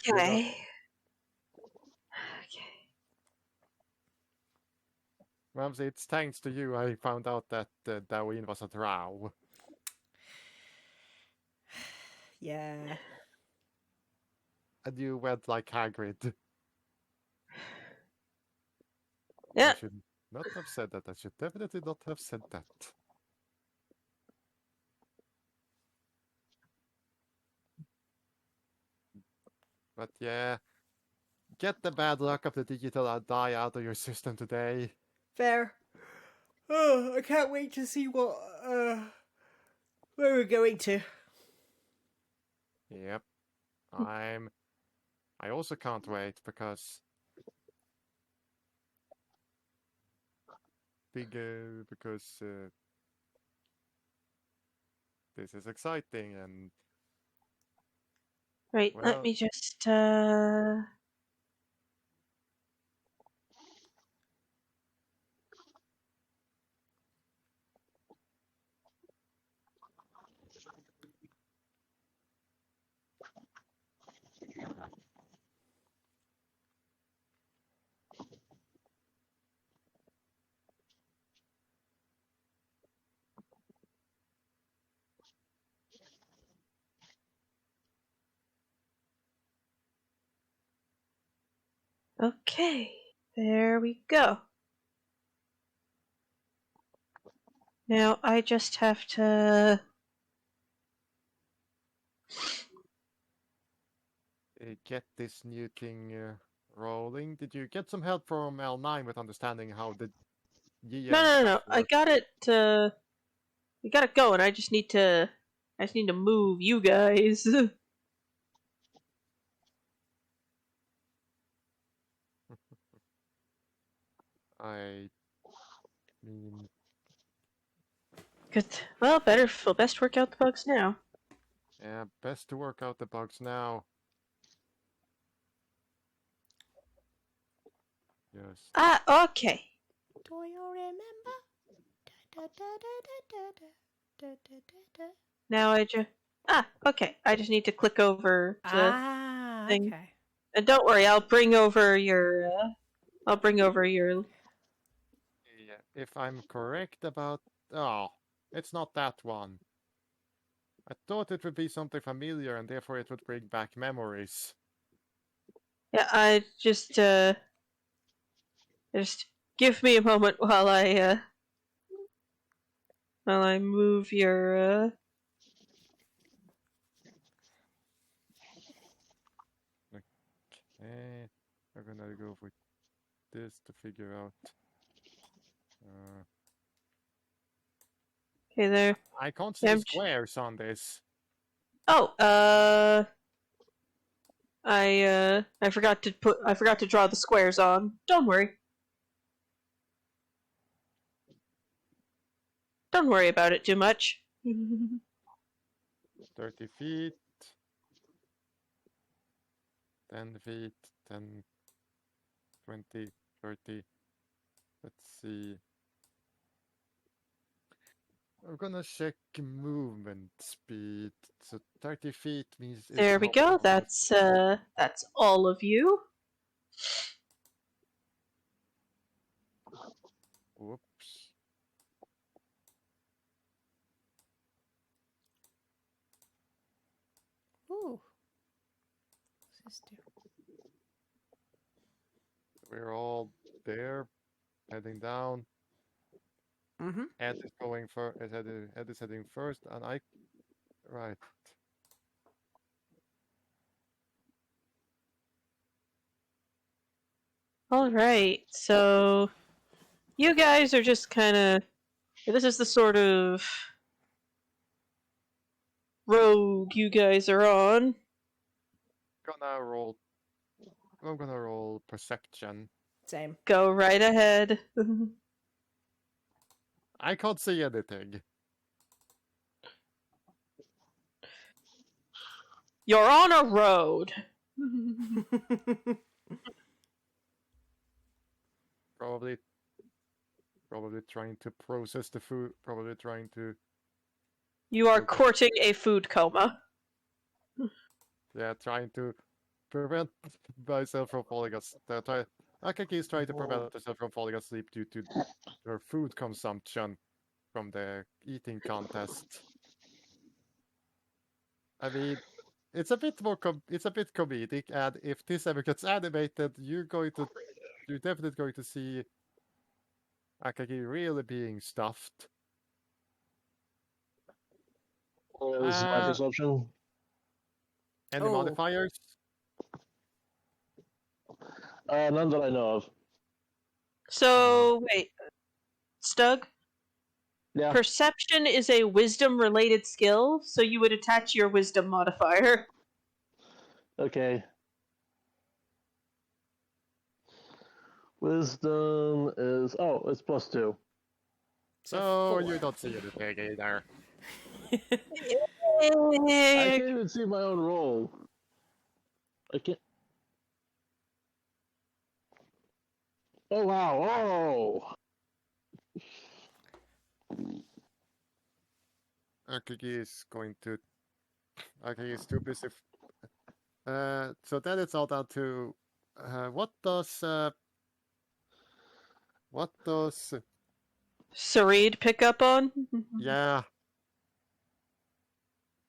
Speaker 1: Okay. Okay.
Speaker 3: Ramsey, it's thanks to you I found out that Darwin was a drow.
Speaker 2: Yeah.
Speaker 3: And you went like Hagrid.
Speaker 1: Yeah.
Speaker 3: I should not have said that. I should definitely not have said that. But yeah, get the bad luck of the digital die out of your system today.
Speaker 2: Fair. Oh, I can't wait to see what where we're going to.
Speaker 3: Yep. I also can't wait because this is exciting and
Speaker 1: Right,
Speaker 3: well,
Speaker 1: let me just okay. There we go. Now I just have to
Speaker 3: get this new thing rolling. Did you get some help from L9 with understanding how the GM
Speaker 1: No.
Speaker 3: stuff
Speaker 1: I
Speaker 3: works?
Speaker 1: got it we got it going. I just need to move you guys.
Speaker 3: I mean,
Speaker 1: Good. Well, we'll best work out the bugs now.
Speaker 3: yeah, best to work out the bugs now. Yes.
Speaker 1: Ah, okay.
Speaker 2: Do you remember? Da, da, da, da.
Speaker 1: Now okay. I just need to click over to thing.
Speaker 2: Okay.
Speaker 1: And don't worry, I'll bring over your
Speaker 3: Yeah, if I'm correct about... Oh, it's not that one. I thought it would be something familiar and therefore it would bring back memories.
Speaker 1: Yeah, I just give me a moment while I move your
Speaker 3: Okay, I'm gonna go with this to figure out.
Speaker 1: Okay, there.
Speaker 3: I can't see
Speaker 1: Yeah,
Speaker 3: squares on this.
Speaker 1: Oh, I forgot to draw the squares on. Don't worry. Don't worry about it too much.
Speaker 3: 30 feet, 10 feet, 10, 20, 30. Let's see. I'm gonna check movement speed. So 30 feet means it's
Speaker 1: There we
Speaker 3: not
Speaker 1: go.
Speaker 3: about-
Speaker 1: That's all of you.
Speaker 3: Whoops.
Speaker 2: Ooh. What's this do?
Speaker 3: We're all there, heading down.
Speaker 2: Mm-hmm.
Speaker 3: Ed is going first. Ed is heading first, and I. Right.
Speaker 1: All right. So you guys are just kind of. This is the sort of rogue you guys are on.
Speaker 3: I'm gonna roll perception.
Speaker 2: Same.
Speaker 1: Go right ahead.
Speaker 3: I can't see anything.
Speaker 1: You're on a road.
Speaker 3: Probably trying to process the food. Probably trying to
Speaker 1: You are
Speaker 3: Okay.
Speaker 1: courting a food coma.
Speaker 3: trying to prevent myself from falling asleep. Akaki is trying to prevent herself from falling asleep due to her food consumption from the eating contest. I mean, it's a bit comedic, and if this ever gets animated, you're definitely going to see Akagi really being stuffed.
Speaker 4: This is my perception.
Speaker 3: Any
Speaker 2: Oh.
Speaker 3: modifiers?
Speaker 4: None that I know of.
Speaker 1: So, wait. Stug?
Speaker 4: Yeah.
Speaker 1: Perception is a wisdom-related skill, so you would attach your wisdom modifier.
Speaker 4: Okay. Wisdom is it's +2.
Speaker 3: So
Speaker 2: four.
Speaker 3: you don't see anything either.
Speaker 4: I can't even see my own roll. I can't. Oh wow!
Speaker 3: Akagi is too busy. So then it's all down to what does
Speaker 1: Sareed pick up on?
Speaker 3: yeah.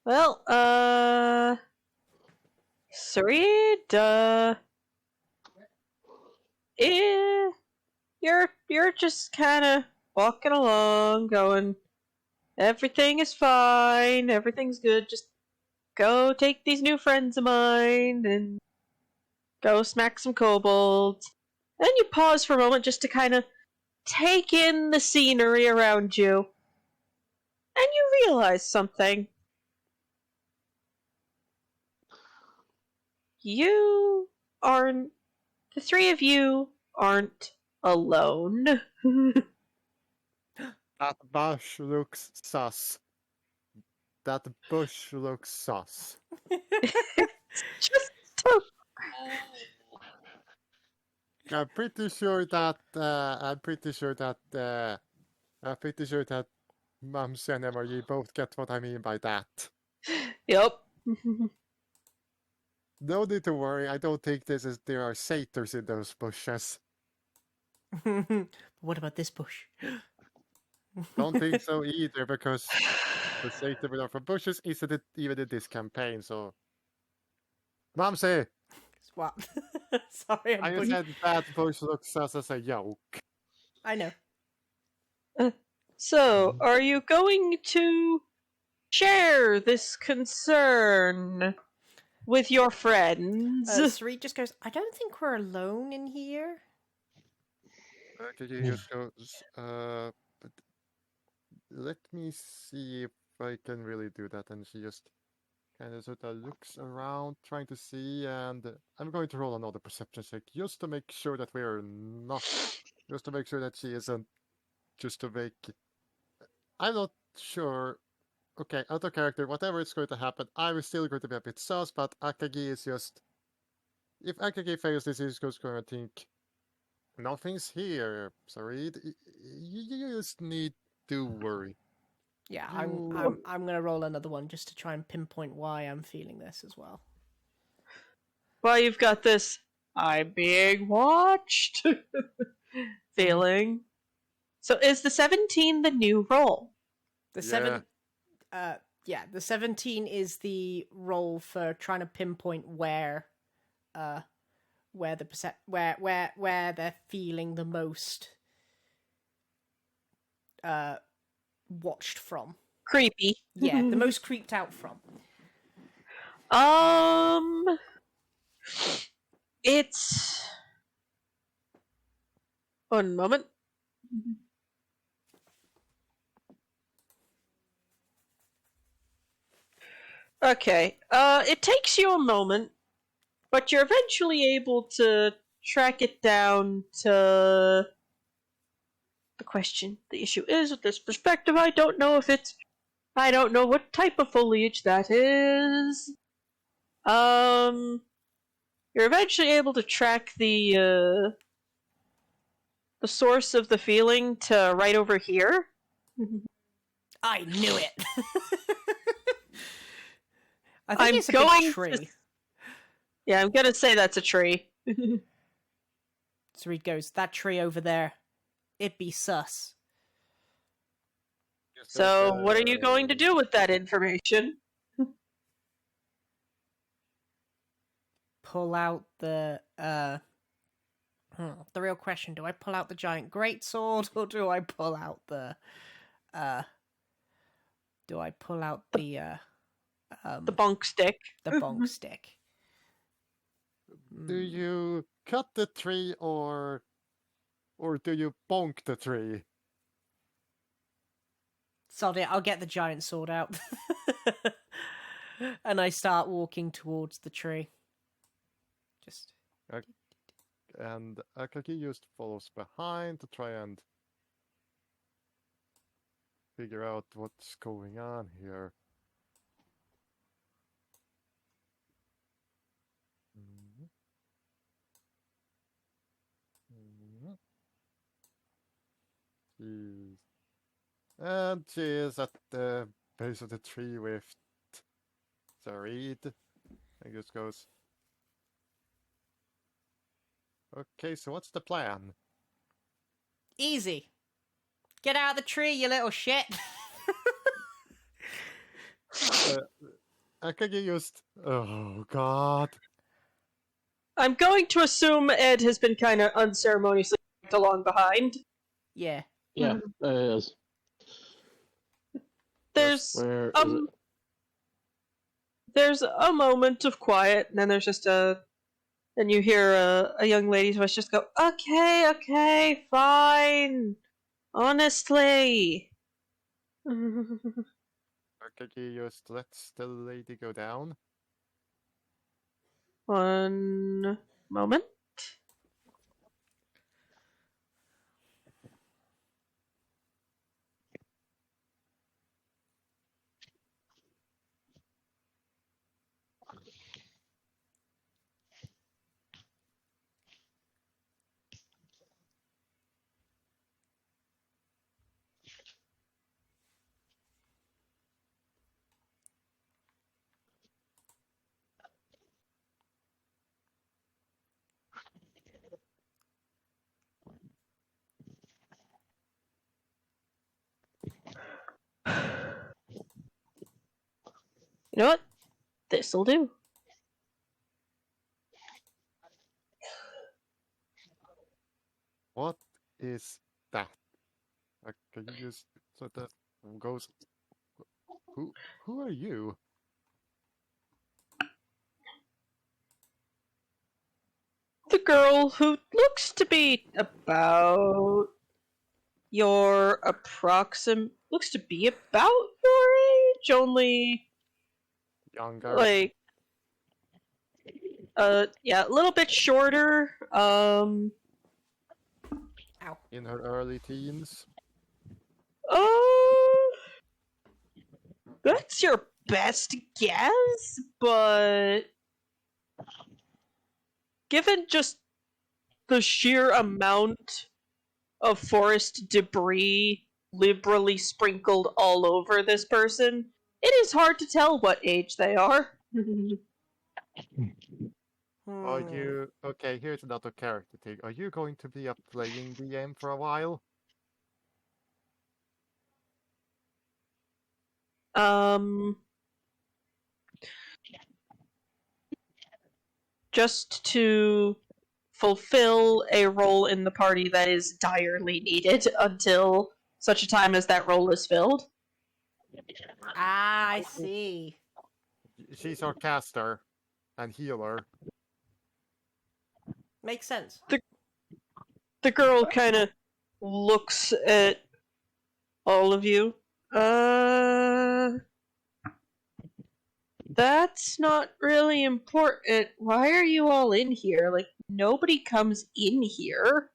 Speaker 1: Well, Sareed, you're just kind of walking along, going, everything is fine, everything's good, just go take these new friends of mine and go smack some kobolds. Then you pause for a moment just to kind of take in the scenery around you. And you realize something. The three of you aren't alone.
Speaker 3: That bush looks sus. That bush looks sus.
Speaker 1: Just
Speaker 3: I'm pretty sure that Mums and Emory both get what I mean by that.
Speaker 1: Yep.
Speaker 3: No need to worry. I don't think there are satyrs in those bushes.
Speaker 2: What about this bush?
Speaker 3: Don't think so either, because the satyr we know from bushes isn't it even in this campaign. So, Mamsie,
Speaker 2: What? Sorry,
Speaker 3: I said that bush looks sus as a yoke.
Speaker 2: I know.
Speaker 1: So, are you going to share this concern with your friends?
Speaker 2: Sareed just goes, I don't think we're alone in here.
Speaker 3: Could you just goes, but let me see if I can really do that. And she just kind of sort of looks around, trying to see, and I'm going to roll another perception check just to make sure that we're not, just to make sure that she isn't, just to make. I'm not sure. Okay, out of character, whatever is going to happen, I'm still going to be a bit sus, but Akagi is just. If Akagi fails this, he's just going to think, nothing's here, Sareed. You just need to worry.
Speaker 2: Yeah,
Speaker 3: You-
Speaker 2: I'm gonna roll another one just to try and pinpoint why I'm feeling this as well.
Speaker 1: Well, you've got this I'm being watched feeling. So is the 17 the new roll?
Speaker 2: The
Speaker 3: Yeah.
Speaker 2: the 17 is the roll for trying to pinpoint where the where they're feeling the most watched from.
Speaker 1: Creepy.
Speaker 2: Yeah, the most creeped out from.
Speaker 1: It's... One moment. Okay, it takes you a moment, but you're eventually able to track it down to the question. The issue is, with this perspective, I don't know what type of foliage that is. You're eventually able to track the source of the feeling to right over here.
Speaker 2: I knew it. I think
Speaker 1: I'm
Speaker 2: it's a
Speaker 1: going
Speaker 2: big
Speaker 1: to-
Speaker 2: tree.
Speaker 1: Yeah, I'm gonna say that's a tree.
Speaker 2: So Reed goes, that tree over there, it be sus.
Speaker 1: So, what are you going to do with that information?
Speaker 2: Pull out the the real question, do I pull out the giant greatsword or do I pull out the the
Speaker 1: The bonk stick.
Speaker 2: the bonk stick?
Speaker 3: Do you cut the tree or do you bonk the tree?
Speaker 2: Sod it, I'll get the giant sword out. And I start walking towards the tree. Just
Speaker 3: And Akagi just follows behind to try and figure out what's going on here. Mhm. Mhm. Jeez. And she is at the base of the tree with Zarid. And just goes, okay, so what's the plan?
Speaker 2: easy. Get out of the tree, you little shit.
Speaker 3: Akagi just, oh god.
Speaker 1: I'm going to assume Ed has been kind of unceremoniously dragged along behind.
Speaker 2: Yeah.
Speaker 4: Yeah, it is.
Speaker 1: There's
Speaker 4: Where is it?
Speaker 1: there's a moment of quiet, and then there's just and you hear a young lady's voice just go, okay, fine. Honestly.
Speaker 3: Akagi just lets the lady go down.
Speaker 1: One moment. You know what? This'll do.
Speaker 3: What is that? Akagi just sort of goes, who are you?
Speaker 1: The girl who looks to be about your looks to be about your age, only
Speaker 3: Younger?
Speaker 1: like yeah, a little bit shorter.
Speaker 2: Ow.
Speaker 3: In her early teens?
Speaker 1: That's your best guess, but given just the sheer amount of forest debris liberally sprinkled all over this person, it is hard to tell what age they are.
Speaker 3: Are you... Okay, here's another character thing. Are you going to be a playing DM for a while?
Speaker 1: Just to fulfill a role in the party that is direly needed until such a time as that role is filled.
Speaker 2: Ah, I see.
Speaker 3: She's our caster and healer.
Speaker 2: Makes sense.
Speaker 1: The girl kind of looks at all of you. That's not really important. Why are you all in here? Like, nobody comes in here.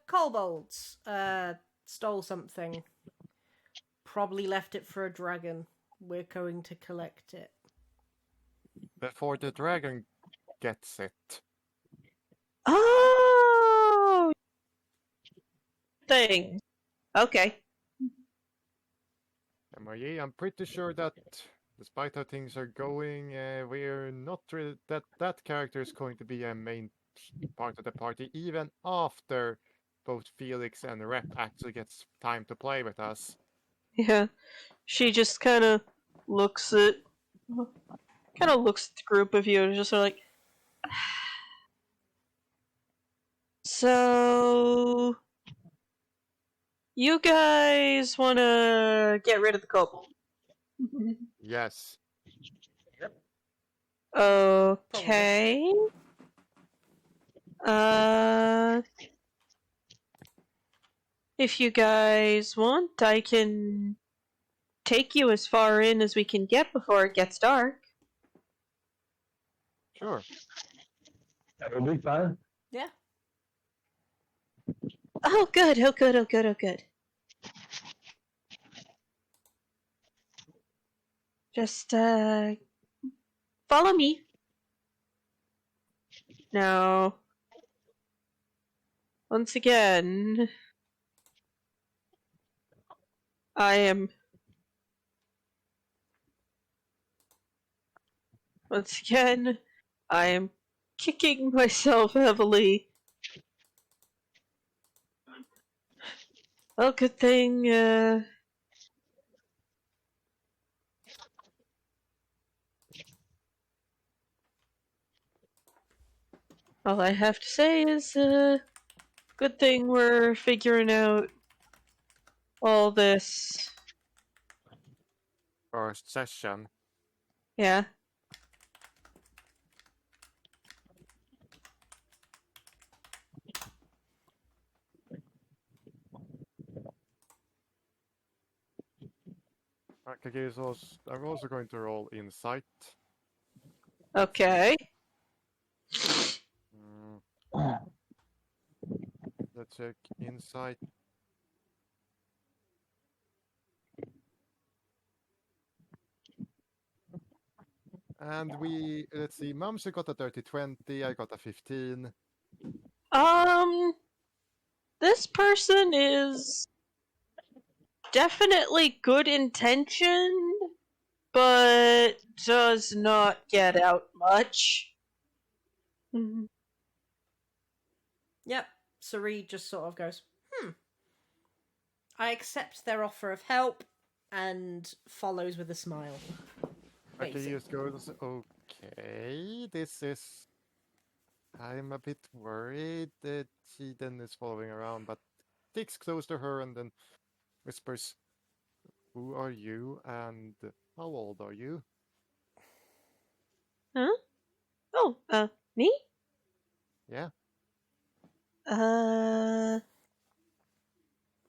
Speaker 2: Kobolds, stole something. Probably left it for a dragon. We're going to collect it.
Speaker 3: before the dragon gets it.
Speaker 1: Oh, thing. Okay.
Speaker 3: MIE, I'm pretty sure that despite how things are going, we're not really that character is going to be a main part of the party even after both Felix and Rep actually gets time to play with us.
Speaker 1: Yeah. She just kind of looks at the group of you and just sort of like, so you guys want to get rid of the kobold?
Speaker 3: Yes.
Speaker 1: Okay. If you guys want, I can take you as far in as we can get before it gets dark.
Speaker 3: Sure.
Speaker 4: Have a big time.
Speaker 2: Yeah.
Speaker 1: Oh, good. Oh, good. Oh, good. Oh, good. Just, follow me. Now, once again, once again, I am kicking myself heavily. Well, good thing, all I have to say is, good thing we're figuring out all this.
Speaker 3: First session.
Speaker 1: Yeah.
Speaker 3: Okay, so I'm also going to roll insight.
Speaker 1: Okay.
Speaker 3: Let's check insight. And let's see, Mumsy got a 30-20, I got a 15.
Speaker 1: This person is definitely good intentioned, but does not get out much.
Speaker 2: Yep. Sari just sort of goes, I accept their offer of help and follows with a smile.
Speaker 3: Okay,
Speaker 2: Basic.
Speaker 3: just goes, okay, this is... I'm a bit worried that she then is following around, but sticks close to her and then whispers, who are you and how old are you?
Speaker 1: Huh? Oh, me?
Speaker 3: Yeah.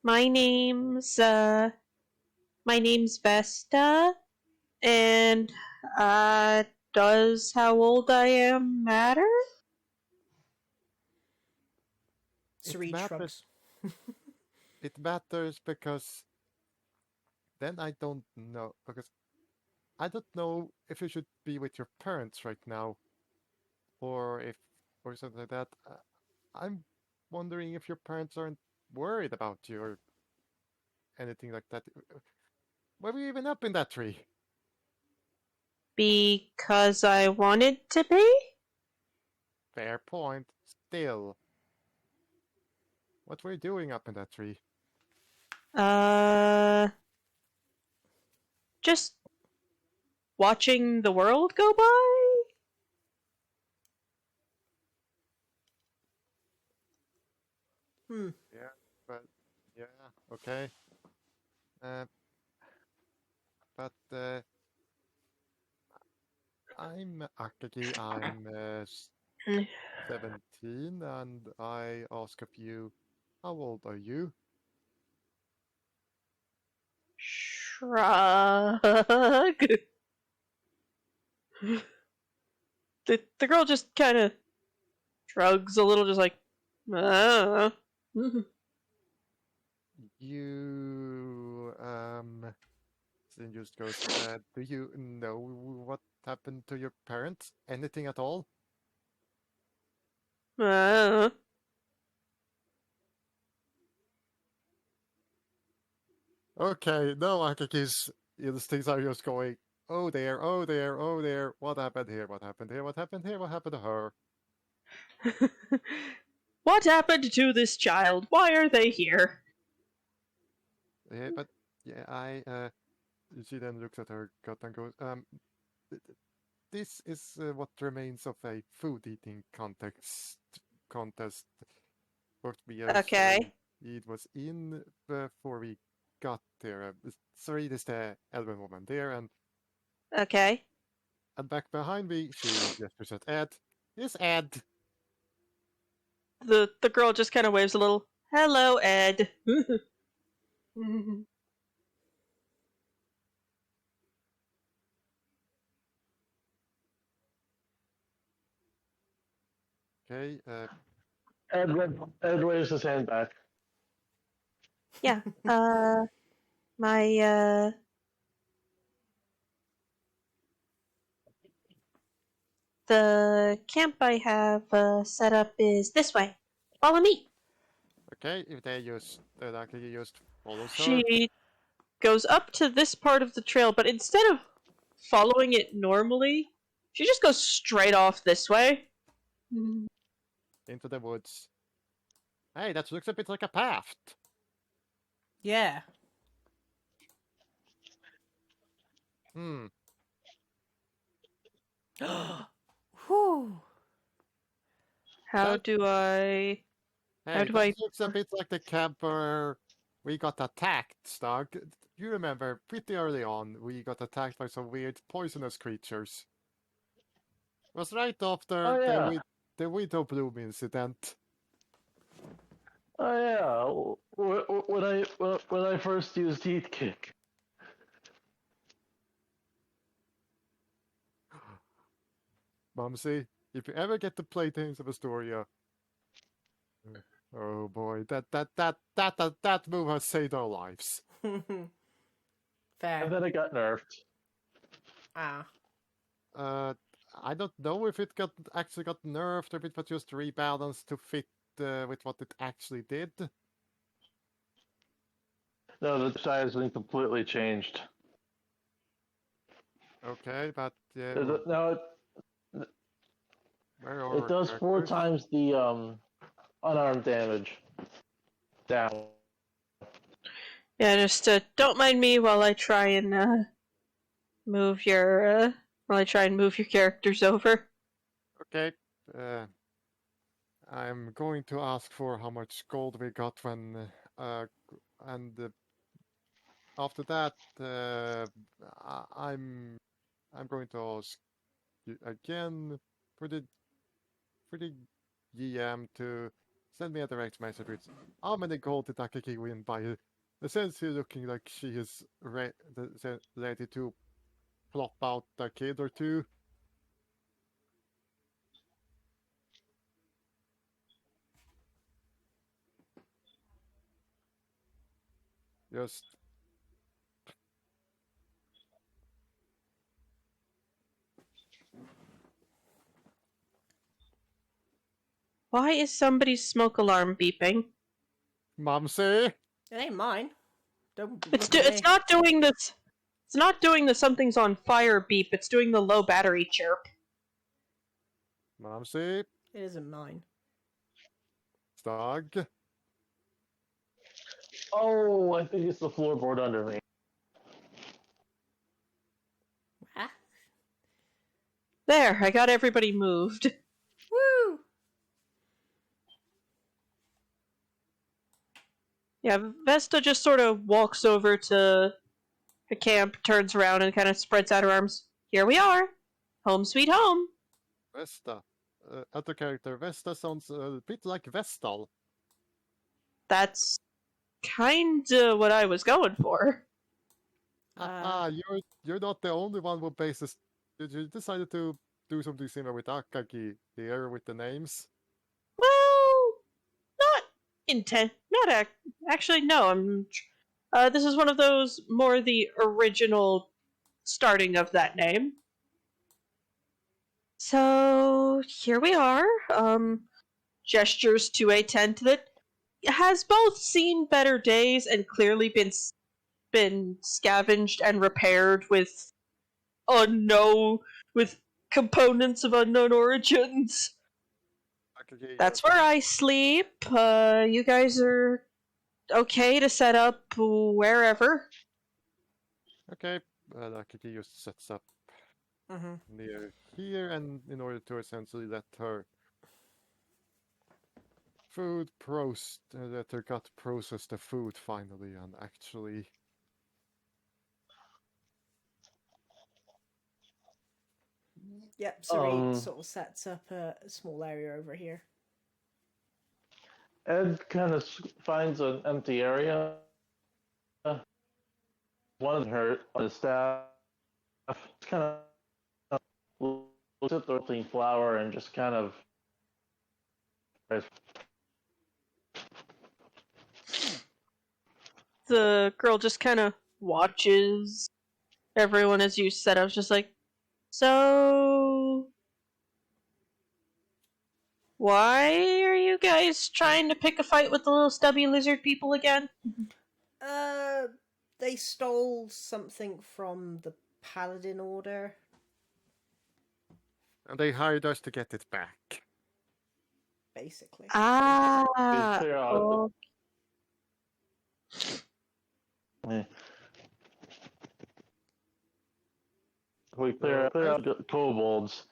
Speaker 1: My name's Vesta, and, does how old I am matter?
Speaker 2: Sari
Speaker 3: matters.
Speaker 2: shrugs.
Speaker 3: It matters because then I don't know, because I don't know if you should be with your parents right now, or something like that. I'm wondering if your parents aren't worried about you or anything like that. Why were you even up in that tree?
Speaker 1: Because I wanted to be?
Speaker 3: Fair point. Still. What were you doing up in that tree?
Speaker 1: Just watching the world go by?
Speaker 3: Yeah, but yeah, okay. But I'm Akagi. I'm 17, and I ask of you, how old are you?
Speaker 1: Shrug. The girl just kind of shrugs a little, just like,
Speaker 3: You, then just goes, do you know what happened to your parents? Anything at all?
Speaker 1: Uh,
Speaker 3: Okay, no, Akaki's instincts are just going, oh there, oh there, oh there. What happened here? What happened here? What happened here? What happened to her?
Speaker 1: what happened to this child? Why are they here?
Speaker 3: Yeah, but yeah, she then looks at her gut and goes, this is what remains of a food eating contest. What we
Speaker 1: Okay.
Speaker 3: it was in before we got there. Sorry, this the elven woman there, and
Speaker 1: Okay.
Speaker 3: back behind me, she gestures at Ed. Yes, Ed.
Speaker 1: The girl just kind of waves a little. Hello, Ed.
Speaker 3: Okay,
Speaker 4: Ed raised his hand back.
Speaker 1: yeah. My the camp I have set up is this way. Follow me.
Speaker 3: okay. If they just actually just follows her.
Speaker 1: She goes up to this part of the trail, but instead of following it normally, she just goes straight off this way.
Speaker 3: Into the woods. Hey, that looks a bit like a path.
Speaker 2: Yeah.
Speaker 3: Hmm.
Speaker 2: Whew.
Speaker 1: How
Speaker 3: That-
Speaker 1: do I?
Speaker 3: Hey,
Speaker 1: How do
Speaker 3: that
Speaker 1: I-
Speaker 3: looks a bit like the camp where we got attacked, Stug. You remember, pretty early on, we got attacked by some weird poisonous creatures. It was right after
Speaker 4: Oh, yeah.
Speaker 3: the Widow Bloom incident.
Speaker 4: Oh yeah, when I first used Heat Kick.
Speaker 3: Mumsy, if you ever get to play Tales of Astoria, oh boy, that move has saved our lives.
Speaker 4: And
Speaker 2: Fair.
Speaker 4: then it got nerfed.
Speaker 2: Ah.
Speaker 3: I don't know if it actually got nerfed or if it was just rebalanced to fit with what it actually did.
Speaker 4: No, the size has been completely changed.
Speaker 3: Okay, but
Speaker 4: Now
Speaker 3: where are
Speaker 4: it does 4
Speaker 3: characters?
Speaker 4: times the unarmed damage. Down.
Speaker 1: Yeah, just don't mind me while I try and move your characters over.
Speaker 3: Okay, I'm going to ask for how much gold we got when, and after that, I'm going to ask you again for the GM to send me a direct message with how many gold did Akaki win by essentially looking like she is ready to plop out a kid or two. Just
Speaker 1: Why is somebody's smoke alarm beeping?
Speaker 3: Mumsy.
Speaker 2: It ain't mine. Don't.
Speaker 1: It's
Speaker 2: look at
Speaker 1: it's
Speaker 2: me.
Speaker 1: not doing this. It's not doing the something's on fire beep. It's doing the low battery chirp.
Speaker 3: Mumsy.
Speaker 2: It isn't mine.
Speaker 3: Stag.
Speaker 4: Oh, I think it's the floorboard under me.
Speaker 2: Ah.
Speaker 1: There, I got everybody moved.
Speaker 2: Woo!
Speaker 1: Yeah, Vesta just sort of walks over to the camp, turns around, and kind of spreads out her arms. Here we are! Home sweet home!
Speaker 3: Vesta. Other character. Vesta sounds a bit like Vestal.
Speaker 1: That's kinda what I was going for.
Speaker 3: You're not the only one who bases. You decided to do something similar with Akagi here with the names.
Speaker 1: Well, not intent. Not actually. No, I'm. This is one of those more the original starting of that name. So here we are. Gestures to a tent that has both seen better days and clearly been scavenged and repaired with with components of unknown origins.
Speaker 3: Akagi,
Speaker 1: That's where I sleep. You guys are okay to set up wherever.
Speaker 3: okay, Akagi just sets up
Speaker 2: Mm-hmm.
Speaker 3: near here, and in order to essentially let her let her gut process the food finally, and actually,
Speaker 2: Yep, Sarit
Speaker 4: Um,
Speaker 2: sort of sets up a small area over here.
Speaker 4: Ed kind of finds an empty area. One of her on the staff kind of looks at the clean flower and just kind of
Speaker 1: The girl just kind of watches everyone as you set up, just like, so. Why are you guys trying to pick a fight with the little stubby lizard people again?
Speaker 2: They stole something from the Paladin Order.
Speaker 3: and they hired us to get it back.
Speaker 2: Basically.
Speaker 1: Ah,
Speaker 4: clear out
Speaker 1: oh,
Speaker 4: we clear out the kobolds.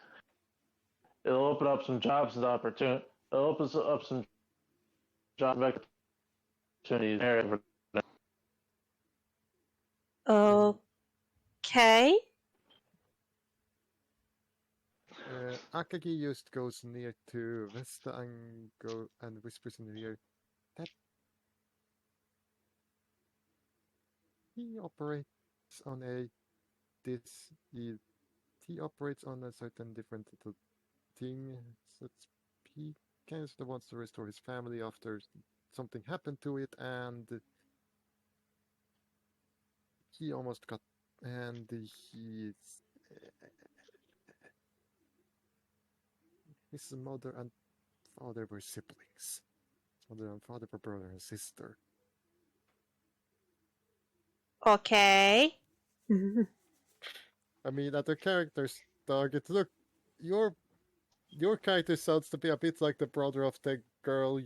Speaker 4: It'll open up some jobs and opportunities. It'll open up some job opportunities.
Speaker 1: okay.
Speaker 3: Akagi just goes near to Vesta and whispers in her ear that he operates on a this he operates on a certain different little thing. So he kind of wants to restore his family after something happened to it, and he almost got and his mother and father were siblings. His mother and father were brother and sister.
Speaker 1: Okay.
Speaker 3: I mean, at the character's target, look, your character sounds to be a bit like the brother of the girl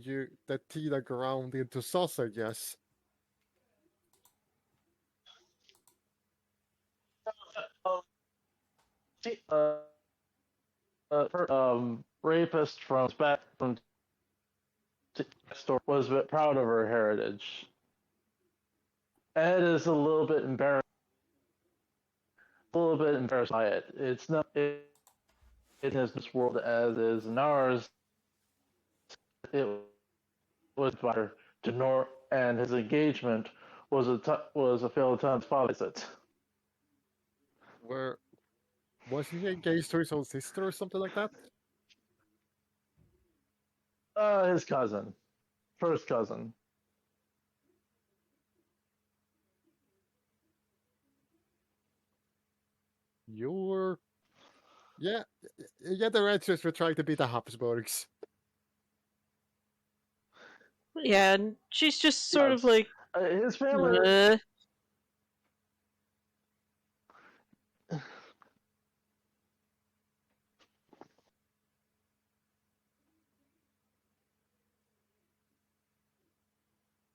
Speaker 3: that Tina ground into sausage. Yes.
Speaker 4: Uh, rapist from back from store was a bit proud of her heritage. Ed is a little bit embarrassed by it. It's not it is this world as is in ours. It was by her to Nor, and his engagement was a failed attempt to follow it.
Speaker 3: Where was he engaged to his own sister or something like that?
Speaker 4: His cousin, first cousin.
Speaker 3: You're yeah, the Redshirts were trying to be the Habsburgs.
Speaker 1: Yeah, and she's just sort of like,
Speaker 4: His family.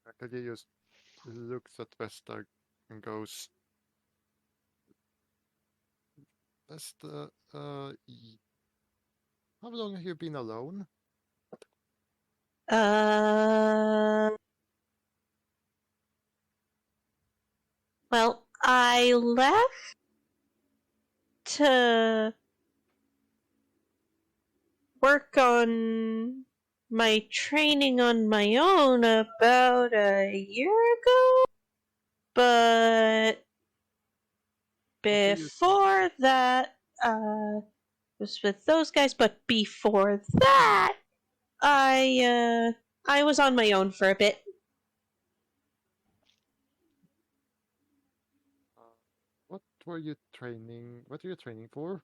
Speaker 3: Akagi just looks at Vesta and goes, Vesta, how long have you been alone?
Speaker 1: Well, I left to work on my training on my own about a year ago, but before that, was with those guys. But before that, I was on my own for a bit.
Speaker 3: What were you training? What are you training for?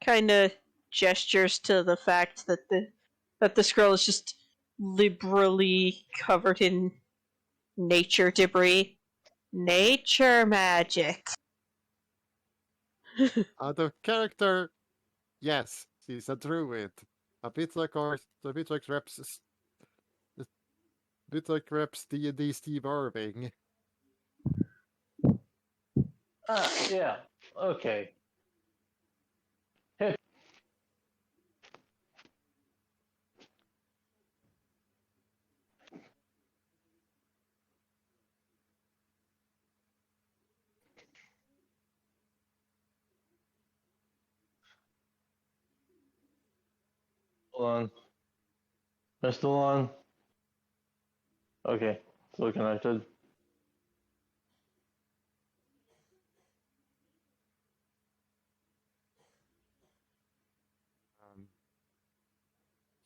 Speaker 1: kind of gestures to the fact that the scroll is just liberally covered in nature debris. Nature magic.
Speaker 3: The character, yes, she's a druid. A bit like Reps, a bit like Reps D&D Steve Irving.
Speaker 4: Yeah. Okay. Hit. Hold on. They're still on. Okay. Still connected.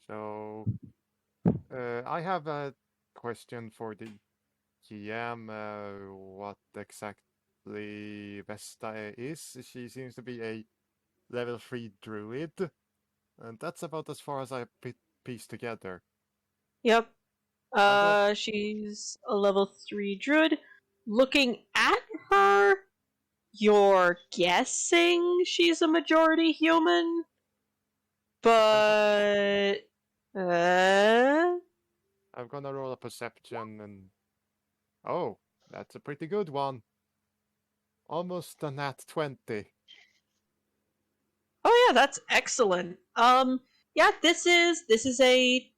Speaker 3: So, I have a question for the GM. What exactly Vesta is? She seems to be a level 3 druid, and that's about as far as I pieced together.
Speaker 1: Yep.
Speaker 3: don't-
Speaker 1: She's a level 3 druid. Looking at her, you're guessing she's a majority human, but
Speaker 3: I'm gonna roll a perception, and oh, that's a pretty good one. Almost a nat 20.
Speaker 1: oh yeah, that's excellent. Yeah, this is a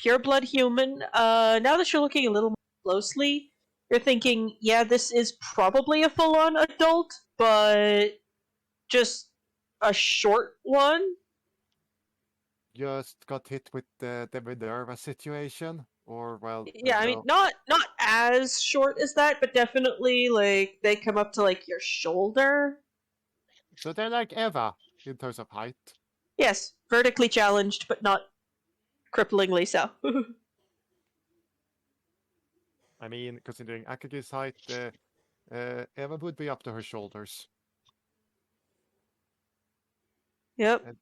Speaker 1: pureblood human. Now that you're looking a little more closely, you're thinking, yeah, this is probably a full-on adult, but just a short one.
Speaker 3: Just got hit with the Minerva situation, or well,
Speaker 1: Yeah, I mean,
Speaker 3: no.
Speaker 1: not as short as that, but definitely like they come up to like your shoulder.
Speaker 3: So they're like Eva in terms of height.
Speaker 1: Yes, vertically challenged, but not cripplingly so.
Speaker 3: I mean, considering Akagi's height, Eva would be up to her shoulders.
Speaker 1: Yep.
Speaker 3: And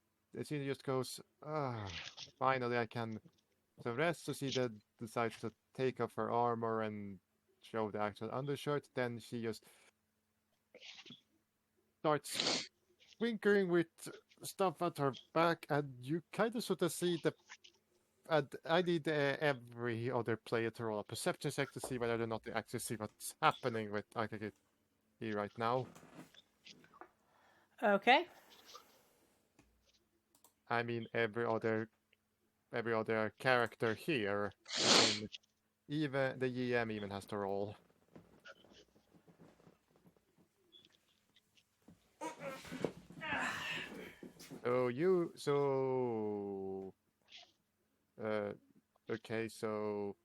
Speaker 3: she just goes, finally I can. So rest, so she then decides to take off her armor and show the actual undershirt. Then she just starts twinkering with stuff at her back, and you kind of sort of see the. And I need every other player to roll a perception check to see whether or not they actually see what's happening with Akagi right now.
Speaker 2: Okay.
Speaker 3: I mean, every other character here. I mean, even the GM even has to roll. Okay, so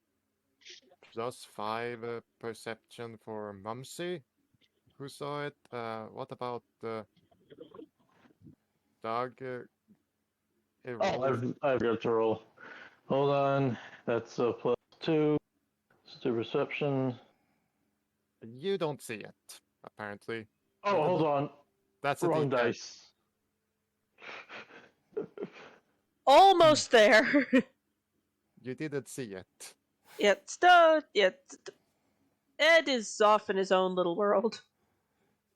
Speaker 3: +5 perception for Mumsy, who saw it. What about Doug?
Speaker 4: I've got to roll. Hold on. That's a +2 to perception.
Speaker 3: You don't see it, apparently.
Speaker 4: Oh, hold on.
Speaker 3: That's a
Speaker 4: Wrong
Speaker 3: D10.
Speaker 4: dice.
Speaker 1: Almost there.
Speaker 3: You didn't see it.
Speaker 1: Ed is off in his own little world.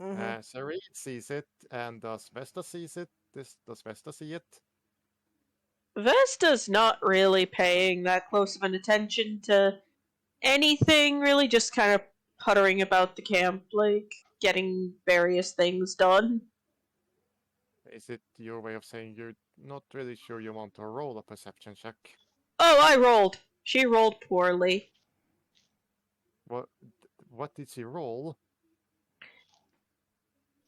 Speaker 2: Mm-hmm.
Speaker 3: Sarid sees it, and does Vesta sees it? Does Vesta see it?
Speaker 1: Vesta's not really paying that close of an attention to anything, really, just kind of puttering about the camp, like getting various things done.
Speaker 3: Is it your way of saying you're not really sure you want to roll a perception check?
Speaker 1: Oh, I rolled. She rolled poorly.
Speaker 3: What did she roll?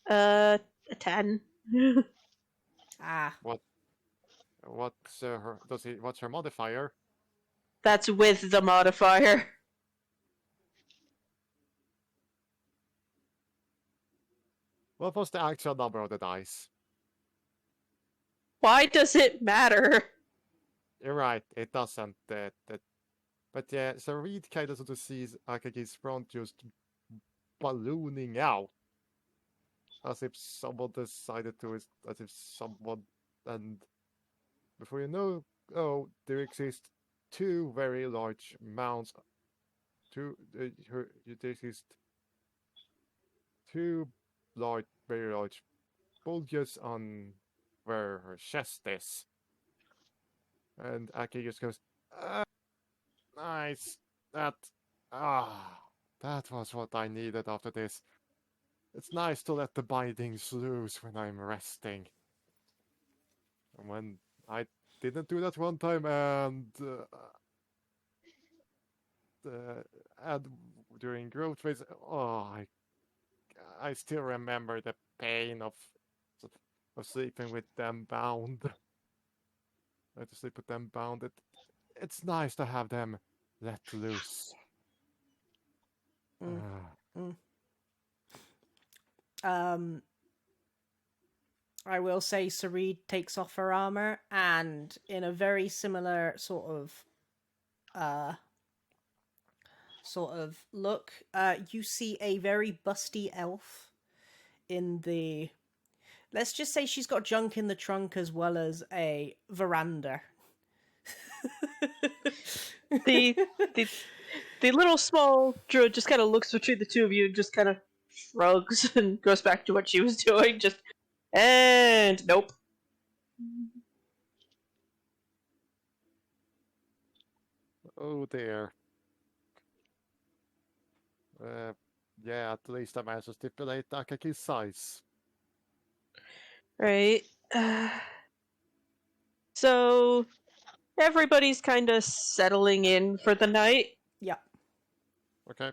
Speaker 1: A 10.
Speaker 2: Ah.
Speaker 3: What's her modifier?
Speaker 1: That's with the modifier.
Speaker 3: What was the actual number of the dice?
Speaker 1: Why does it matter?
Speaker 3: You're right, it doesn't. But yeah, so Reed kind of sort of sees Akagi's front just ballooning out. as if someone decided to, as if someone, and before you know, oh, there exist two very large mounds. There exist two very large bulges on where her chest is. And Aki just goes, nice. That was what I needed after this. It's nice to let the bindings loose when I'm resting. And when I didn't do that one time, and during growth phase, I still remember the pain of sleeping with them bound. I had to sleep with them bound. It's nice to have them let loose.
Speaker 2: I will say Sarid takes off her armor, and in a very similar sort of look, you see a very busty elf in the. Let's just say she's got junk in the trunk as well as a veranda.
Speaker 1: The little small druid just kind of looks between the two of you and just kind of shrugs and goes back to what she was doing. And nope.
Speaker 3: Oh dear. Yeah, at least I managed to stipulate Akaki's size.
Speaker 1: Right. So everybody's kind of settling in for the night.
Speaker 2: Yeah.
Speaker 3: Okay.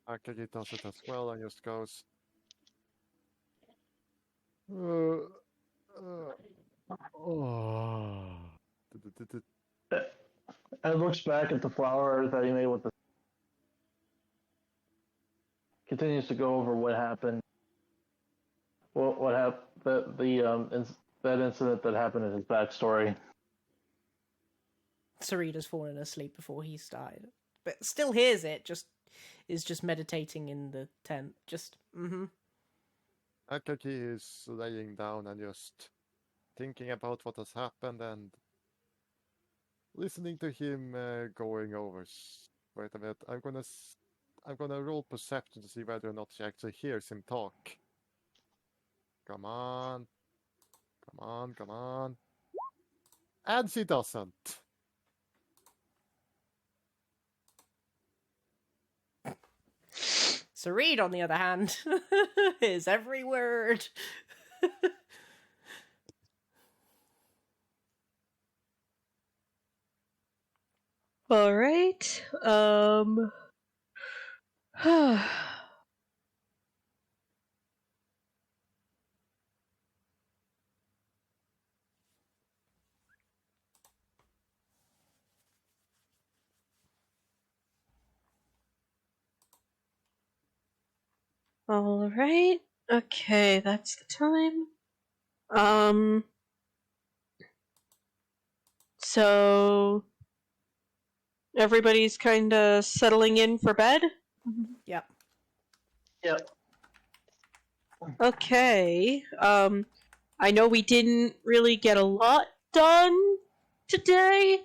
Speaker 3: Akagi does it as well and just goes.
Speaker 4: And looks back at the flower that he made with the. Continues to go over what happened. What happened? That incident that happened in his backstory.
Speaker 2: Sarid has fallen asleep before he started, but still hears it. Is just meditating in the tent.
Speaker 3: Akagi is laying down and just thinking about what has happened and listening to him going over. Wait a minute, I'm gonna roll perception to see whether or not she actually hears him talk. Come on. And she doesn't.
Speaker 2: Sarid, on the other hand, hears every word.
Speaker 1: All right. All right. Okay, that's the time. So everybody's kind of settling in for bed.
Speaker 2: Yep.
Speaker 4: Yep.
Speaker 1: Okay. I know we didn't really get a lot done today,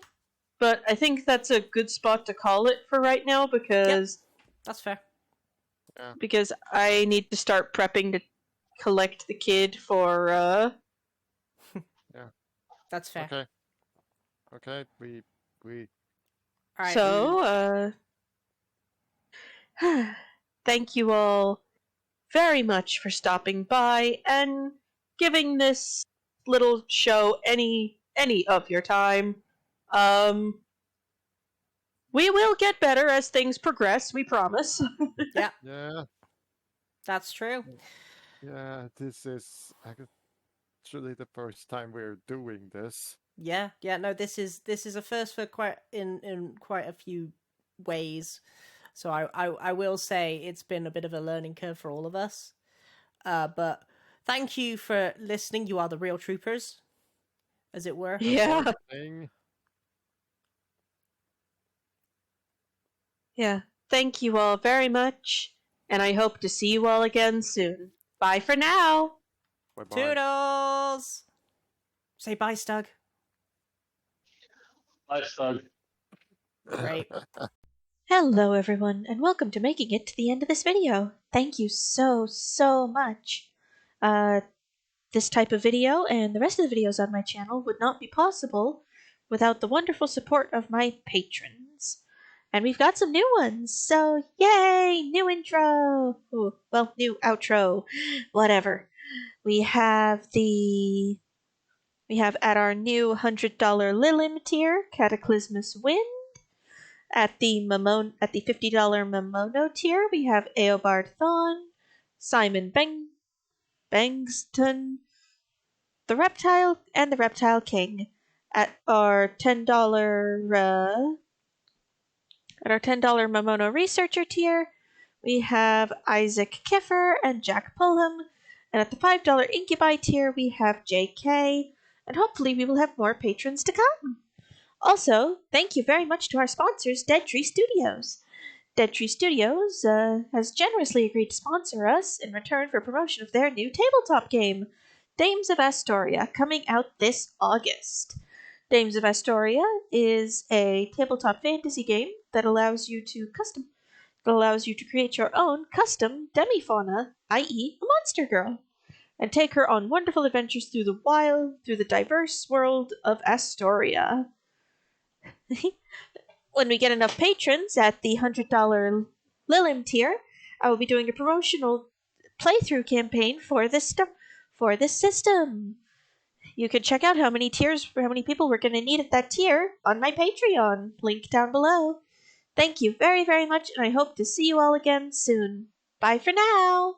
Speaker 1: but I think that's a good spot to call it for right now because
Speaker 2: That's fair.
Speaker 1: because I need to start prepping to collect the kid for
Speaker 2: That's fair.
Speaker 3: Okay. We
Speaker 2: All right.
Speaker 1: So thank you all very much for stopping by and giving this little show any of your time. We will get better as things progress, we promise.
Speaker 2: Yeah,
Speaker 3: yeah.
Speaker 2: that's true.
Speaker 3: Yeah, this is actually the first time we're doing this.
Speaker 2: Yeah. No, this is a first for quite a few ways. So I will say it's been a bit of a learning curve for all of us. But thank you for listening. You are the real troopers, as it were.
Speaker 1: Yeah.
Speaker 3: Thing.
Speaker 1: Yeah. Thank you all very much, and I hope to see you all again soon. Bye for now.
Speaker 3: Bye-bye.
Speaker 2: Toodles! Say bye, Stug.
Speaker 4: Bye, Stug.
Speaker 2: Great.
Speaker 5: Hello everyone, and welcome to making it to the end of this video. Thank you so much. This type of video and the rest of the videos on my channel would not be possible without the wonderful support of my patrons. And we've got some new ones, so yay! New intro! Ooh, well, new outro. Whatever. We have at our new $100 Lilim tier, Cataclysmus Wind. At the $50 Momono tier, we have Eobard Thawne, Simon Bengston, the Reptile, and the Reptile King. At our $10 Momono Researcher tier, we have Isaac Kiffer and Jack Pullham. And at the $5 Incubi tier, we have JK. And hopefully we will have more patrons to come. Also, thank you very much to our sponsors, Dead Tree Studios. Dead Tree Studios has generously agreed to sponsor us in return for promotion of their new tabletop game, Dames of Astoria, coming out this August. Dames of Astoria is a tabletop fantasy game that allows you to create your own custom demifauna, i.e., a monster girl, and take her on wonderful adventures through the diverse world of Astoria. When we get enough patrons at the $100 Lilim tier, I will be doing a promotional playthrough campaign for this system. You can check out how many people we're going to need at that tier on my Patreon, link down below. Thank you very much, and I hope to see you all again soon. Bye for now!